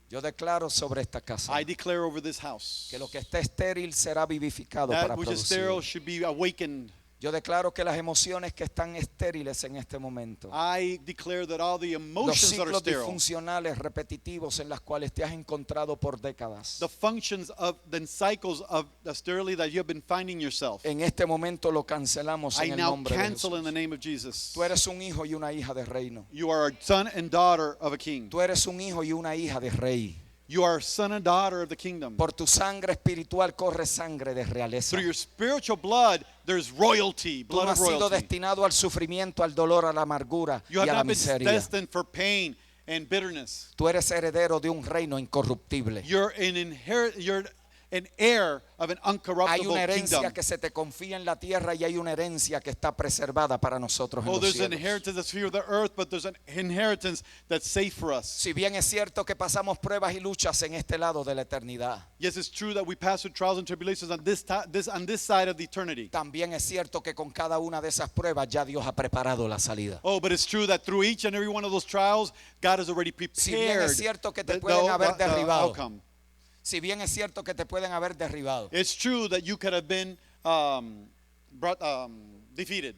Yo declaro sobre esta casa I declare over this house que lo que está estéril será vivificado that para which is sterile producir. should be awakened. Yo declaro que las emociones que están estériles en este momento, I declare that all the los emotions that are ciclos sterile, disfuncionales repetitivos en los cuales te has encontrado por décadas, the functions of the cycles of the sterility that you have been finding yourself, en este momento lo cancelamos I en el now nombre de cancel in Jesús. the name of Jesus. Tú eres un hijo y una hija de reino. You are a son and daughter of a king. Tú eres un hijo y una hija de rey. You are a son and daughter of the kingdom. Por tu sangre espiritual corre sangre de realeza. Through your spiritual blood, there's royalty, Tú no blood has of sido royalty. destinado al sufrimiento, al dolor, a la amargura You y have a la not been miseria. destined for pain and bitterness. Tú eres heredero de un reino incorruptible. You're an heir of an Hay uncorruptible una herencia kingdom. que se te confía en la tierra y hay una herencia que está preservada para nosotros en Oh, los there's an cielos. inheritance that's here of the earth, but there's an inheritance that's safe for us. Si bien es cierto que pasamos pruebas y luchas en este lado de la eternidad, Yes, it's true that we pass through trials and tribulations on this side of the eternity. también es cierto que con cada una de esas pruebas ya Dios ha preparado la salida. Oh, but it's true that through each and every one of those trials, God has already Si bien prepared es cierto que te the pueden haber the derribado, outcome. si bien es cierto que te pueden haber derribado, It's true that you could have been defeated.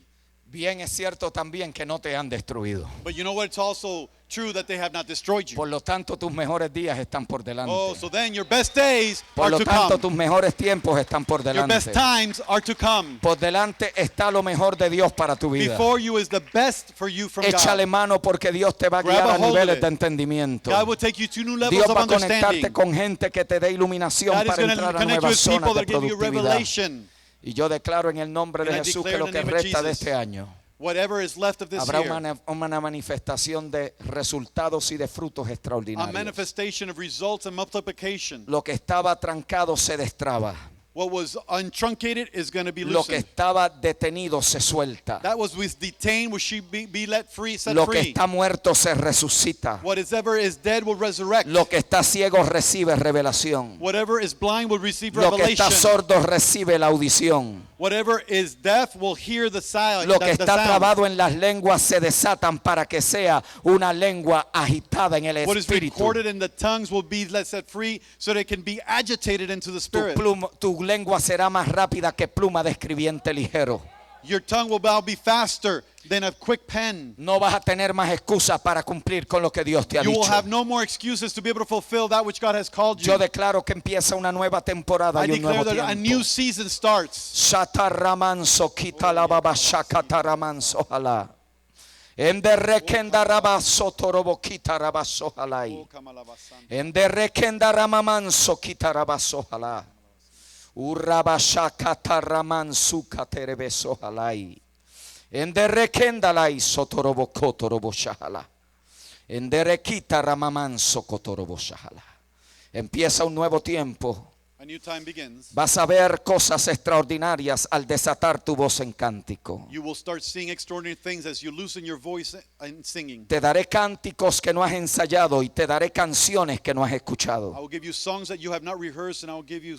bien es cierto también que no te han destruido. But you know what? It's also true that they have not destroyed you. Por lo tanto, tus mejores días están por delante. Oh, so then your best days Por are lo to tanto, come. tus mejores tiempos están por Your best delante. times are to come. Por delante está lo mejor de Dios para tu vida. Before you is the best for you from Échale God. mano porque Dios te va a Grab guiar a a hold of niveles it. de entendimiento. God will take you to new levels Dios of va a conectarte understanding. con gente que te dé iluminación God is para going entrar to a connect you nuevas with zonas people de that give you productividad. revelation. Y yo declaro en el nombre de And I Jesús que declare lo in que the name of resta de Jesus, este año Whatever is left of this habrá year, una manifestación de resultados y de frutos a extraordinarios. manifestation of results and multiplication. Lo que estaba trancado se destraba. What was untruncated is going to be Lo que loosened. estaba detenido se suelta. That was detained will she be let free, set Lo que free. está muerto se resucita. Whatever is dead will resurrect. Lo que está ciego recibe revelación. Whatever is blind will receive Lo que está revelation. sordo recibe la audición. Whatever is deaf will hear the sound. Lo que the está sound. trabado en las lenguas se desatan para que sea una lengua agitada en el What is espíritu. recorded in the tongues will be let set free so they can be agitated into the spirit. Tu lengua será más rápida que pluma de escribiente ligero. Your tongue will now be faster than a quick pen. No vas a tener más excusas para cumplir con lo que Dios te ha You will dicho. have no more excuses to be able to fulfill that which God has called you. Yo declaro que empieza una nueva temporada I y un declare nuevo that a tiempo. new season starts. Shataramanso kita la baba shakataramanso hala. Enderrekenda rabaso torobo kita rabaso halai. Enderrekenda ramamanso kita rabaso hala. Urabashakataramansu katerebeso halai. Enderekendalai sotorobokotoroboshajala. Enderekita ramamanso kotoroboshajala. Empieza un nuevo tiempo. A new time begins. Vas a ver cosas extraordinarias al desatar tu voz en cántico. You will start seeing extraordinary things as you loosen your voice in singing. Te daré cánticos que no has ensayado y te daré canciones que no has I escuchado. will give you songs that you have not rehearsed, and I will give you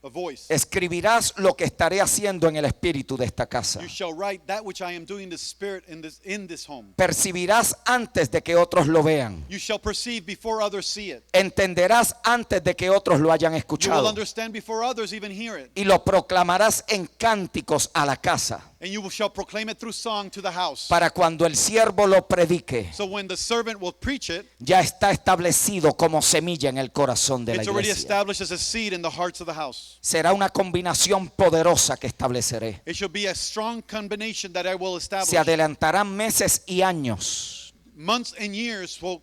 a voice. Escribirás lo que estaré haciendo en el espíritu de esta casa. You shall write that which I am doing in the spirit in this home. Percibirás antes de que otros lo vean. You shall perceive before others see it. Entenderás antes de que otros lo hayan You will escuchado. understand before others even hear it. Y lo proclamarás en cánticos a la casa. And you shall proclaim it through song to the house. Para cuando el siervo lo predique, So when the servant will preach it, ya está establecido como semilla en el corazón de la it's already iglesia. established as a seed in the hearts of the house. Será una combinación poderosa que estableceré. It shall be a strong combination that I will establish. Se adelantarán meses y años Months and years will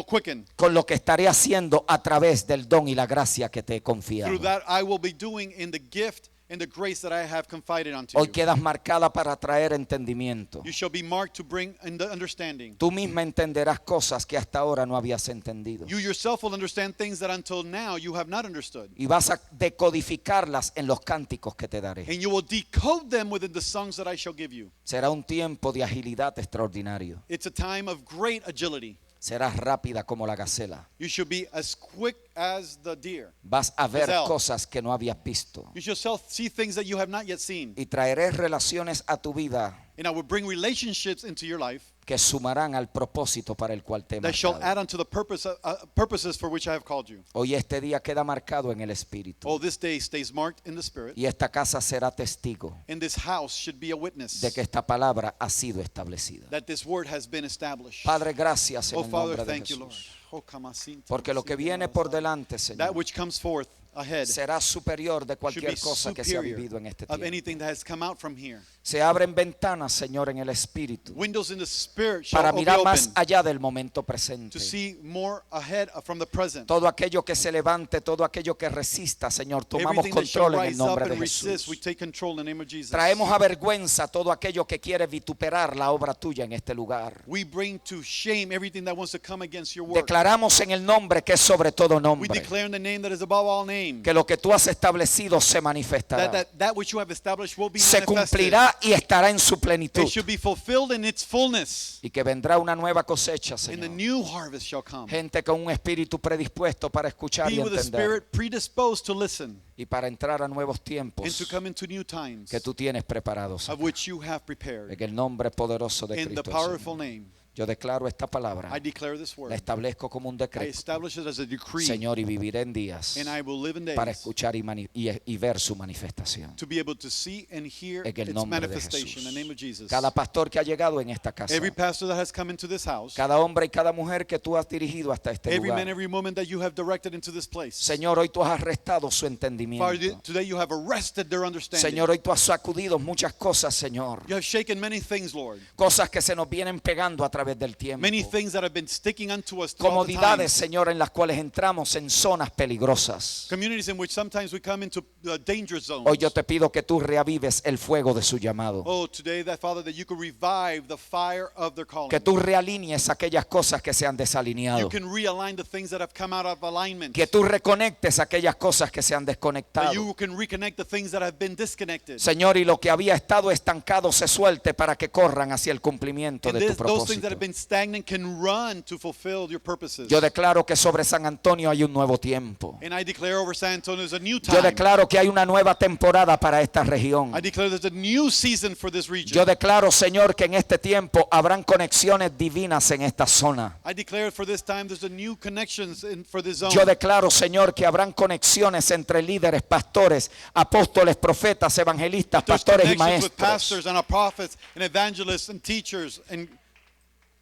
quicken. con lo que estaré haciendo a través del don y la gracia que te he confiado. Through that I will be doing in the gift and the grace that I have confided unto Hoy you. quedas marcada para traer entendimiento. You shall be marked to bring in the understanding. Tú misma entenderás cosas que hasta ahora no habías entendido. You yourself will understand things that until now you have not understood. Y vas a decodificarlas en los cánticos que te daré. And you will decode them within the songs that I shall give you. Será un tiempo de agilidad extraordinario. It's a time of great agility. Serás rápida como la gacela. You should be as quick as the deer. Vas a ver Gazelle. cosas que no habías visto. You shall see things that you have not yet seen. Y traeré relaciones a tu vida And I will bring relationships into your life que sumarán al propósito para el cual te he that shall marcado. add unto the purposes for which I have called you. Hoy este día queda marcado en el espíritu. Oh, this day stays marked in the spirit. Y esta casa será testigo And this house should be a witness de que esta palabra ha sido establecida. that this word has been established. Padre, gracias en Oh, el Father, nombre de thank you, Lord. Jesús. Oh, kamasinta, Porque lo que viene por delante, that Señor, which comes forth ahead será superior de should be cualquier cosa que se ha vivido en superior este of tiempo. anything that has come out from here. Se abren ventanas, Señor, en el espíritu Windows in the spirit shall para be mirar más open allá del momento presente. to see more ahead from the present. Todo aquello que se levante, todo aquello que resista, Señor, tomamos Everything that shall control en el rise up nombre de and resist, we Jesús. take control in the name of Jesus. Traemos a vergüenza todo aquello que quiere vituperar la obra tuya en este lugar. We bring to shame everything that wants to come against your work. Declaramos en el nombre que es sobre todo We nombre, declare in the name that is above all name que lo que tú has establecido se manifestará, that which you have established will be se manifested. cumplirá y estará en su plenitud, It should be fulfilled in its fullness. y que vendrá una nueva cosecha, And the Señor. new harvest shall come. Gente con un espíritu predispuesto para escuchar y Be with a entender, spirit predisposed to listen y para entrar a nuevos and to tiempos come into new times que tú tienes preparados, of which you have prepared. en el nombre poderoso de In the Cristo. powerful Señor. name, Yo declaro esta palabra, I declare this la word. establezco como un I decreto, establish it as a decree, Señor, y viviré en días and I will live in para days escuchar y ver su manifestación. to be able to see and hear En el its nombre de manifestation in the name of Jesús. Jesus. Cada pastor que ha llegado en esta casa, Every pastor that has come into this house, cada hombre y cada mujer que tú has dirigido hasta este every man, lugar, every woman that you have directed into this place. Señor, hoy tú has arrestado su Father, entendimiento. today you have arrested their understanding. Señor, hoy tú has sacudido muchas cosas, Señor. You have shaken many things, Lord. Cosas que se nos vienen pegando a través del tiempo. Many things that have been sticking unto us throughout the time. Comodidades, Señor, en las cuales entramos en zonas peligrosas. Communities in which sometimes we come into danger zones. Hoy yo te pido que tú reavives el fuego de su llamado. Oh, today that Father, that you could revive the fire of their calling. Que tú realinees aquellas cosas que se han You desalineado. can realign the things that have come out of alignment. Que tú reconectes aquellas cosas que se han That desconectado. you can reconnect the things that have been disconnected. Señor, y lo que había estado estancado se suelte para que corran hacia el cumplimiento And de tu those things propósito. that have been stagnant can run to fulfill your purposes. Yo declaro que sobre San Antonio hay un nuevo tiempo. And I declare over San Antonio there's a new time. Yo declaro que hay una nueva temporada para esta región. I declare there's a new season for this region. Yo declaro, Señor, que en este tiempo habrán conexiones divinas en esta zona. I declare for this time there's a new connections for this zone. Yo declaro, Señor, que habrán conexiones entre líderes, pastores, apóstoles, profetas, evangelistas, There's pastores y connections with maestros. pastors and prophets and evangelists and teachers and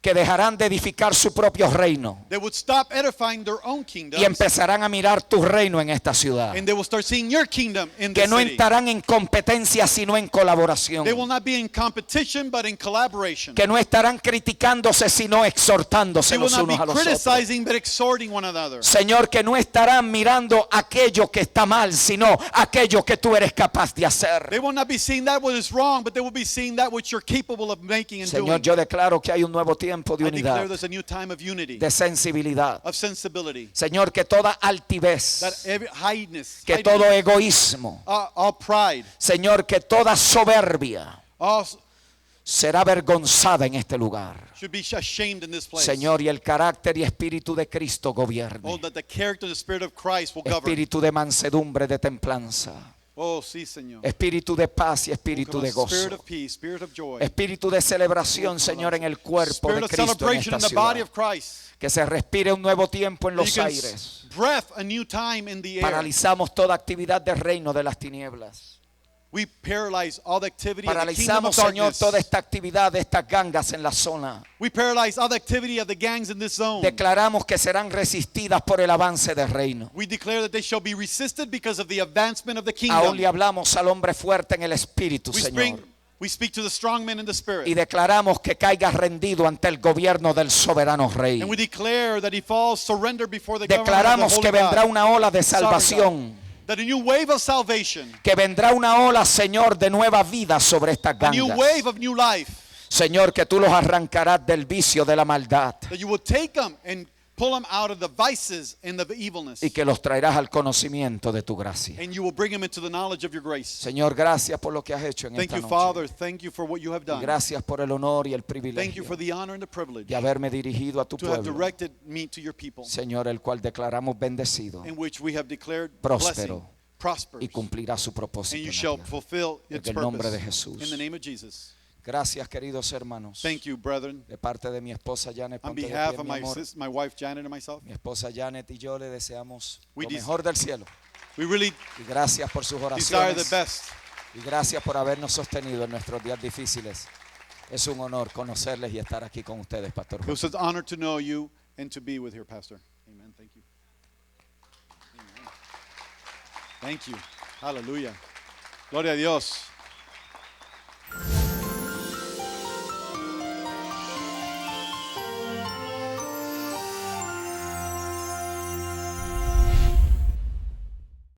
que dejarán de edificar su propio reino They would stop edifying their own kingdoms. y empezarán a mirar tu reino en esta ciudad. And they will start seeing your kingdom in Que this no city. estarán en competencia sino en colaboración. They will not be in competition, but in collaboration. Que no estarán criticándose sino exhortándose They will los not unos a be los otros. criticizing, but exhorting one another. Señor, que no estarán mirando aquello que está mal, sino aquello que tú eres capaz de hacer. They will not be seeing that what is wrong, but they will be seeing that which you're capable of making and Señor, doing. yo declaro que hay un nuevo tiempo de I declare unidad, there's a new time of unity, de sensibilidad. of sensibility, Señor, que toda altivez, that every highness, que todo egoísmo, all pride, Señor, que toda soberbia all será avergonzada en este lugar. should be ashamed in this place. Señor, y el carácter y espíritu de Cristo gobierne. Oh, that the character and the spirit of Christ will govern. Espíritu de mansedumbre, de templanza. Oh, sí, Señor. Espíritu de paz y Oh, espíritu come de on, gozo. spirit of peace, spirit of joy, Espíritu de celebración, Señor, en el cuerpo spirit de of Cristo en celebration esta in the body ciudad. of Christ. Que se respire un nuevo tiempo en That los you can aires. breath a new time in the air. Paralizamos toda actividad del reino de las tinieblas. We paralyze all the activity of the kingdom of Paralizamos, Señor, darkness. toda esta actividad de estas gangas en la zona. We paralyze all the activity of the gangs in this zone. Declaramos que serán resistidas por el avance del reino. We declare that they shall be resisted because of the advancement of the Aún kingdom. le hablamos al hombre fuerte en el espíritu, Señor. We speak to the strong men in the Y spirit. declaramos que caiga rendido ante el gobierno del soberano rey. And we declare that he falls surrender before the government of Declaramos the que holy vendrá God. una ola de Sovereign God. salvación. That a new wave of salvation, Que vendrá una ola, Señor, de nueva vida sobre estas a new gangas. wave of new life, Señor, que tú los arrancarás del vicio de la maldad that you will take them and pull them out of the vices and the evilness, y que los traerás al conocimiento de tu gracia. and you will bring them into the knowledge of your grace. Señor, gracias por lo que has hecho en Thank esta you, noche. Father. Thank you for what you have Y done. gracias por el honor y el Thank you privilegio for the honor and the privilege de haberme dirigido a tu to have pueblo, directed me to your people, Señor, el cual declaramos bendecido in which we have declared Próspero blessing, prosperous, y cumplirá su and propósito you en la shall tierra. fulfill En its el nombre de purpose. Jesús. In the name of Jesus. Gracias, queridos hermanos. Thank you, brethren. De parte de mi esposa Janet, On ponte de behalf pie, of mi amor. my wife Janet and myself, Mi esposa Janet y yo le deseamos We lo des- mejor del cielo. we really Y gracias por sus desire the oraciones. best. Y gracias por habernos sostenido en nuestros días difíciles. Es un honor conocerles y estar aquí con ustedes, Pastor It José. was an honor to know you and to be with your pastor. Amen. Thank you. Amen. Thank you. Hallelujah. Gloria a Dios.